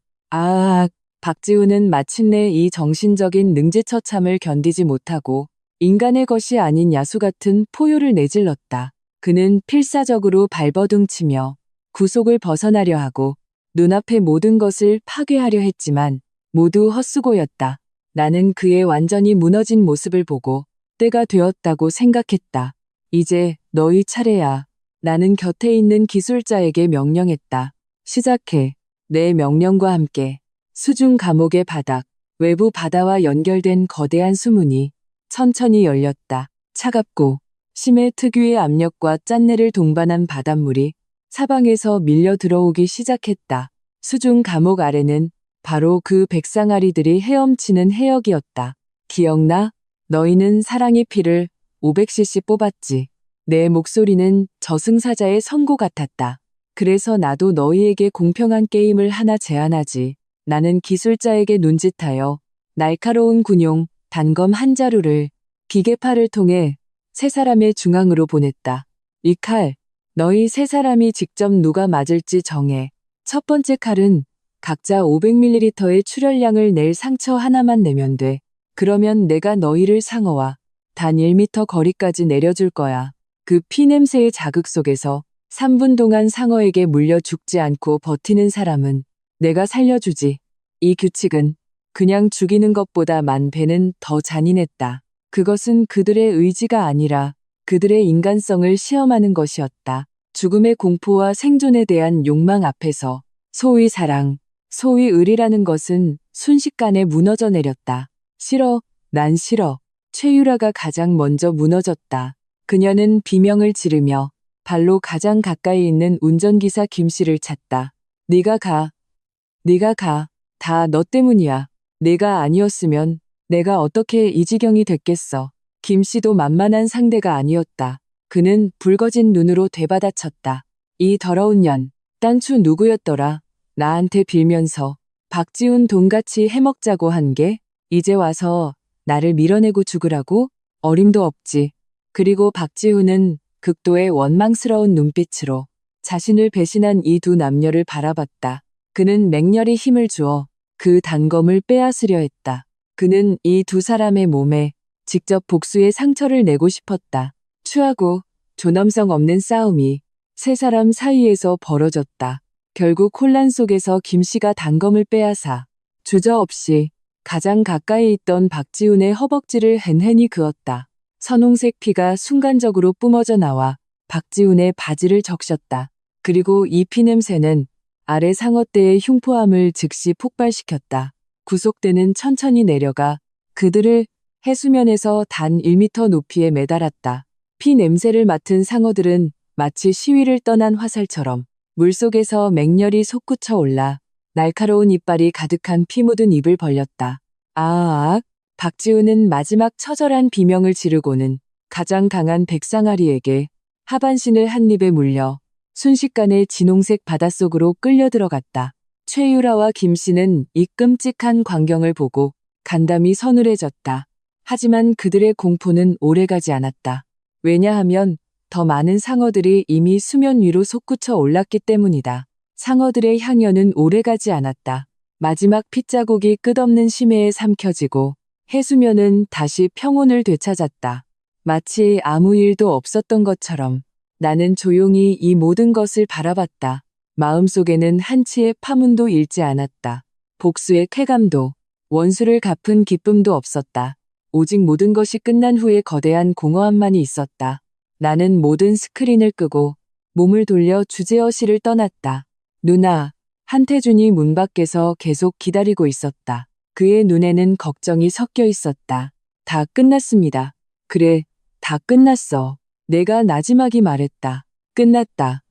박지훈은 마침내 이 정신적인 능지처참을 견디지 못하고 인간의 것이 아닌 야수 같은 포효를 내질렀다. 그는 필사적으로 발버둥치며 구속을 벗어나려 하고 눈앞의 모든 것을 파괴하려 했지만 모두 헛수고였다. 나는 그의 완전히 무너진 모습을 보고 때가 되었다고 생각했다. 이제 너희 차례야. 나는 곁에 있는 기술자에게 명령했다. 시작해. 내 명령과 함께 수중 감옥의 바닥, 외부 바다와 연결된 거대한 수문이 천천히 열렸다. 차갑고 심해 특유의 압력과 짠내를 동반한 바닷물이 사방에서 밀려 들어오기 시작했다. 수중 감옥 아래는 바로 그 백상아리들이 헤엄치는 해역이었다. 기억나? 너희는 사랑의 피를 500cc 뽑았지. 내 목소리는 저승사자의 선고 같았다. 그래서 나도 너희에게 공평한 게임을 하나 제안하지. 나는 기술자에게 눈짓하여 날카로운 군용 단검 한 자루를 기계팔을 통해 세 사람의 중앙으로 보냈다. 이 칼, 너희 세 사람이 직접 누가 맞을지 정해. 첫 번째 칼은 각자 500ml의 출혈량을 낼 상처 하나만 내면 돼. 그러면 내가 너희를 상어와 단 1m 거리까지 내려줄 거야. 그 피냄새의 자극 속에서 3분 동안 상어에게 물려 죽지 않고 버티는 사람은 내가 살려주지. 이 규칙은 그냥 죽이는 것보다 만 배는 더 잔인했다. 그것은 그들의 의지가 아니라 그들의 인간성을 시험하는 것이었다. 죽음의 공포와 생존에 대한 욕망 앞에서 소위 사랑, 소위 의리라는 것은 순식간에 무너져 내렸다. 싫어, 난 싫어. 최유라가 가장 먼저 무너졌다. 그녀는 비명을 지르며 발로 가장 가까이 있는 운전기사 김씨를 찾다. 네가 가. 네가 가. 다 너 때문이야. 내가 아니었으면 내가 어떻게 이 지경이 됐겠어. 김씨도 만만한 상대가 아니었다. 그는 붉어진 눈으로 되받아쳤다. 이 더러운 년, 딴추 누구였더라. 나한테 빌면서 박지훈 돈같이 해먹자고 한 게 이제 와서 나를 밀어내고 죽으라고? 어림도 없지. 그리고 박지훈은 극도의 원망스러운 눈빛으로 자신을 배신한 이 두 남녀를 바라봤다. 그는 맹렬히 힘을 주어 그 단검을 빼앗으려 했다. 그는 이 두 사람의 몸에 직접 복수의 상처를 내고 싶었다. 추하고 존엄성 없는 싸움이 세 사람 사이에서 벌어졌다. 결국 혼란 속에서 김씨가 단검을 빼앗아 주저없이 가장 가까이 있던 박지훈의 허벅지를 헨헨히 그었다. 선홍색 피가 순간적으로 뿜어져 나와 박지훈의 바지를 적셨다. 그리고 이 피냄새는 아래 상어떼의 흉포함을 즉시 폭발시켰다. 구속대는 천천히 내려가 그들을 해수면에서 단 1m 높이에 매달았다. 피 냄새를 맡은 상어들은 마치 시위를 떠난 화살처럼 물속에서 맹렬히 솟구쳐 올라 날카로운 이빨이 가득한 피 묻은 입을 벌렸다. 박지훈은 마지막 처절한 비명을 지르고는 가장 강한 백상아리에게 하반신을 한 입에 물려 순식간에 진홍색 바닷속으로 끌려 들어갔다. 최유라와 김씨는 이 끔찍한 광경을 보고 간담이 서늘해졌다. 하지만 그들의 공포는 오래가지 않았다. 왜냐하면 더 많은 상어들이 이미 수면 위로 솟구쳐 올랐기 때문이다. 상어들의 향연은 오래가지 않았다. 마지막 핏자국이 끝없는 심해에 삼켜지고 해수면은 다시 평온을 되찾았다. 마치 아무 일도 없었던 것처럼 나는 조용히 이 모든 것을 바라봤다. 마음속에는 한치의 파문도 일지 않았다. 복수의 쾌감도 원수를 갚은 기쁨도 없었다. 오직 모든 것이 끝난 후에 거대한 공허함만이 있었다. 나는 모든 스크린을 끄고 몸을 돌려 주제어실을 떠났다. 누나, 한태준이 문 밖에서 계속 기다리고 있었다. 그의 눈에는 걱정이 섞여 있었다. 다 끝났습니다. 그래, 다 끝났어. 내가 나지막이 말했다. 끝났다.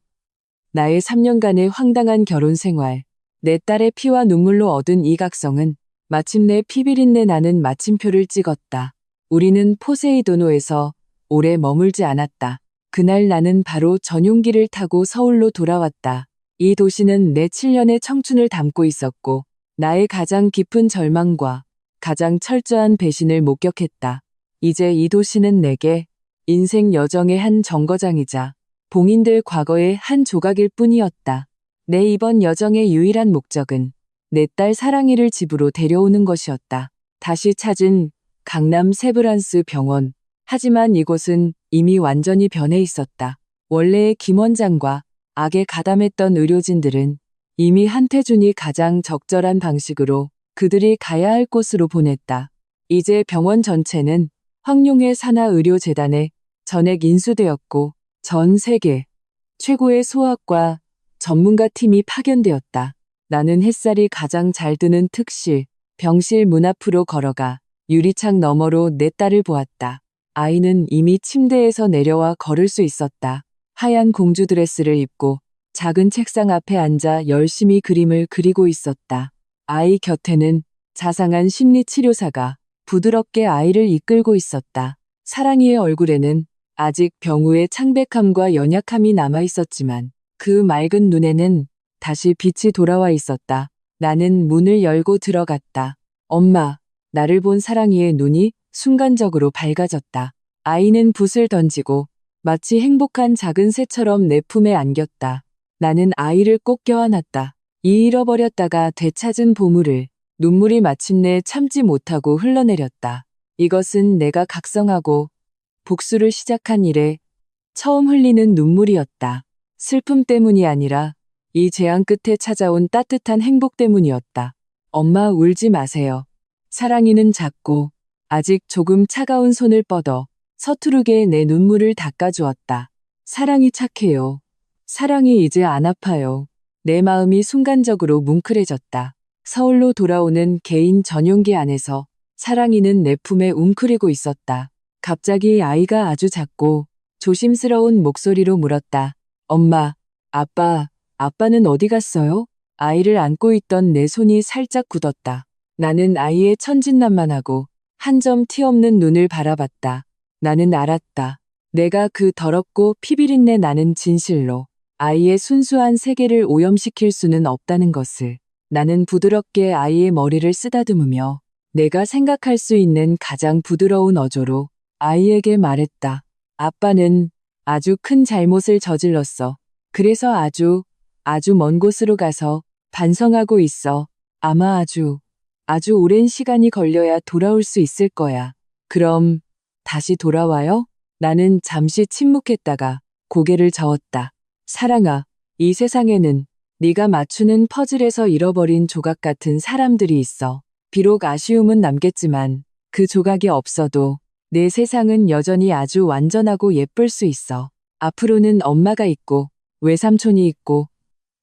나의 3년간의 황당한 결혼 생활, 내 딸의 피와 눈물로 얻은 이 각성은 마침내 피비린내 나는 마침표를 찍었다. 우리는 포세이도노에서 오래 머물지 않았다. 그날 나는 바로 전용기를 타고 서울로 돌아왔다. 이 도시는 내 7년의 청춘을 담고 있었고 나의 가장 깊은 절망과 가장 철저한 배신을 목격했다. 이제 이 도시는 내게 인생 여정의 한 정거장이자 봉인될 과거의 한 조각일 뿐이었다. 내 이번 여정의 유일한 목적은 내 딸 사랑이를 집으로 데려오는 것이었다. 다시 찾은 강남 세브란스 병원. 하지만 이곳은 이미 완전히 변해 있었다. 원래의 김 원장과 악에 가담했던 의료진들은 이미 한태준이 가장 적절한 방식으로 그들이 가야 할 곳으로 보냈다. 이제 병원 전체는 황룡의 산하의료재단에 전액 인수되었고 전 세계 최고의 소아과 전문가 팀이 파견되었다. 나는 햇살이 가장 잘 드는 특실, 병실 문 앞으로 걸어가 유리창 너머로 내 딸을 보았다. 아이는 이미 침대에서 내려와 걸을 수 있었다. 하얀 공주 드레스를 입고 작은 책상 앞에 앉아 열심히 그림을 그리고 있었다. 아이 곁에는 자상한 심리치료사가 부드럽게 아이를 이끌고 있었다. 사랑이의 얼굴에는 아직 병우의 창백함과 연약함이 남아 있었지만 그 맑은 눈에는 다시 빛이 돌아와 있었다. 나는 문을 열고 들어갔다. 엄마, 나를 본 사랑이의 눈이 순간적으로 밝아졌다. 아이는 붓을 던지고 마치 행복한 작은 새처럼 내 품에 안겼다. 나는 아이를 꼭 껴안았다. 이 잃어버렸다가 되찾은 보물을 눈물이 마침내 참지 못하고 흘러내렸다. 이것은 내가 각성하고 복수를 시작한 이래 처음 흘리는 눈물이었다. 슬픔 때문이 아니라 이 재앙 끝에 찾아온 따뜻한 행복 때문이었다. 엄마 울지 마세요. 사랑이는 작고 아직 조금 차가운 손을 뻗어 서투르게 내 눈물을 닦아주었다. 사랑이 착해요. 사랑이 이제 안 아파요. 내 마음이 순간적으로 뭉클해졌다. 서울로 돌아오는 개인 전용기 안에서 사랑이는 내 품에 웅크리고 있었다. 갑자기 아이가 아주 작고 조심스러운 목소리로 물었다. 엄마, 아빠는 어디 갔어요? 아이를 안고 있던 내 손이 살짝 굳었다. 나는 아이의 천진난만하고 한 점 티 없는 눈을 바라봤다. 나는 알았다. 내가 그 더럽고 피비린내 나는 진실로 아이의 순수한 세계를 오염시킬 수는 없다는 것을. 나는 부드럽게 아이의 머리를 쓰다듬으며 내가 생각할 수 있는 가장 부드러운 어조로 아이에게 말했다. 아빠는 아주 큰 잘못을 저질렀어. 그래서 아주 먼 곳으로 가서 반성하고 있어. 아마 아주 오랜 시간이 걸려야 돌아올 수 있을 거야. 그럼 다시 돌아와요? 나는 잠시 침묵했다가 고개를 저었다. 사랑아, 이 세상에는 네가 맞추는 퍼즐에서 잃어버린 조각 같은 사람들이 있어. 비록 아쉬움은 남겠지만 그 조각이 없어도 내 세상은 여전히 아주 완전하고 예쁠 수 있어. 앞으로는 엄마가 있고 외삼촌이 있고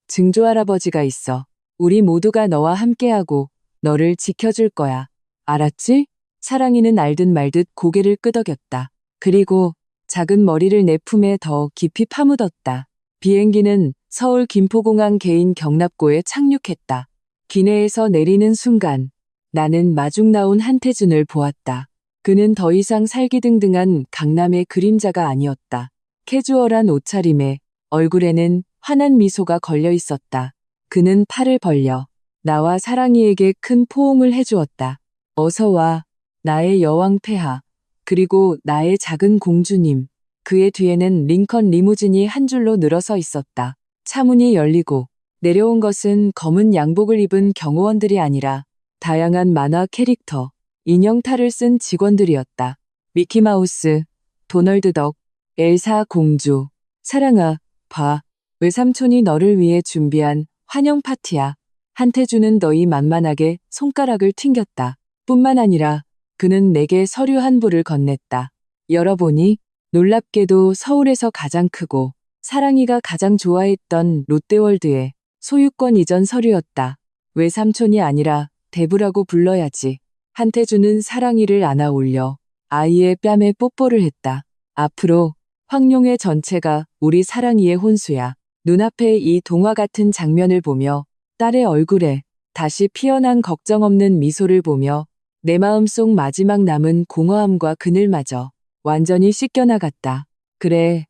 증조할아버지가 있어. 우리 모두가 너와 함께하고 너를 지켜줄 거야. 알았지? 사랑이는 알듯 말듯 고개를 끄덕였다. 그리고 작은 머리를 내 품에 더 깊이 파묻었다. 비행기는 서울 김포공항 개인 경납고에 착륙했다. 기내에서 내리는 순간 나는 마중 나온 한태준을 보았다. 그는 더 이상 살기등등한 강남의 그림자가 아니었다. 캐주얼한 옷차림에 얼굴에는 환한 미소가 걸려 있었다. 그는 팔을 벌려 나와 사랑이에게 큰 포옹을 해주었다. 어서 와, 나의 여왕 폐하. 그리고 나의 작은 공주님. 그의 뒤에는 링컨 리무진이 한 줄로 늘어서 있었다. 차문이 열리고 내려온 것은 검은 양복을 입은 경호원들이 아니라 다양한 만화 캐릭터, 인형탈을 쓴 직원들이었다. 미키마우스, 도널드 덕, 엘사 공주. 사랑아, 봐. 외삼촌이 너를 위해 준비한 환영 파티야. 한태주는 너희 만만하게 손가락을 튕겼다. 뿐만 아니라 그는 내게 서류 한 부를 건넸다. 열어보니 놀랍게도 서울에서 가장 크고 사랑이가 가장 좋아했던 롯데월드의 소유권 이전 서류였다. 외삼촌이 아니라 대부라고 불러야지. 한태주는 사랑이를 안아 올려 아이의 뺨에 뽀뽀를 했다. 앞으로 황룡회 전체가 우리 사랑이의 혼수야. 눈앞에 이 동화 같은 장면을 보며 딸의 얼굴에 다시 피어난 걱정 없는 미소를 보며 내 마음속 마지막 남은 공허함과 그늘마저 완전히 씻겨나갔다. 그래,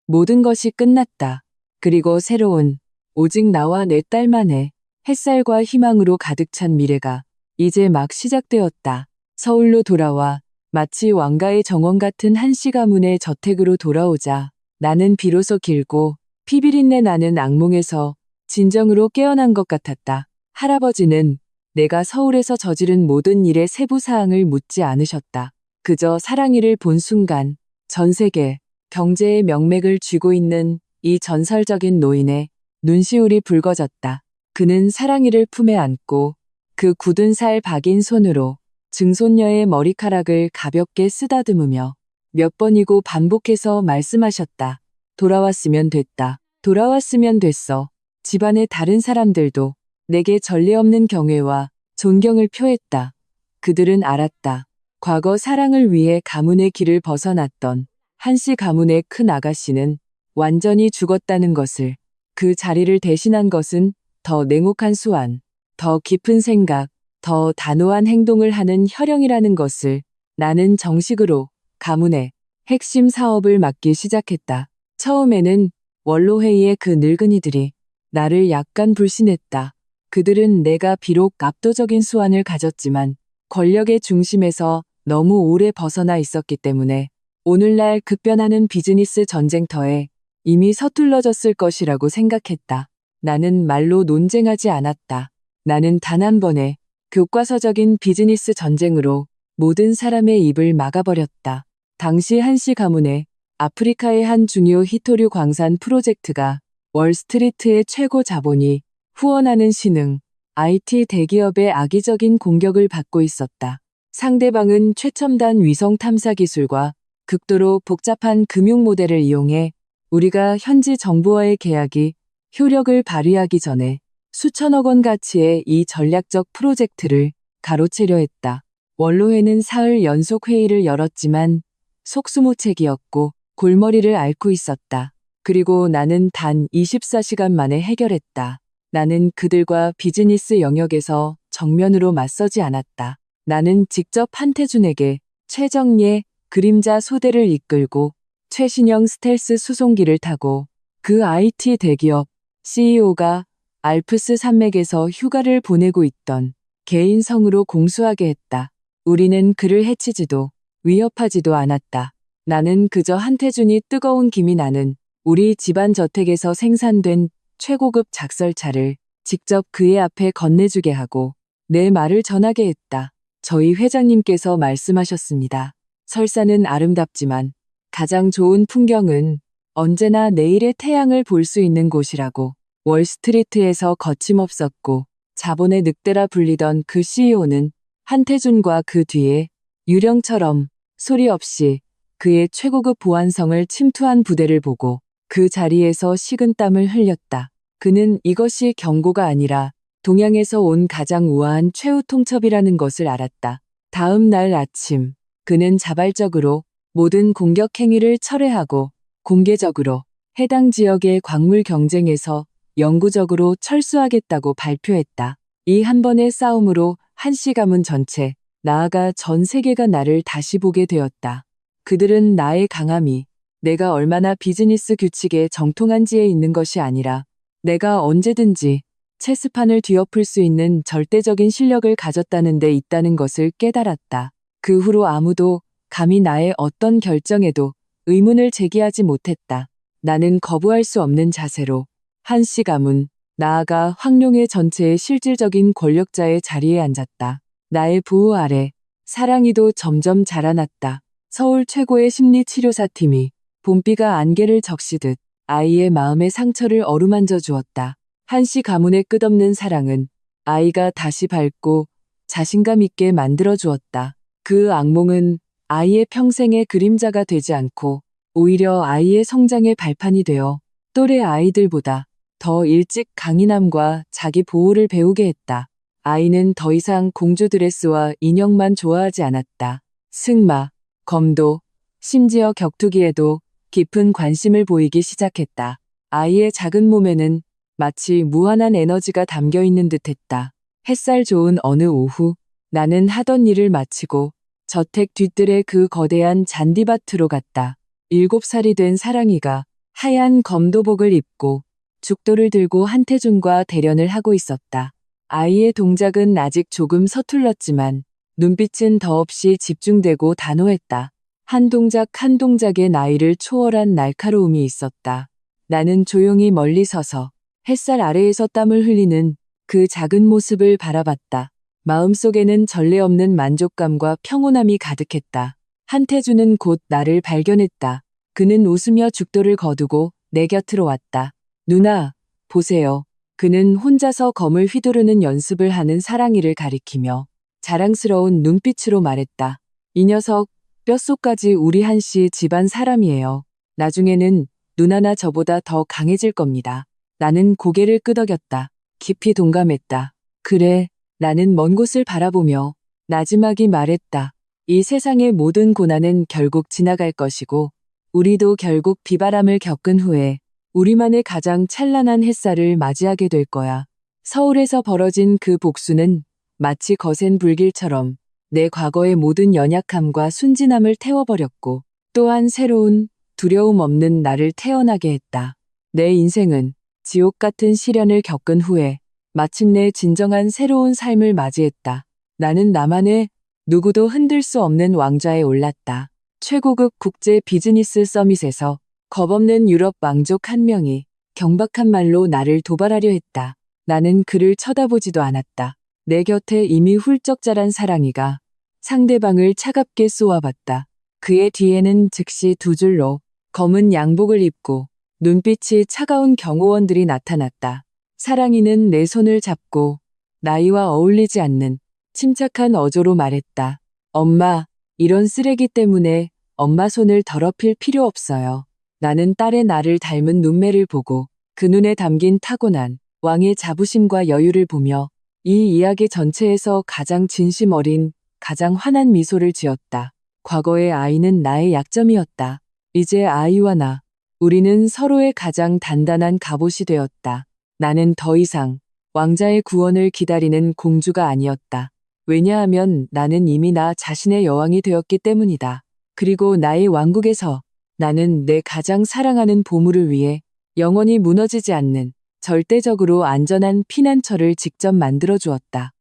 모든 것이 끝났다. 그리고 새로운, 오직 나와 내 딸만의 햇살과 희망으로 가득 찬 미래가 이제 막 시작되었다. 서울로 돌아와 마치 왕가의 정원 같은 한씨 가문의 저택으로 돌아오자 나는 비로소 길고 피비린내 나는 악몽에서 진정으로 깨어난 것 같았다. 할아버지는 내가 서울에서 저지른 모든 일의 세부 사항을 묻지 않으셨다. 그저 사랑이를 본 순간 전 세계 경제의 명맥을 쥐고 있는 이 전설적인 노인의 눈시울이 붉어졌다. 그는 사랑이를 품에 안고 그 굳은 살 박인 손으로 증손녀의 머리카락을 가볍게 쓰다듬으며 몇 번이고 반복해서 말씀하셨다. 돌아왔으면 됐다. 돌아왔으면 됐어. 집안의 다른 사람들도 내게 전례 없는 경외와 존경을 표했다. 그들은 알았다. 과거 사랑을 위해 가문의 길을 벗어났던 한씨 가문의 큰 아가씨는 완전히 죽었다는 것을. 그 자리를 대신한 것은 더 냉혹한 수완, 더 깊은 생각, 더 단호한 행동을 하는 혈령이라는 것을. 나는 정식으로 가문의 핵심 사업을 맡기 시작했다. 처음에는 원로회의의 그 늙은이들이 나를 약간 불신했다. 그들은 내가 비록 압도적인 수완을 가졌지만 권력의 중심에서 너무 오래 벗어나 있었기 때문에 오늘날 급변하는 비즈니스 전쟁터에 이미 서툴러졌을 것이라고 생각했다. 나는 말로 논쟁하지 않았다. 나는 단 한 번의 교과서적인 비즈니스 전쟁으로 모든 사람의 입을 막아버렸다. 당시 한씨 가문의 아프리카의 한 중요 희토류 광산 프로젝트가 월스트리트의 최고 자본이 후원하는 신흥 IT 대기업의 악의적인 공격을 받고 있었다. 상대방은 최첨단 위성 탐사 기술과 극도로 복잡한 금융 모델을 이용해 우리가 현지 정부와의 계약이 효력을 발휘하기 전에 수천억 원 가치의 이 전략적 프로젝트를 가로채려 했다. 원로회는 사흘 연속 회의를 열었지만 속수무책이었고 골머리를 앓고 있었다. 그리고 나는 단 24시간 만에 해결했다. 나는 그들과 비즈니스 영역에서 정면으로 맞서지 않았다. 나는 직접 한태준에게 최정예 그림자 소대를 이끌고 최신형 스텔스 수송기를 타고 그 IT 대기업 CEO가 알프스 산맥에서 휴가를 보내고 있던 개인 성으로 공수하게 했다. 우리는 그를 해치지도 위협하지도 않았다. 나는 그저 한태준이 뜨거운 김이 나는 우리 집안 저택에서 생산된 최고급 작설차를 직접 그의 앞에 건네주게 하고 내 말을 전하게 했다. 저희 회장님께서 말씀하셨습니다. 설사는 아름답지만 가장 좋은 풍경은 언제나 내일의 태양을 볼 수 있는 곳이라고. 월스트리트에서 거침없었고 자본의 늑대라 불리던 그 CEO는 한태준과 그 뒤에 유령처럼 소리 없이 그의 최고급 보안성을 침투한 부대를 보고 그 자리에서 식은땀을 흘렸다. 그는 이것이 경고가 아니라 동양에서 온 가장 우아한 최후 통첩이라는 것을 알았다. 다음 날 아침 그는 자발적으로 모든 공격 행위를 철회하고 공개적으로 해당 지역의 광물 경쟁에서 영구적으로 철수하겠다고 발표했다. 이 한 번의 싸움으로 한씨 가문 전체, 나아가 전 세계가 나를 다시 보게 되었다. 그들은 나의 강함이 내가 얼마나 비즈니스 규칙에 정통한지에 있는 것이 아니라 내가 언제든지 체스판을 뒤엎을 수 있는 절대적인 실력을 가졌다는 데 있다는 것을 깨달았다. 그 후로 아무도 감히 나의 어떤 결정에도 의문을 제기하지 못했다. 나는 거부할 수 없는 자세로 한씨 가문, 나아가 황룡의 전체의 실질적인 권력자의 자리에 앉았다. 나의 보호 아래 사랑이도 점점 자라났다. 서울 최고의 심리치료사팀이 봄비가 안개를 적시듯 아이의 마음의 상처를 어루만져 주었다. 한씨 가문의 끝없는 사랑은 아이가 다시 밝고 자신감 있게 만들어 주었다. 그 악몽은 아이의 평생의 그림자가 되지 않고 오히려 아이의 성장의 발판이 되어 또래 아이들보다 더 일찍 강인함과 자기 보호를 배우게 했다. 아이는 더 이상 공주 드레스와 인형만 좋아하지 않았다. 승마, 검도, 심지어 격투기에도 깊은 관심을 보이기 시작했다. 아이의 작은 몸에는 마치 무한한 에너지가 담겨 있는 듯했다. 햇살 좋은 어느 오후, 나는 하던 일을 마치고 저택 뒤뜰의 그 거대한 잔디밭으로 갔다. 7살이 된 사랑이가 하얀 검도복을 입고 죽도를 들고 한태준과 대련을 하고 있었다. 아이의 동작은 아직 조금 서툴렀지만 눈빛은 더없이 집중되고 단호했다. 한 동작 한 동작의 나이를 초월한 날카로움이 있었다. 나는 조용히 멀리 서서 햇살 아래에서 땀을 흘리는 그 작은 모습을 바라봤다. 마음속에는 전례 없는 만족감과 평온함이 가득했다. 한태준은 곧 나를 발견했다. 그는 웃으며 죽도를 거두고 내 곁으로 왔다. 누나, 보세요. 그는 혼자서 검을 휘두르는 연습을 하는 사랑이를 가리키며 자랑스러운 눈빛으로 말했다. 이 녀석 뼛속까지 우리 한씨 집안 사람이에요. 나중에는 누나나 저보다 더 강해질 겁니다. 나는 고개를 끄덕였다. 깊이 동감했다. 그래, 나는 먼 곳을 바라보며 나지막이 말했다. 이 세상의 모든 고난은 결국 지나갈 것이고 우리도 결국 비바람을 겪은 후에 우리만의 가장 찬란한 햇살을 맞이하게 될 거야. 서울에서 벌어진 그 복수는 마치 거센 불길처럼 내 과거의 모든 연약함과 순진함을 태워버렸고 또한 새로운 두려움 없는 나를 태어나게 했다. 내 인생은 지옥 같은 시련을 겪은 후에 마침내 진정한 새로운 삶을 맞이했다. 나는 나만의 누구도 흔들 수 없는 왕좌에 올랐다. 최고급 국제 비즈니스 서밋에서 겁없는 유럽 왕족 한 명이 경박한 말로 나를 도발하려 했다. 나는 그를 쳐다보지도 않았다. 내 곁에 이미 훌쩍 자란 사랑이가 상대방을 차갑게 쏘아봤다. 그의 뒤에는 즉시 두 줄로 검은 양복을 입고 눈빛이 차가운 경호원들이 나타났다. 사랑이는 내 손을 잡고 나이와 어울리지 않는 침착한 어조로 말했다. 엄마, 이런 쓰레기 때문에 엄마 손을 더럽힐 필요 없어요. 나는 딸의 나를 닮은 눈매를 보고 그 눈에 담긴 타고난 왕의 자부심과 여유를 보며 이 이야기 전체에서 가장 진심 어린, 가장 환한 미소를 지었다. 과거의 아이는 나의 약점이었다. 이제 아이와 나, 우리는 서로의 가장 단단한 갑옷이 되었다. 나는 더 이상 왕자의 구원을 기다리는 공주가 아니었다. 왜냐하면 나는 이미 나 자신의 여왕이 되었기 때문이다. 그리고 나의 왕국에서 나는 내 가장 사랑하는 보물을 위해 영원히 무너지지 않는 절대적으로 안전한 피난처를 직접 만들어 주었다.